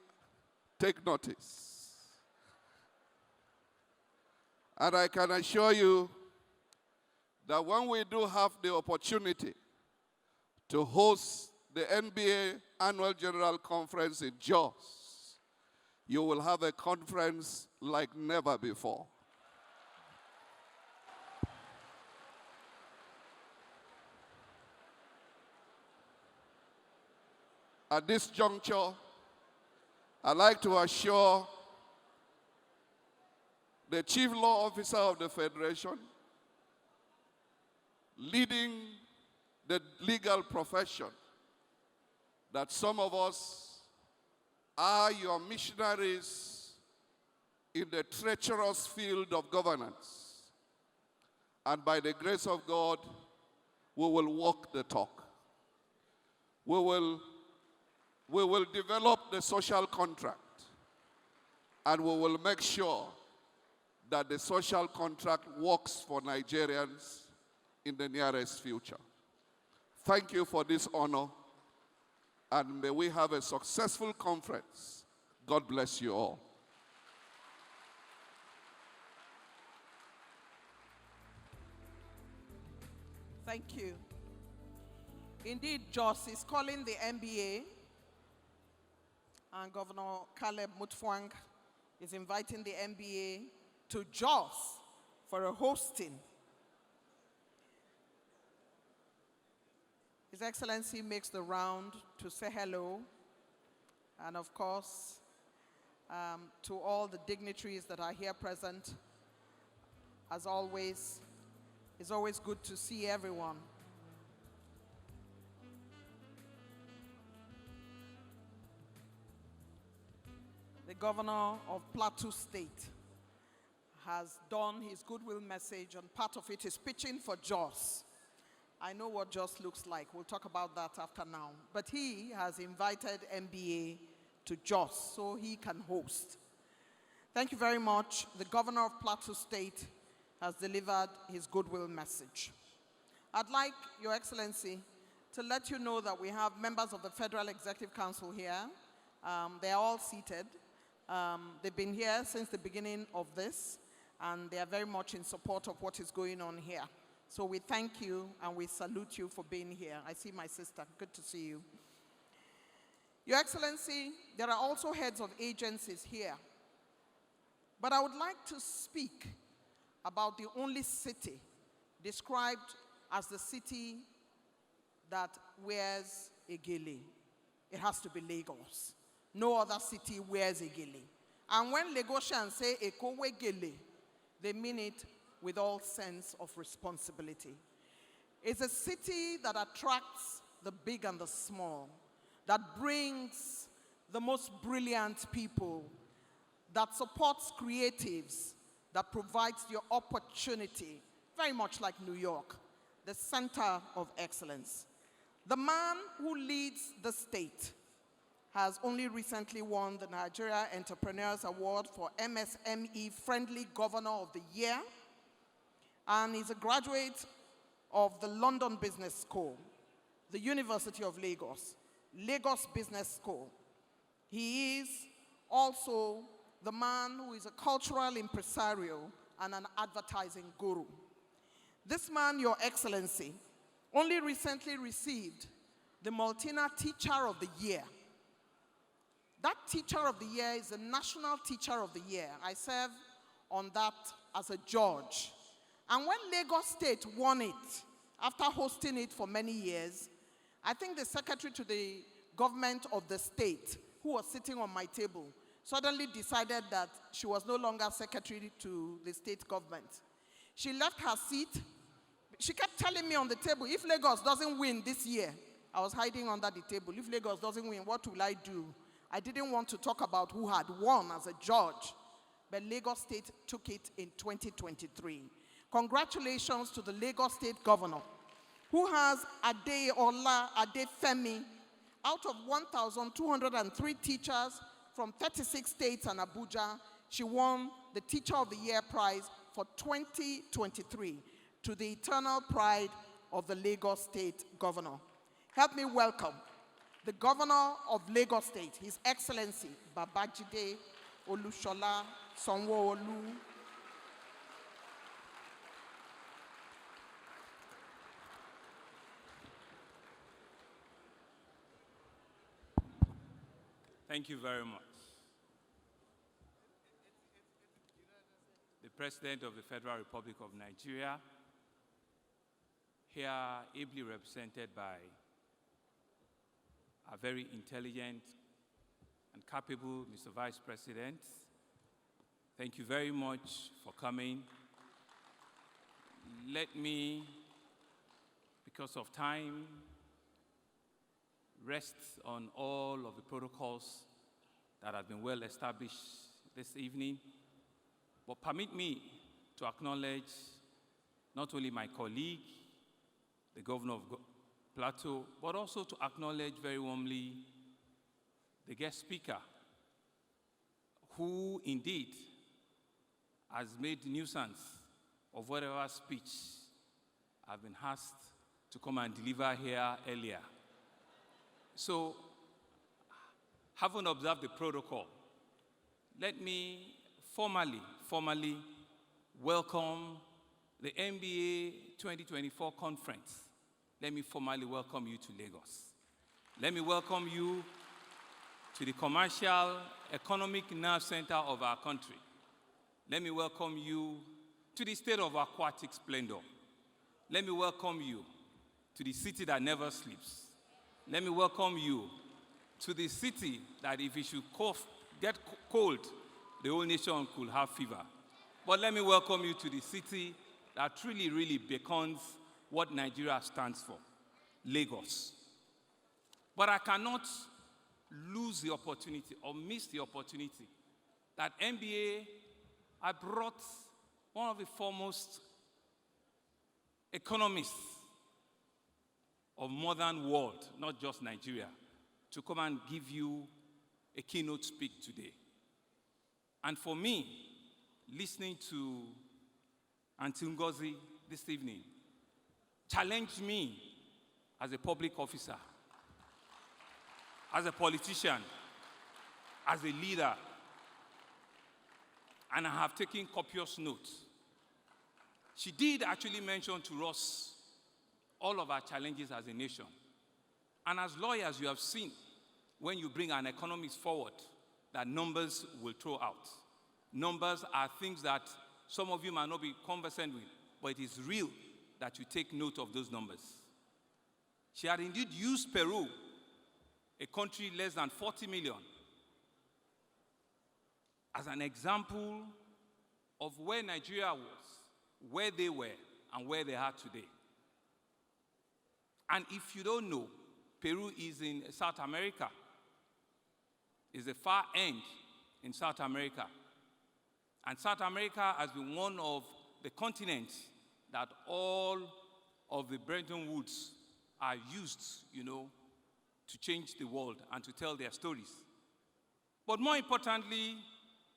take notice. And I can assure you that when we do have the opportunity to host the NBA Annual General Conference in Jos, you will have a conference like never before. At this juncture, I'd like to assure the Chief Law Officer of the Federation, leading the legal profession, that some of us are your missionaries in the treacherous field of governance. And by the grace of God, we will walk the talk. We will develop the social contract, and we will make sure that the social contract works for Nigerians in the nearest future. Thank you for this honor, and may we have a successful conference. God bless you all. Thank you. Indeed, Jos is calling the NBA, and Governor Caleb Mutfwang is inviting the NBA to Jos for a hosting. His Excellency makes the round to say hello, and of course, to all the dignitaries that are here present. As always, it's always good to see everyone. The governor of Plateau State has done his goodwill message, and part of it is pitching for Jos. I know what Jos looks like. We'll talk about that after now. But he has invited MBA to Jos so he can host. Thank you very much. The governor of Plateau State has delivered his goodwill message. I'd like, Your Excellency, to let you know that we have members of the Federal Executive Council here. They're all seated. They've been here since the beginning of this, and they are very much in support of what is going on here. So we thank you and we salute you for being here. I see my sister. Good to see you. Your Excellency, there are also heads of agencies here. But I would like to speak about the only city described as the city that wears a gele. It has to be Lagos. No other city wears a gele. And when Lagosians say Eko we gele, they mean it with all sense of responsibility. It's a city that attracts the big and the small, that brings the most brilliant people, that supports creatives, that provides the opportunity, very much like New York, the center of excellence. The man who leads the state has only recently won the Nigeria Entrepreneurs Award for MSME Friendly Governor of the Year, and is a graduate of the London Business School, the University of Lagos, Lagos Business School. He is also the man who is a cultural impresario and an advertising guru. This man, Your Excellency, only recently received the Maltina Teacher of the Year. That Teacher of the Year is the National Teacher of the Year. I serve on that as a judge. And when Lagos State won it, after hosting it for many years, I think the secretary to the government of the state, who was sitting on my table, suddenly decided that she was no longer secretary to the state government. She left her seat. She kept telling me on the table, if Lagos doesn't win this year, I was hiding under the table. If Lagos doesn't win, what will I do? I didn't want to talk about who had won as a judge, but Lagos State took it in 2023. Congratulations to the Lagos State Governor, who has Adeola Adefemi. Out of 1,203 teachers from 36 states and Abuja, she won the Teacher of the Year prize for 2023 to the eternal pride of the Lagos State Governor. Help me welcome the Governor of Lagos State, His Excellency Babajide Olushola Sanwo-Olu. Thank you very much. The President of the Federal Republic of Nigeria, here ably represented by a very intelligent and capable Mr. Vice President. Thank you very much for coming. Let me, because of time, rest on all of the protocols that have been well established this evening. But permit me to acknowledge not only my colleague, the Governor of Plateau, but also to acknowledge very warmly the guest speaker, who indeed has made nuisance of whatever speech I've been asked to come and deliver here earlier. So, having observed the protocol, let me formally welcome the NBA 2024 conference. Let me formally welcome you to Lagos. Let me welcome you to the commercial, economic nerve center of our country. Let me welcome you to the state of aquatic splendor. Let me welcome you to the city that never sleeps. Let me welcome you to the city that if it should get cold, the whole nation could have fever. But let me welcome you to the city that truly, really beckons what Nigeria stands for, Lagos. But I cannot lose the opportunity or miss the opportunity that NBA, I brought one of the foremost economists of modern world, not just Nigeria, to come and give you a keynote speak today. And for me, listening to Aunty Ngozi this evening challenged me as a public officer, as a politician, as a leader, and I have taken copious notes. She did actually mention to us all of our challenges as a nation. And as lawyers, you have seen when you bring an economist forward that numbers will throw out. Numbers are things that some of you might not be conversant with, but it is real that you take note of those numbers. She had indeed used Peru, a country less than 40 million, as an example of where Nigeria was, where they were, and where they are today. And if you don't know, Peru is in South America. It's the far end in South America. And South America has been one of the continents that all of the Bretton Woods are used, to change the world and to tell their stories. But more importantly,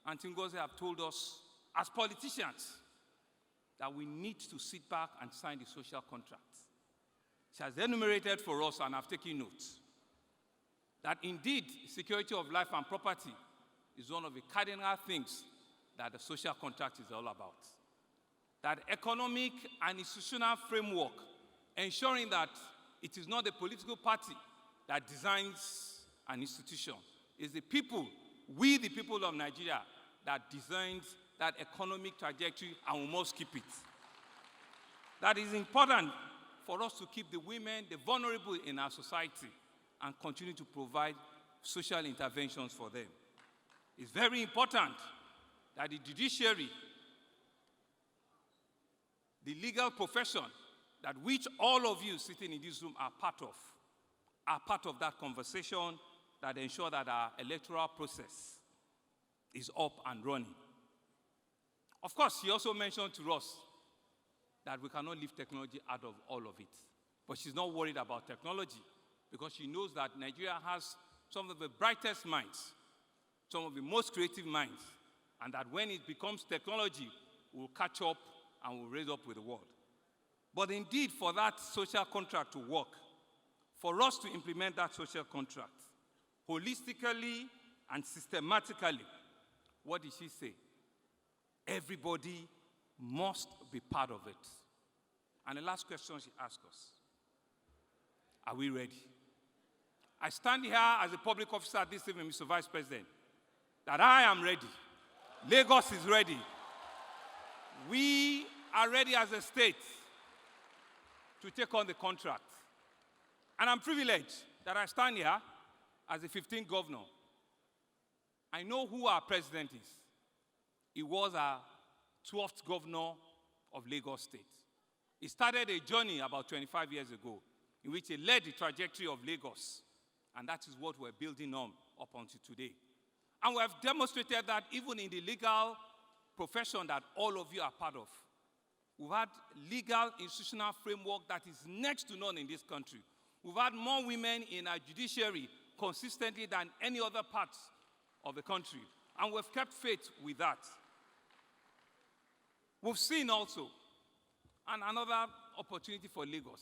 Aunty Ngozi have told us, as politicians, that we need to sit back and sign the social contract. She has enumerated for us, and I've taken notes, that indeed security of life and property is one of the cardinal things that the social contract is all about. That economic and institutional framework, ensuring that it is not the political party that designs an institution. It's the people, we the people of Nigeria, that designs that economic trajectory, and we must keep it. That is important for us to keep the women, the vulnerable in our society, and continue to provide social interventions for them. It's very important that the judiciary, the legal profession, that which all of you sitting in this room are part of, are part of that conversation that ensure that our electoral process is up and running. Of course, she also mentioned to us that we cannot leave technology out of all of it. But she's not worried about technology because she knows that Nigeria has some of the brightest minds, some of the most creative minds, and that when it becomes technology, we'll catch up and we'll raise up with the world. But indeed, for that social contract to work, for us to implement that social contract holistically and systematically, what did she say? Everybody must be part of it. And the last question she asked us, are we ready? I stand here as a public officer this evening, Mr. Vice President, that I am ready. Lagos is ready. We are ready as a state to take on the contract. And I'm privileged that I stand here as the 15th governor. I know who our president is. He was our 12th governor of Lagos State. He started a journey about 25 years ago in which he led the trajectory of Lagos. And that is what we're building on up until today. And we have demonstrated that even in the legal profession that all of you are part of, we've had legal institutional framework that is next to none in this country. We've had more women in our judiciary consistently than any other part of the country. And we've kept faith with that. We've seen also, and another opportunity for Lagos,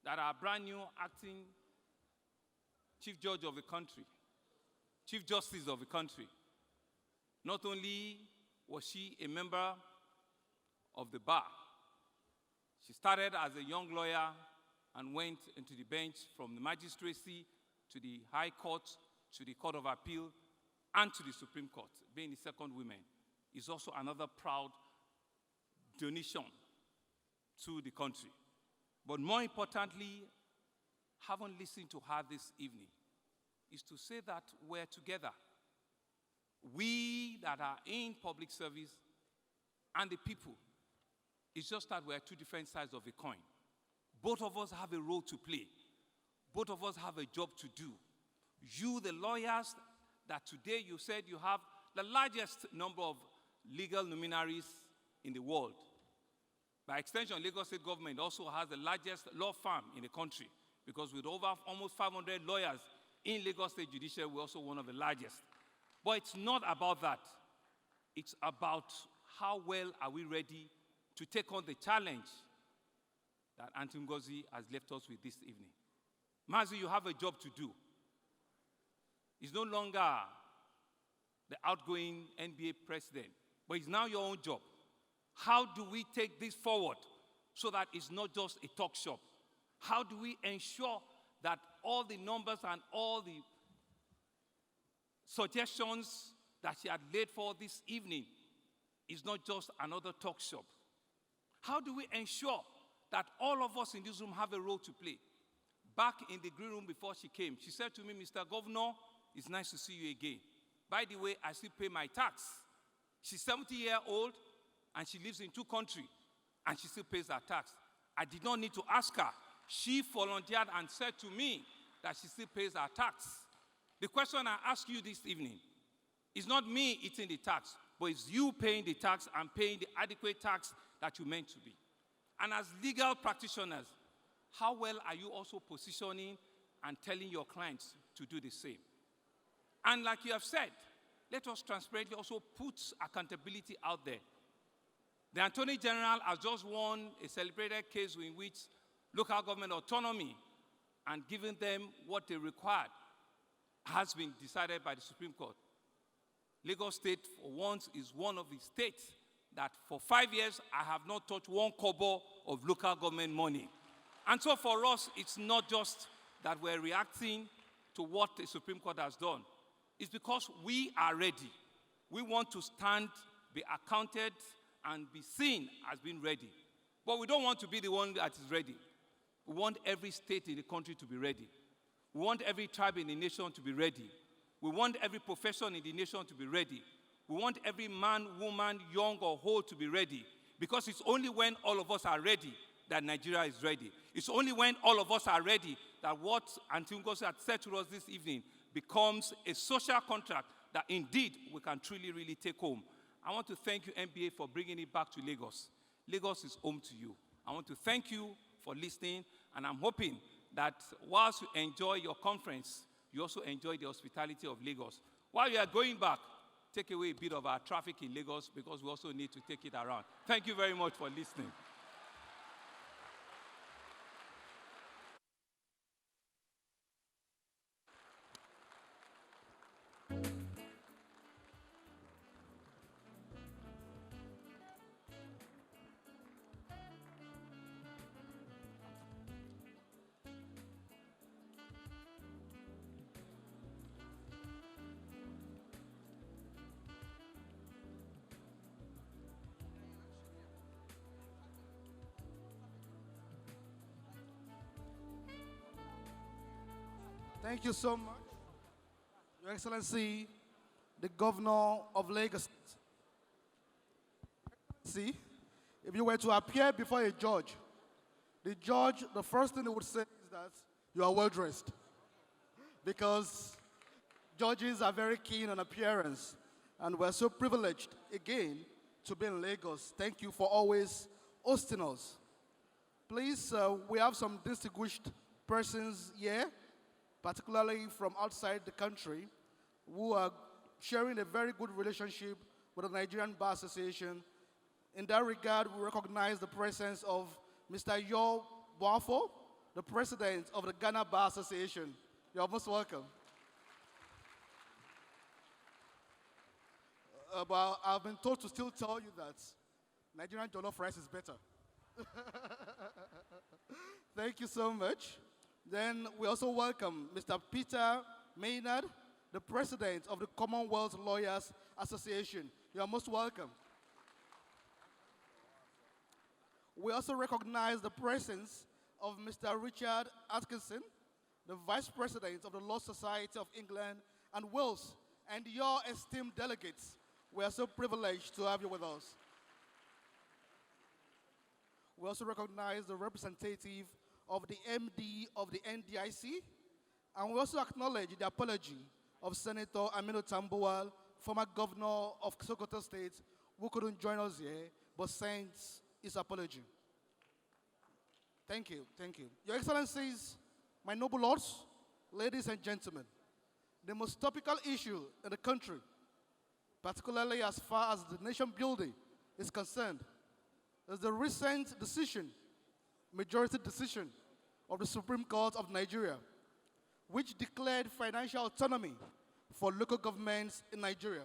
that our brand new acting Chief Judge of the country, Chief Justice of the country, not only was she a member of the bar, she started as a young lawyer and went into the bench from the magistracy to the High Court, to the Court of Appeal, and to the Supreme Court, being the second woman, is also another proud donation to the country. But more importantly, having listened to her this evening, is to say that we're together. We that are in public service and the people, it's just that we're two different sides of a coin. Both of us have a role to play. Both of us have a job to do. You, the lawyers, that today you said you have the largest number of legal luminaries in the world. By extension, Lagos State government also has the largest law firm in the country, because with over almost 500 lawyers in Lagos State Judicial, we're also one of the largest. But it's not about that. It's about how well are we ready to take on the challenge that Aunty Ngozi has left us with this evening. Mazi, you have a job to do. It's no longer the outgoing NBA president, but it's now your own job. How do we take this forward so that it's not just a talk shop? How do we ensure that all the numbers and all the suggestions that she had laid for this evening is not just another talk shop? How do we ensure that all of us in this room have a role to play? Back in the green room before she came, she said to me, Mr. Governor, it's nice to see you again. By the way, I still pay my tax. She's 70-year-old and she lives in 2 countries and she still pays her tax. I did not need to ask her. She volunteered and said to me that she still pays her tax. The question I ask you this evening is not me eating the tax, but it's you paying the tax and paying the adequate tax that you meant to be. And as legal practitioners, how well are you also positioning and telling your clients to do the same? And like you have said, let us transparently also put accountability out there. The Attorney General has just won a celebrated case in which local government autonomy and giving them what they required has been decided by the Supreme Court. Lagos State, for once, is one of the states that for 5 years I have not touched 1 kobo of local government money. And so for us, it's not just that we're reacting to what the Supreme Court has done. It's because we are ready. We want to stand, be accounted, and be seen as being ready. But we don't want to be the one that is ready. We want every state in the country to be ready. We want every tribe in the nation to be ready. We want every profession in the nation to be ready. We want every man, woman, young or old to be ready. Because it's only when all of us are ready that Nigeria is ready. It's only when all of us are ready that what Auntie Ngozi had said to us this evening becomes a social contract that indeed we can truly, really take home. I want to thank you, NBA, for bringing it back to Lagos. Lagos is home to you. I want to thank you for listening, and I'm hoping that whilst you enjoy your conference, you also enjoy the hospitality of Lagos. While you are going back, take away a bit of our traffic in Lagos, because we also need to take it around. Thank you very much for listening. Thank you so much, Your Excellency, the Governor of Lagos. See, if you were to appear before a judge, the first thing he would say is that you are well dressed, because judges are very keen on appearance, and we're so privileged again to be in Lagos. Thank you for always hosting us. Please, we have some distinguished persons here, particularly from outside the country, who are sharing a very good relationship with the Nigerian Bar Association. In that regard, we recognize the presence of Mr. Yo Boafo, the president of the Ghana Bar Association. You're most welcome. But I've been told to still tell you that Nigerian jollof rice is better. Thank you so much. Then we also welcome Mr. Peter Maynard, the president of the Commonwealth Lawyers Association. You are most welcome. We also recognize the presence of Mr. Richard Atkinson, the vice president of the Law Society of England and Wales, and your esteemed delegates. We are so privileged to have you with us. We also recognize the representative of the MD of the NDIC, and we also acknowledge the apology of Senator Aminu Tambuwal, former governor of Sokoto State, who couldn't join us here, but sends his apology. Thank you, thank you. Your Excellencies, my noble lords, ladies and gentlemen, the most topical issue in the country, particularly as far as the nation building is concerned, is the recent decision, majority decision, of the Supreme Court of Nigeria, which declared financial autonomy for local governments in Nigeria.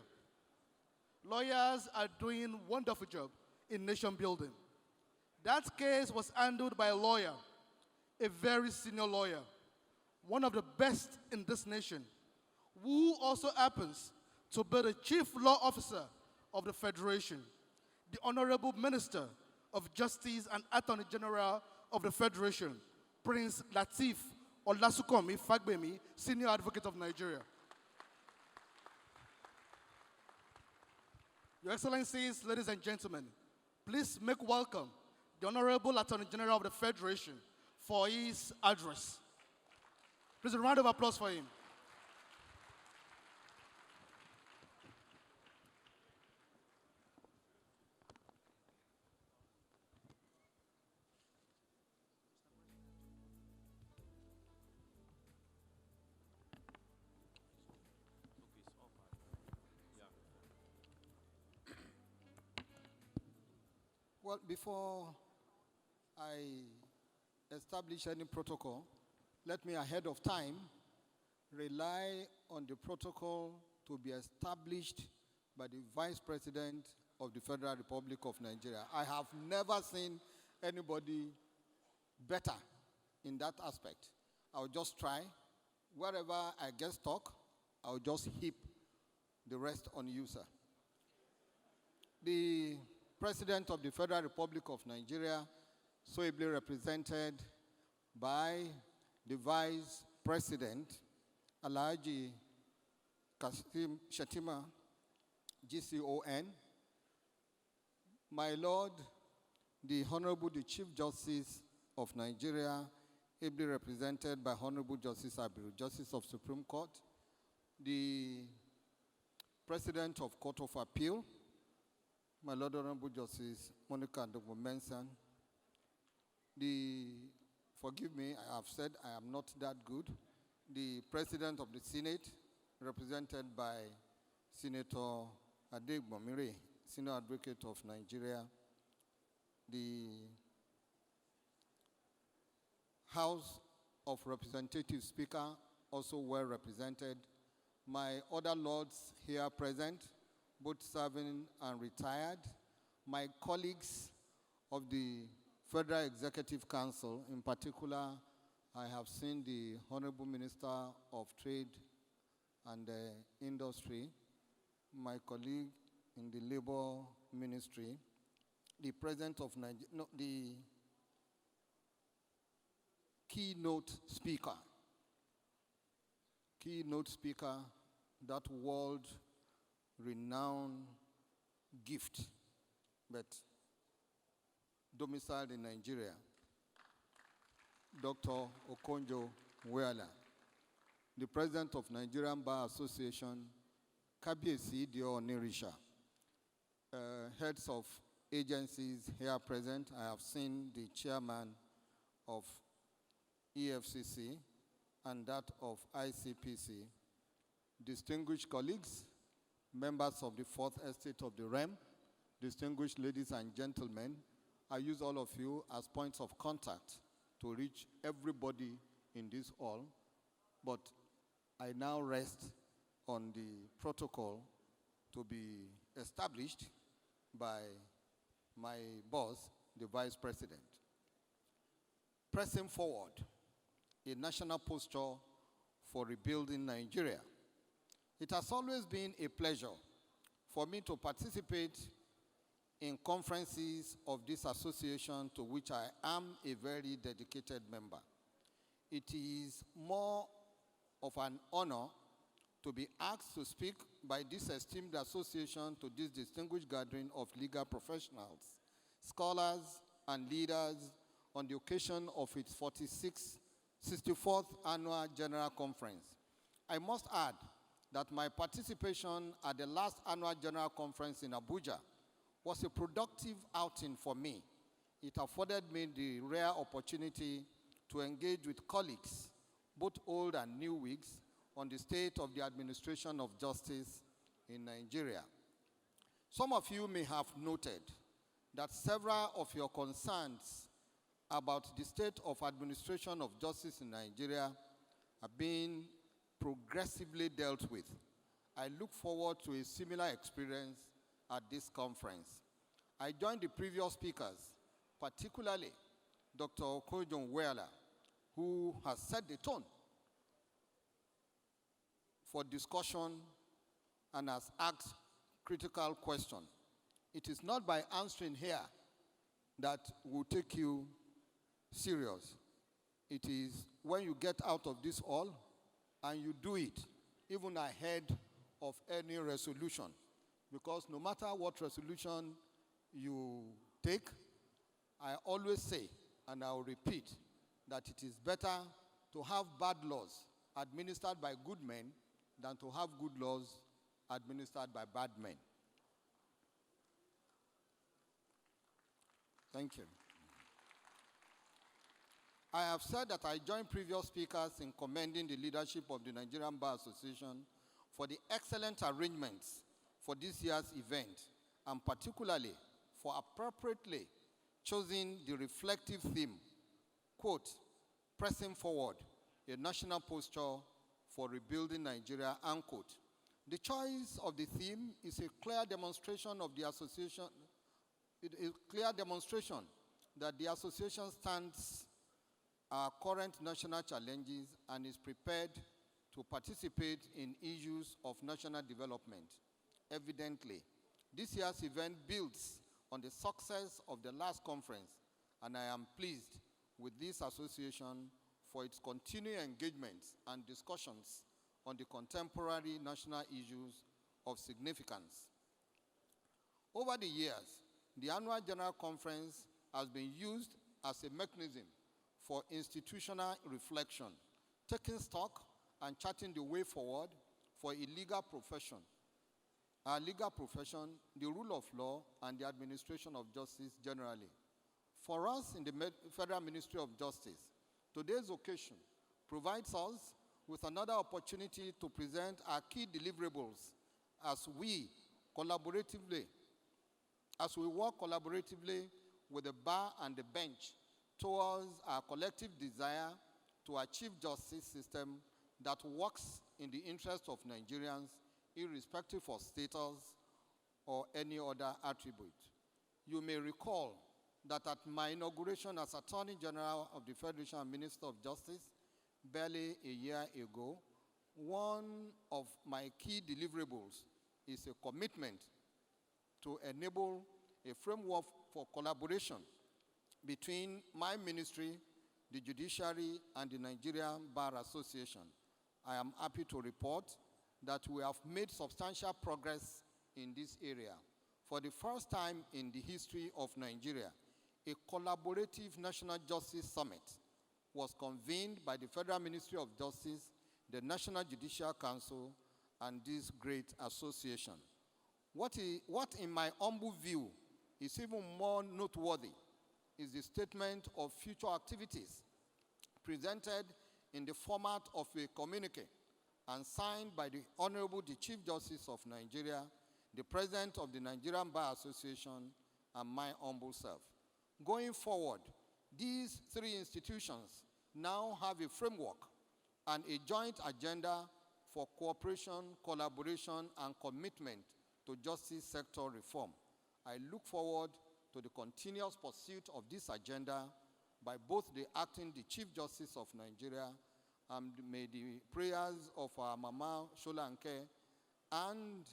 Lawyers are doing a wonderful job in nation building. That case was handled by a lawyer, a very senior lawyer, one of the best in this nation, who also happens to be the chief law officer of the Federation, the Honorable Minister of Justice and Attorney General of the Federation, Prince Lateef Olasukomi Fagbemi, Senior Advocate of Nigeria. Your Excellencies, ladies and gentlemen, please make welcome the Honorable Attorney General of the Federation for his address. Please a round of applause for him. Well, before I establish any protocol, let me ahead of time rely on the protocol to be established by the Vice President of the Federal Republic of Nigeria. I have never seen anybody better in that aspect. I'll just try. Wherever I get stuck, I'll just heap the rest on you, sir. The President of the Federal Republic of Nigeria, so ably represented by the Vice President, Alhaji Kashim Shettima, GCON, my Lord, the Honorable the Chief Justice of Nigeria, ably represented by Honorable Justice Abiru, Justice of Supreme Court, the President of Court of Appeal, my Lord Honorable Justice Monica Ndogbo-Mensah, forgive me, I have said I am not that good, the President of the Senate, represented by Senator Adegbomire, Senior Advocate of Nigeria, the House of Representatives Speaker, also well represented, my other lords here present, both serving and retired, my colleagues of the Federal Executive Council, in particular, I have seen the Honorable Minister of Trade and Industry, my colleague in the Labor Ministry, the President of Nigeria, no, the Keynote speaker, that world-renowned gift, but domiciled in Nigeria, Dr. Okonjo-Iweala, the President of Nigerian Bar Association, Kabiyesi Dio Onirisha, heads of agencies here present. I have seen the chairman of EFCC and that of ICPC, distinguished colleagues, members of the Fourth Estate of the Realm, distinguished ladies and gentlemen, I use all of you as points of contact to reach everybody in this hall, but I now rest on the protocol to be established by my boss, the Vice President. Pressing forward, a national posture for rebuilding Nigeria. It has always been a pleasure for me to participate in conferences of this association to which I am a very dedicated member. It is more of an honor to be asked to speak by this esteemed association to this distinguished gathering of legal professionals, scholars, and leaders on the occasion of its 64th Annual General Conference. I must add that my participation at the last Annual General Conference in Abuja was a productive outing for me. It afforded me the rare opportunity to engage with colleagues, both old and new wigs, on the state of the administration of justice in Nigeria. Some of you may have noted that several of your concerns about the state of administration of justice in Nigeria are being progressively dealt with. I look forward to a similar experience at this conference. I join the previous speakers, particularly Dr. Okonjo-Iweala, who has set the tone for discussion and has asked critical questions. It is not by answering here that will take you serious. It is when you get out of this hall and you do it, even ahead of any resolution. Because no matter what resolution you take, I always say, and I will repeat, that it is better to have bad laws administered by good men than to have good laws administered by bad men. Thank you. I have said that I join previous speakers in commending the leadership of the Nigerian Bar Association for the excellent arrangements for this year's event, and particularly for appropriately choosing the reflective theme, quote, pressing forward, a national posture for rebuilding Nigeria, unquote. The choice of the theme is a clear demonstration of the association, that the association stands our current national challenges and is prepared to participate in issues of national development. Evidently, this year's event builds on the success of the last conference, and I am pleased with this association for its continuing engagements and discussions on the contemporary national issues of significance. Over the years, the Annual General Conference has been used as a mechanism for institutional reflection, taking stock and charting the way forward for a legal profession, our legal profession, the rule of law, and the administration of justice generally. For us in the Federal Ministry of Justice, today's occasion provides us with another opportunity to present our key deliverables as we work collaboratively with the bar and the bench towards our collective desire to achieve justice system that works in the interest of Nigerians, irrespective of status or any other attribute. You may recall that at my inauguration as Attorney General of the Federation and Minister of Justice, barely a year ago, one of my key deliverables is a commitment to enable a framework for collaboration between my ministry, the judiciary, and the Nigerian Bar Association. I am happy to report that we have made substantial progress in this area. For the first time in the history of Nigeria, a collaborative National Justice Summit was convened by the Federal Ministry of Justice, the National Judicial Council, and this great association. What in my humble view is even more noteworthy is the statement of future activities presented in the format of a communique and signed by the Honorable the Chief Justice of Nigeria, the President of the Nigerian Bar Association, and my humble self. Going forward, these three institutions now have a framework and a joint agenda for cooperation, collaboration, and commitment to justice sector reform. I look forward to the continuous pursuit of this agenda by both the Chief Justice of Nigeria, and may the prayers of our Mama Sholanke and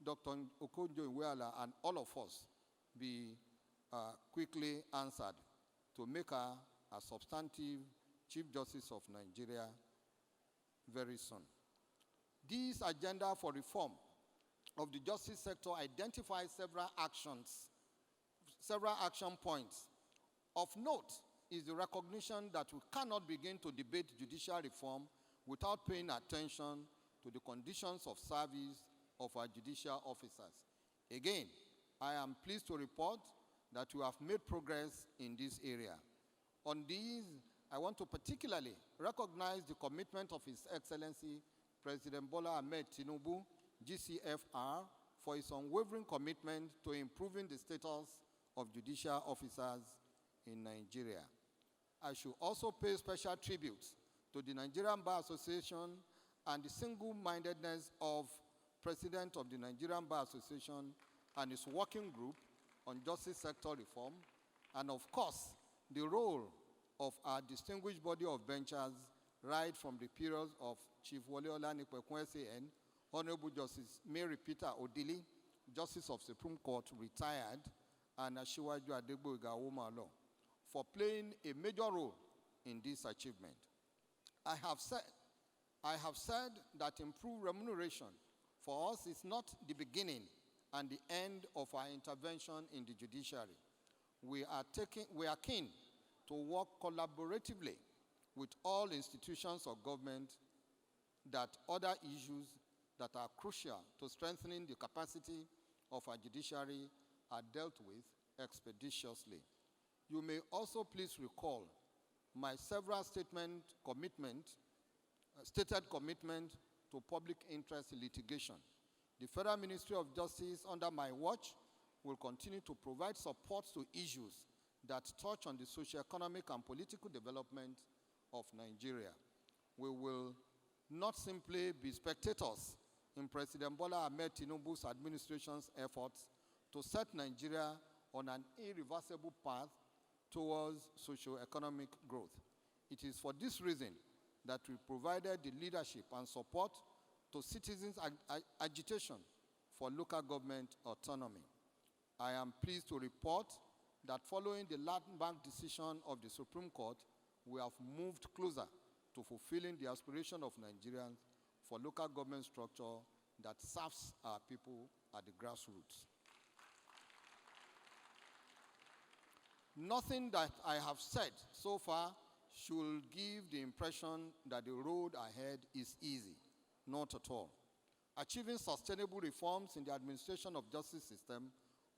Dr. Okonjo-Iweala and all of us be quickly answered to make her a substantive Chief Justice of Nigeria very soon. This agenda for reform of the justice sector identifies several action points. Of note is the recognition that we cannot begin to debate judicial reform without paying attention to the conditions of service of our judicial officers. Again, I am pleased to report that we have made progress in this area. On these, I want to particularly recognize the commitment of His Excellency President Bola Ahmed Tinubu, GCFR, for his unwavering commitment to improving the status of judicial officers in Nigeria. I should also pay special tribute to the Nigerian Bar Association and the single-mindedness of President of the Nigerian Bar Association and his working group on justice sector reform, and of course, the role of our distinguished body of benchers right from the period of Chief Wole Olanipekun SAN, Honorable Justice Mary Peter Odili, Justice of Supreme Court, retired, and Asiwaju Adegboyega Awomalo, for playing a major role in this achievement. I have said that improved remuneration for us is not the beginning and the end of our intervention in the judiciary. We are keen to work collaboratively with all institutions of government that other issues that are crucial to strengthening the capacity of our judiciary are dealt with expeditiously. You may also please recall my several stated commitment to public interest litigation. The Federal Ministry of Justice under my watch will continue to provide support to issues that touch on the socio-economic and political development of Nigeria. We will not simply be spectators in President Bola Ahmed Tinubu's administration's efforts to set Nigeria on an irreversible path towards socio-economic growth. It is for this reason that we provided the leadership and support to citizens' agitation for local government autonomy. I am pleased to report that following the landmark decision of the Supreme Court, we have moved closer to fulfilling the aspiration of Nigerians for local government structure that serves our people at the grassroots. Nothing that I have said so far should give the impression that the road ahead is easy. Not at all. Achieving sustainable reforms in the administration of justice system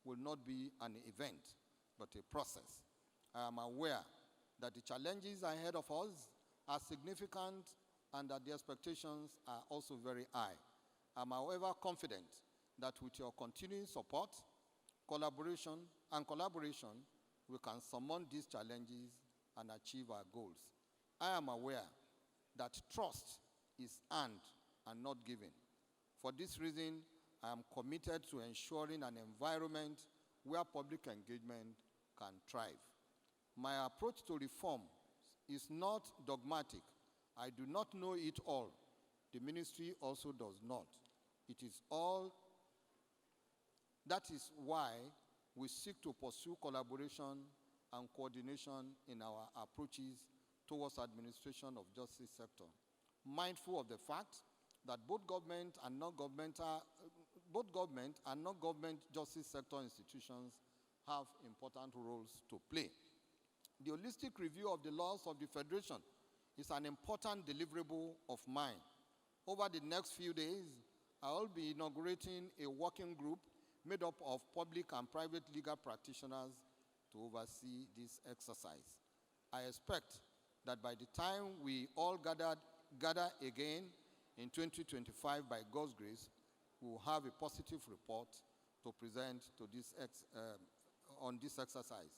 will not be an event, but a process. I am aware that the challenges ahead of us are significant and that the expectations are also very high. I am, however, confident that with your continuing support, collaboration, we can surmount these challenges and achieve our goals. I am aware that trust is earned and not given. For this reason, I am committed to ensuring an environment where public engagement can thrive. My approach to reform is not dogmatic. I do not know it all. The ministry also does not. It is all. That is why we seek to pursue collaboration and coordination in our approaches towards administration of justice sector, mindful of the fact that both government and non-government justice sector institutions have important roles to play. The holistic review of the laws of the Federation is an important deliverable of mine. Over the next few days, I will be inaugurating a working group made up of public and private legal practitioners to oversee this exercise. I expect that by the time we all gather again in 2025, by God's grace, we will have a positive report to present to this on this exercise.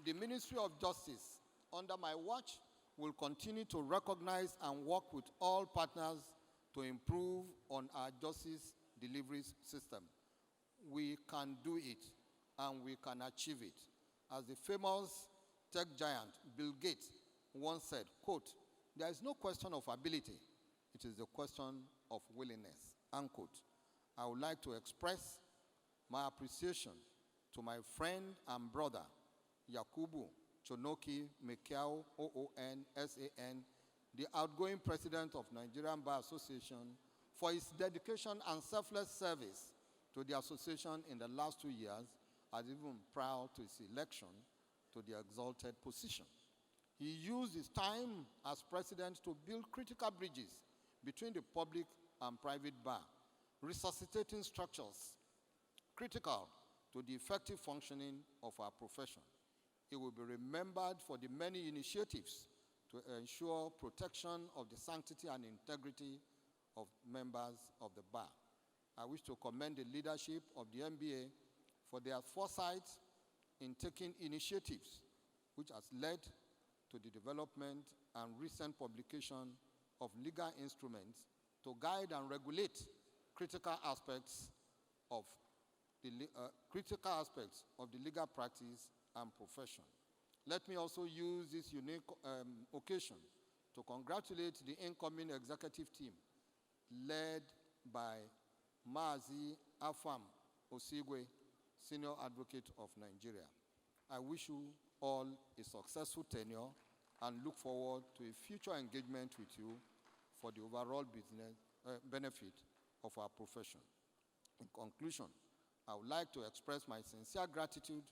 The Ministry of Justice, under my watch, will continue to recognize and work with all partners to improve on our justice delivery system. We can do it, and we can achieve it. As the famous tech giant Bill Gates once said, quote, "There is no question of ability, it is a question of willingness," unquote. I would like to express my appreciation to my friend and brother, Yakubu Chonoki Mekiao, OON-SAN, the outgoing president of Nigerian Bar Association, for his dedication and selfless service to the association in the last 2 years, as even prior to his election to the exalted position. He used his time as president to build critical bridges between the public and private bar, resuscitating structures critical to the effective functioning of our profession. He will be remembered for the many initiatives to ensure protection of the sanctity and integrity of members of the bar. I wish to commend the leadership of the NBA for their foresight in taking initiatives which has led to the development and recent publication of legal instruments to guide and regulate critical aspects of the legal practice and profession. Let me also use this unique occasion to congratulate the incoming executive team led by Mazi Afam Osigwe, Senior Advocate of Nigeria. I wish you all a successful tenure and look forward to a future engagement with you for the overall benefit of our profession. In conclusion, I would like to express my sincere gratitude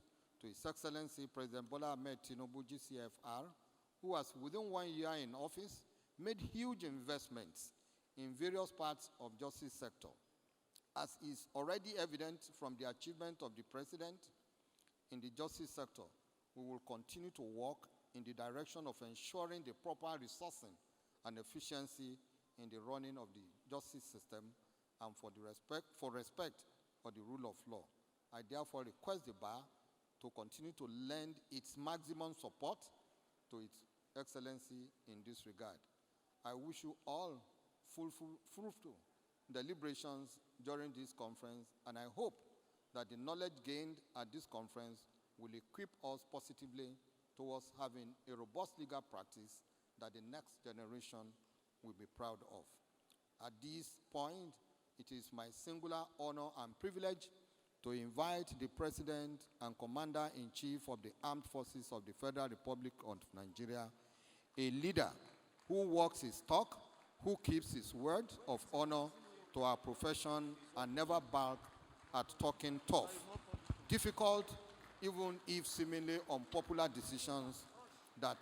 to His Excellency President Bola Ahmed Tinubu, GCFR, who has, within 1 year in office, made huge investments in various parts of justice sector. As is already evident from the achievement of the President in the justice sector, we will continue to work in the direction of ensuring the proper resourcing and efficiency in the running of the justice system and for respect for the rule of law. I therefore request the bar to continue to lend its maximum support to its excellency in this regard. I wish you all fruitful deliberations during this conference, and I hope that the knowledge gained at this conference will equip us positively towards having a robust legal practice that the next generation will be proud of. At this point, it is my singular honor and privilege to invite the President and Commander-in-Chief of the Armed Forces of the Federal Republic of Nigeria, a leader who walks his talk, who keeps his word of honor to our profession and never balk at talking tough. difficult, even if seemingly unpopular decisions that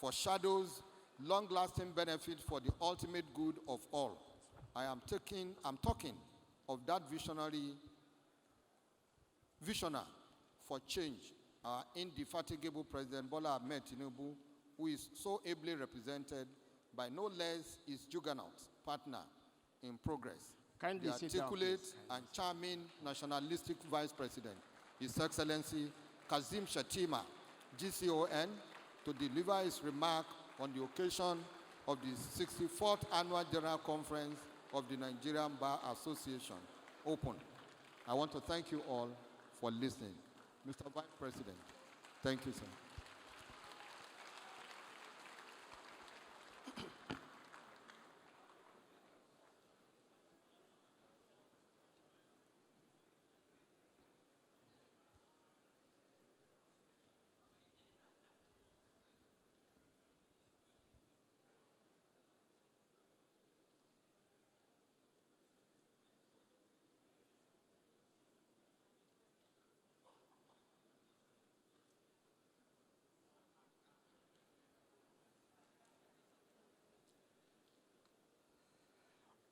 foreshadows long-lasting benefit for the ultimate good of all. I'm talking of that visionary for change, our indefatigable President Bola Ahmed Tinubu, who is so ably represented by no less his juggernaut partner in progress, the articulate and charming nationalistic Vice President, His Excellency Kazim Shettima, GCON, to deliver his remark on the occasion of the 64th Annual General Conference of the Nigerian Bar Association, open. I want to thank you all for listening. Mr. Vice President, thank you, sir.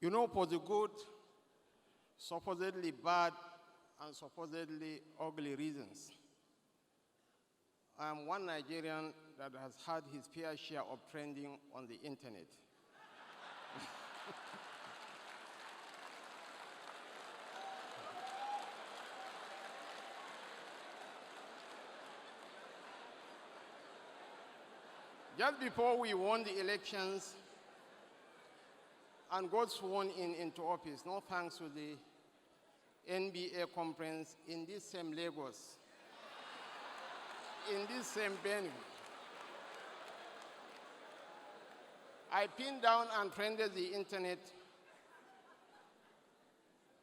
You know, for the good, supposedly bad, and supposedly ugly reasons, I am one Nigerian that has had his fair share of trending on the internet. Just before we won the elections, and got sworn into office, no thanks to the NBA conference in this same Lagos, in this same venue. I pinned down and trended the internet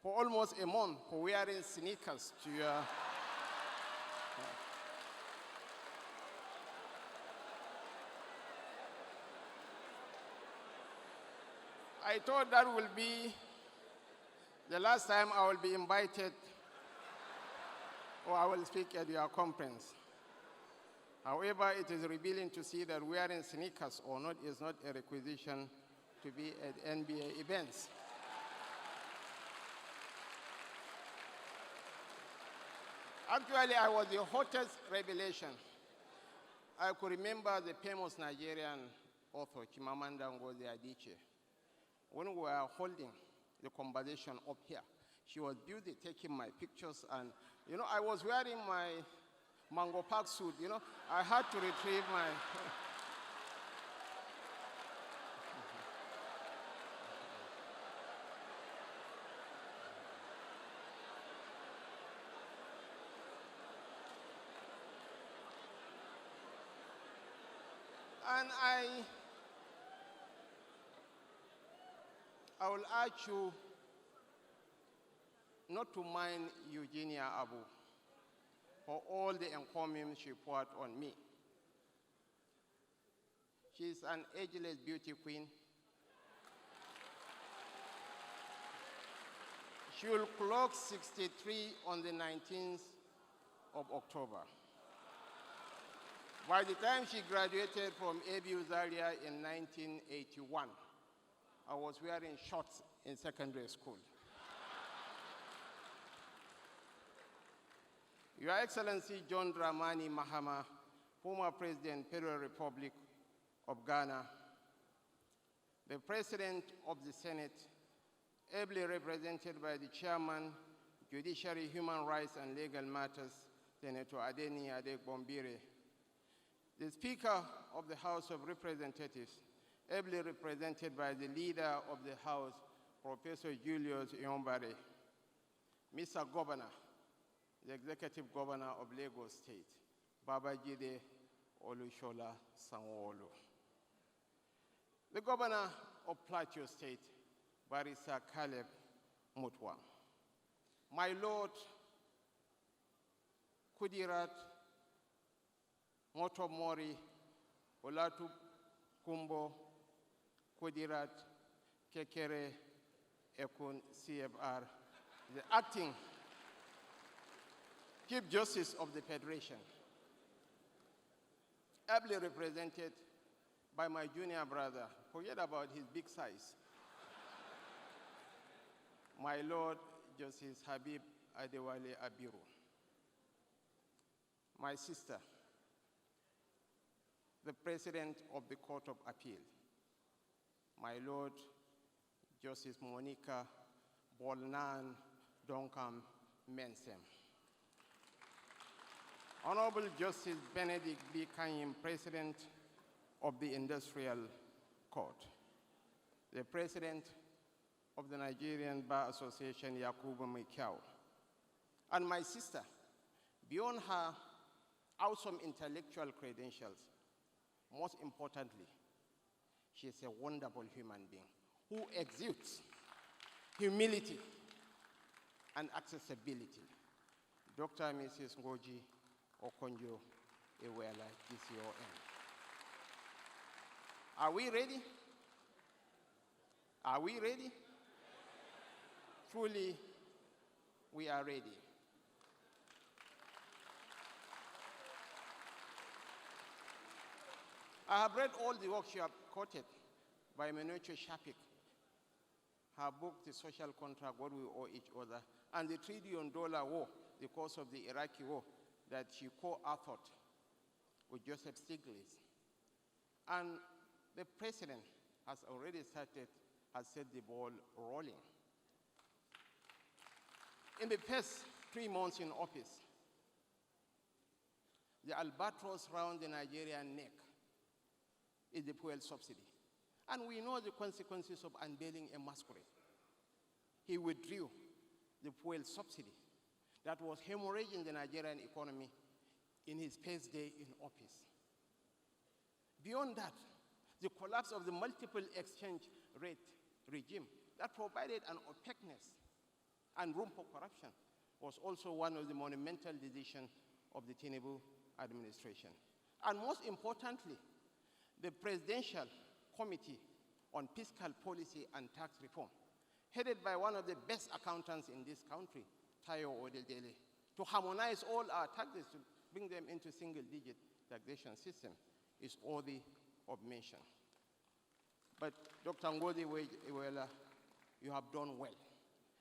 for almost a month for wearing sneakers to your... I thought that will be the last time I will be invited or I will speak at your conference. However, it is revealing to see that wearing sneakers or not is not a requisition to be at NBA events. Actually, I was the hottest revelation. I could remember the famous Nigerian author, Chimamanda Ngozi Adichie. When we were holding the conversation up here, she was busy taking my pictures, and, you know, I was wearing my Mango Park suit, you know. I had to retrieve my... And I will urge you not to mind Eugenia Abu for all the encomiums she poured on me. She's an ageless beauty queen. She will clock 63 on the 19th of October. By the time she graduated from ABU Zaria in 1981, I was wearing shorts in secondary school. Your Excellency John Dramani Mahama, former President, Federal Republic of Ghana, the President of the Senate, ably represented by the Chairman, Judiciary, Human Rights and Legal Matters, Senator Adeni Adegbombire, the Speaker of the House of Representatives, ably represented by the Leader of the House, Professor Julius Iombare, Mr. Governor, the Executive Governor of Lagos State, Babajide Olushola Sanwo-Olu, the Governor of Plateau State, Barrister Caleb Mutwa, my Lord Kudirat Motomori Olatu Kumbo Kudirat Kekere Ekun CFR, the acting Chief Justice of the Federation, ably represented by my junior brother, forget about his big size, my Lord Justice Habib Adewale Abiru, my sister, the President of the Court of Appeal, my Lord Justice Monica Bolnan Donkam Mensem, Honorable Justice Benedict B. Kanyim, President of the Industrial Court, the President of the Nigerian Bar Association, Yakubu Mikyao, and my sister, beyond her awesome intellectual credentials, most importantly, she is a wonderful human being who exudes humility and accessibility. Dr. and Mrs. Ngoji Okonjo Iweala, DCON. Are we ready? Are we ready? Truly, we are ready. I have read all the works you have quoted by Menucho Shapik, her book, The Social Contract, What We Owe Each Other, and the $1 trillion war, the cause of the Iraqi war, that she co-authored with Joseph Stiglitz. And the president has already set the ball rolling. In the first 3 months in office, the albatross around the Nigerian neck is the fuel subsidy. And we know the consequences of unveiling a masquerade. He withdrew the fuel subsidy that was hemorrhaging the Nigerian economy in his first day in office. Beyond that, the collapse of the multiple exchange rate regime that provided an opaqueness and room for corruption was also one of the monumental decisions of the Tinubu administration. And most importantly, the Presidential Committee on Fiscal Policy and Tax Reform, headed by one of the best accountants in this country, Tayo Odeldele, to harmonize all our taxes to bring them into single-digit taxation system is worthy of mention. But Dr. Ngozi Iweala, you have done well.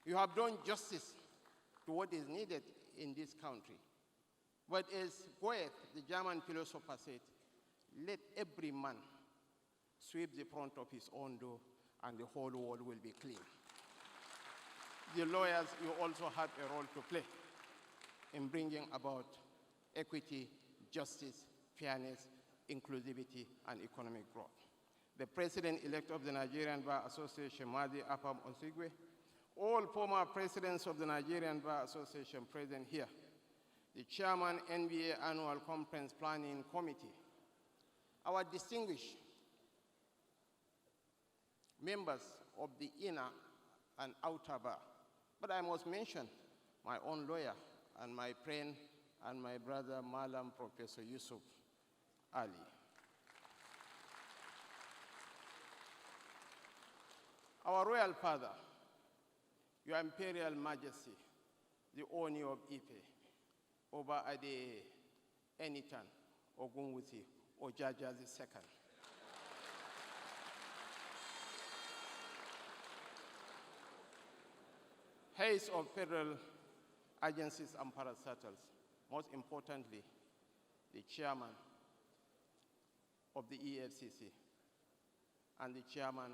You have done justice to what is needed in this country. But as Goethe, the German philosopher, said, let every man sweep the front of his own door and the whole world will be clean. The lawyers, you also have a role to play in bringing about equity, justice, fairness, inclusivity, and economic growth. The president-elect of the Nigerian Bar Association, Madi Apam Osigwe, all former presidents of the Nigerian Bar Association present here, the chairman, NBA Annual Conference Planning Committee, our distinguished members of the inner and outer bar. But I must mention my own lawyer and my friend and my brother, Malam Professor Yusuf Ali. Our Royal Father, Your Imperial Majesty, the Oni of Ife, Oba Ade Enitan Ogunwusi Ojaja II. Heads of federal agencies and parastatals, most importantly, the chairman of the EFCC and the chairman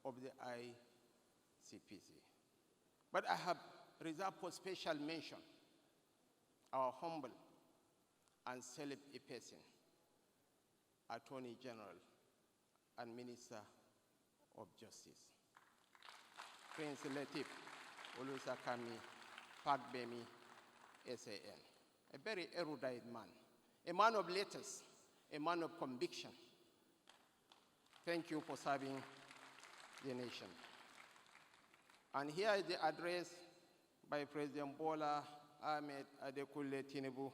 of the ICPC. But I have reserved for special mention our humble and celeb person, Attorney General and Minister of Justice, Prince Latif Olusakami Pagbemi SAN, a very erudite man, a man of letters, a man of conviction. Thank you for serving the nation. And here is the address by President Bola Ahmed Adekunle Tinubu,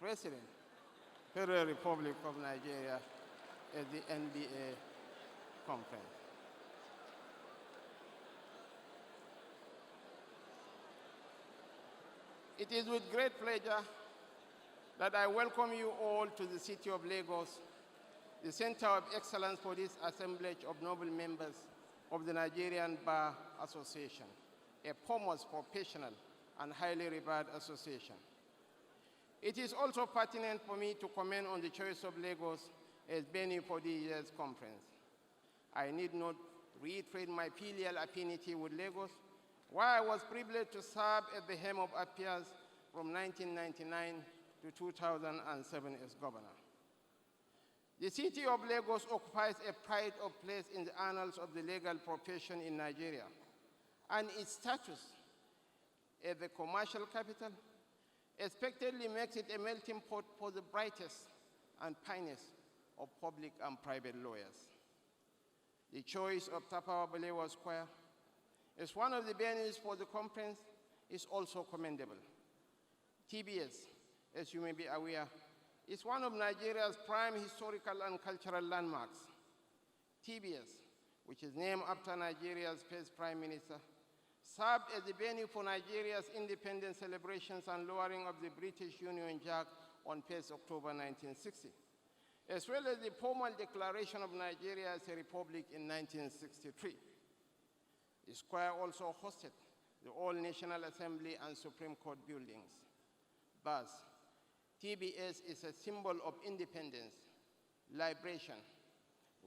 President, Federal Republic of Nigeria, at the NBA conference. It is with great pleasure that I welcome you all to the city of Lagos, the center of excellence for this assemblage of noble members of the Nigerian Bar Association, a foremost professional and highly revered association. It is also pertinent for me to comment on the choice of Lagos as venue for this year's conference. I need not reiterate my filial affinity with Lagos, where I was privileged to serve at the helm of affairs from 1999 to 2007 as governor. The city of Lagos occupies a pride of place in the annals of the legal profession in Nigeria, and its status as the commercial capital expectedly makes it a melting pot for the brightest and finest of public and private lawyers. The choice of Tafawa Balewa Square as one of the venues for the conference is also commendable. TBS, as you may be aware, is one of Nigeria's prime historical and cultural landmarks. TBS, which is named after Nigeria's first prime minister, served as the venue for Nigeria's independence celebrations and lowering of the British Union Jack on 1st October 1960, as well as the formal declaration of Nigeria as a republic in 1963. The square also hosted the All-National Assembly and Supreme Court buildings. Thus, TBS is a symbol of independence, liberation,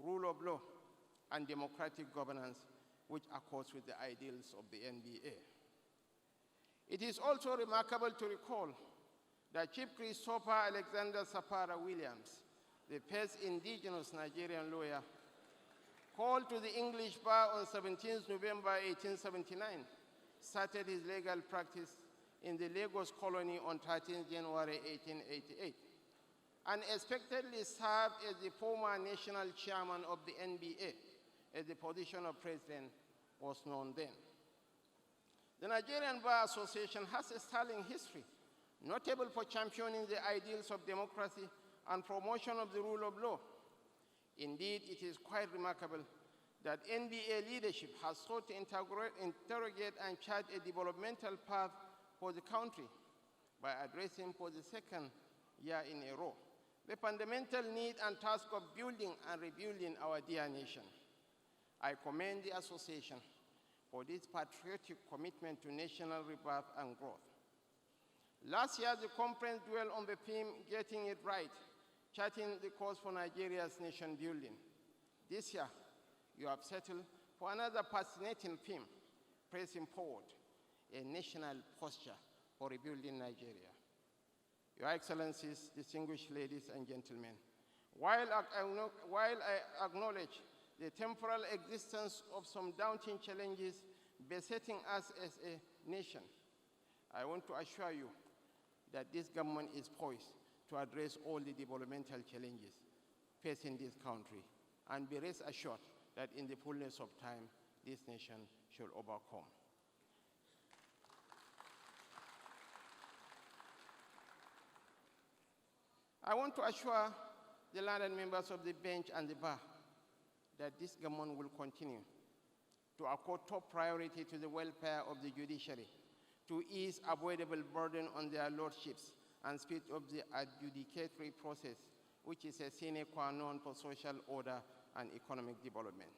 rule of law, and democratic governance, which accords with the ideals of the NBA. It is also remarkable to recall that Chief Christopher Alexander Sapara Williams, the first indigenous Nigerian lawyer, called to the English bar on 17th November 1879, started his legal practice in the Lagos colony on 13th January 1888, and expectedly served as the former national chairman of the NBA, as the position of president was known then. The Nigerian Bar Association has a sterling history, notable for championing the ideals of democracy and promotion of the rule of law. Indeed, it is quite remarkable that NBA leadership has sought to interrogate and chart a developmental path for the country by addressing for the second year in a row the fundamental need and task of building and rebuilding our dear nation. I commend the association for this patriotic commitment to national rebirth and growth. Last year, the conference dwelled on the theme, Getting It Right, charting the course for Nigeria's nation building. This year, you have settled for another fascinating theme, pressing forward, a national posture for rebuilding Nigeria. Your Excellencies, distinguished ladies and gentlemen, while I acknowledge the temporal existence of some daunting challenges besetting us as a nation, I want to assure you that this government is poised to address all the developmental challenges facing this country, and be rest assured that in the fullness of time, this nation shall overcome. I want to assure the learned members of the bench and the bar that this government will continue to accord top priority to the welfare of the judiciary, to ease avoidable burden on their lordships and speed up the adjudicatory process, which is a sine qua non for social order and economic development.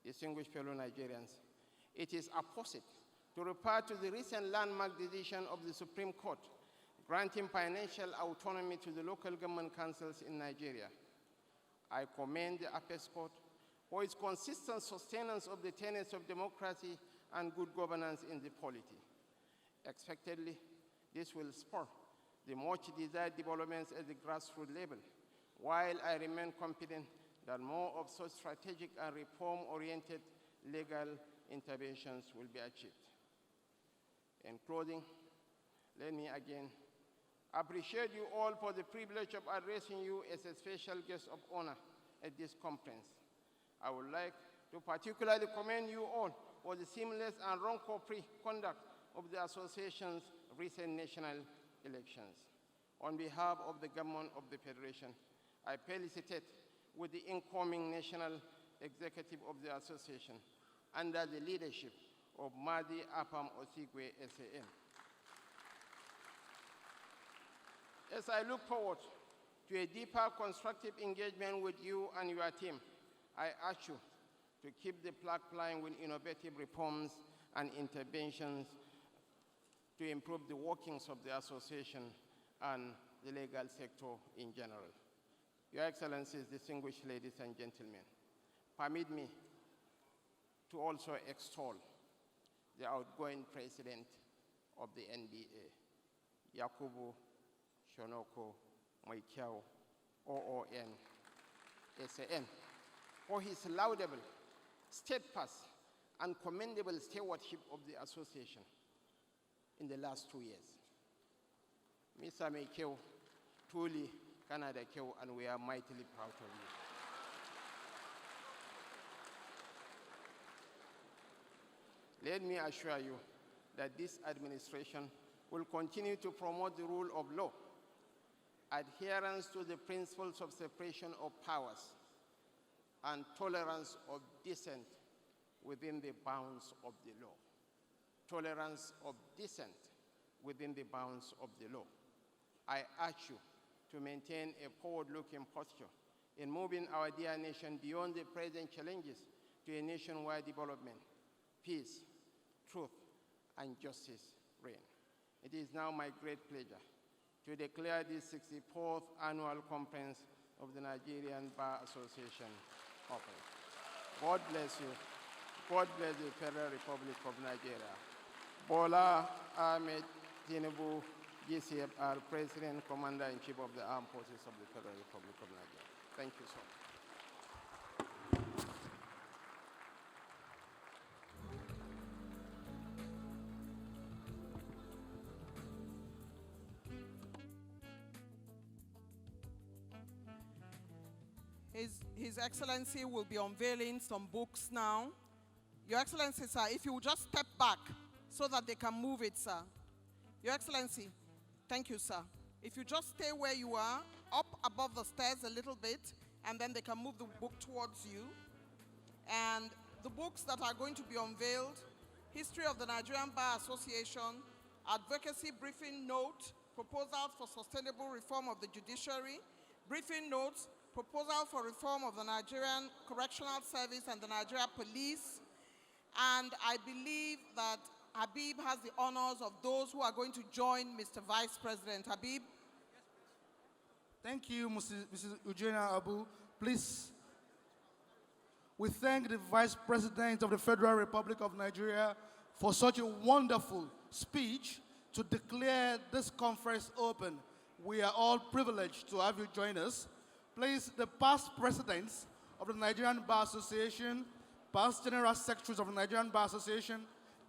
Distinguished fellow Nigerians, it is apposite to refer to the recent landmark decision of the Supreme Court granting financial autonomy to the local government councils in Nigeria. I commend the Apex Court for its consistent sustenance of the tenets of democracy and good governance in the polity. Expectedly, this will spur the much desired developments at the grassroots level, while I remain confident that more of such strategic and reform-oriented legal interventions will be achieved. In closing, let me again appreciate you all for the privilege of addressing you as a special guest of honor at this conference. I would like to particularly commend you all for the seamless and wrongful-free conduct of the association's recent national elections. On behalf of the government of the Federation, I felicitate with the incoming national executive of the association under the leadership of Madi Apam Osigwe SAN. As I look forward to a deeper constructive engagement with you and your team, I urge you to keep the flag flying with innovative reforms and interventions to improve the workings of the association and the legal sector in general. Your Excellencies, distinguished ladies and gentlemen, permit me to also extol the outgoing president of the NBA, Yakubu Shonoko Moikiao, OON, SAN, for his laudable, steadfast, and commendable stewardship of the association in the last 2 years. Mr. Moikiao, truly Canada Keo, and we are mightily proud of you. Let me assure you that this administration will continue to promote the rule of law, adherence to the principles of separation of powers, and tolerance of dissent within the bounds of the law. Tolerance of dissent within the bounds of the law. I urge you to maintain a forward-looking posture in moving our dear nation beyond the present challenges to a nationwide development, peace, truth, and justice reign. It is now my great pleasure to declare this 64th annual conference of the Nigerian Bar Association open. God bless you. God bless the Federal Republic of Nigeria. Bola Ahmed Tinubu, GCFR, President, Commander-in-Chief of the Armed Forces of the Federal Republic of Nigeria. Thank you so much. His Excellency will be unveiling some books now. Your Excellency, sir, if you will just step back so that they can move it, sir. Your Excellency, thank you, sir. If you just stay where you are, up above the stairs a little bit, and then they can move the book towards you. And the books that are going to be unveiled: History of the Nigerian Bar Association, Advocacy Briefing Note, Proposals for Sustainable Reform of the Judiciary, Briefing Notes, Proposal for Reform of the Nigerian Correctional Service and the Nigeria Police. And I believe that Habib has the honors of those who are going to join Mr. Vice President. Habib? Thank you, Mrs. Eugenia Abu. Please, we thank the Vice President of the Federal Republic of Nigeria for such a wonderful speech to declare this conference open. We are all privileged to have you join us. Please, the past presidents of the Nigerian Bar Association, past general secretaries of the Nigerian Bar Association,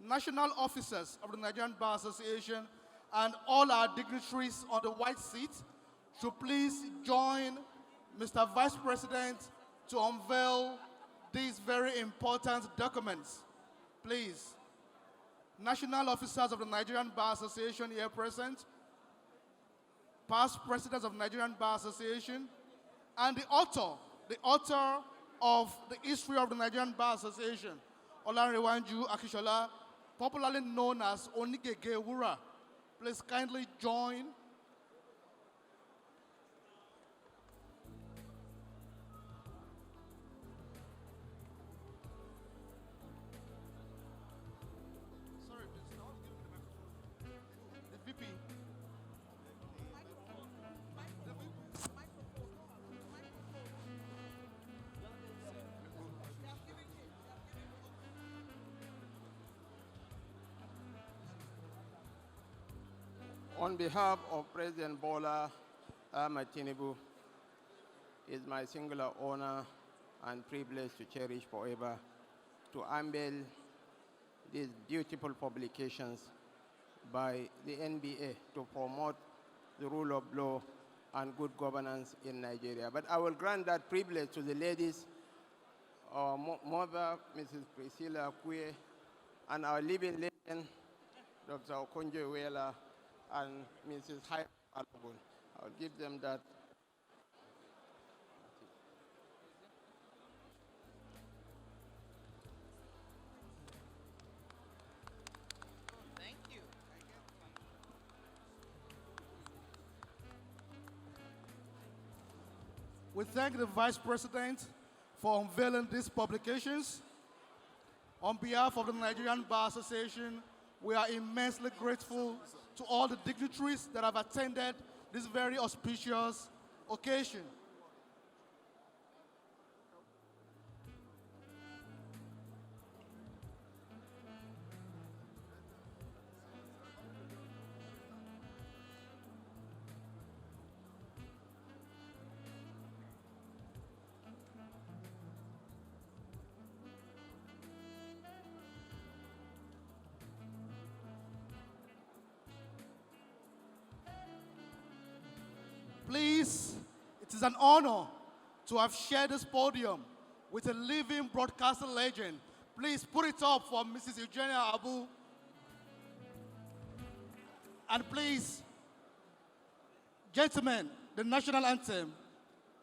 national officers of the Nigerian Bar Association, and all our dignitaries on the white seat to please join Mr. Vice President to unveil these very important documents. Please, national officers of the Nigerian Bar Association here present, past presidents of the Nigerian Bar Association, and the author of the history of the Nigerian Bar Association, Olanrewanju Akishola, popularly known as Onigege Wura. Please kindly join. Sorry, please, I'll give the microphone. The VP. On behalf of President Bola Ahmed Tinubu, it is my singular honor and privilege to cherish forever to unveil these beautiful publications by the NBA to promote the rule of law and good governance in Nigeria. But I will grant that privilege to the ladies, our mother, Mrs. Priscilla Kwe, and our living legend, Dr. Okonjo Iweala, and Mrs. Hyde Balogun. I'll give them that. Thank you. We thank the Vice President for unveiling these publications. On behalf of the Nigerian Bar Association, we are immensely grateful to all the dignitaries that have attended this very auspicious occasion. Please, it is an honor to have shared this podium with a living broadcaster legend. Please put it up for Mrs. Eugenia Abu. And please, gentlemen, the national anthem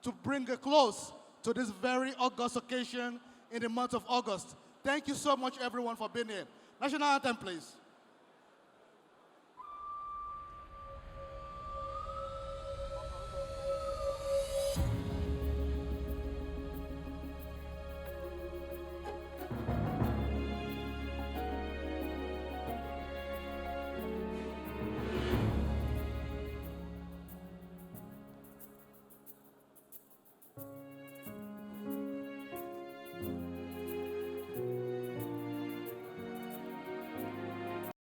to bring a close to this very august occasion in the month of August. Thank you so much, everyone, for being here. National anthem, please.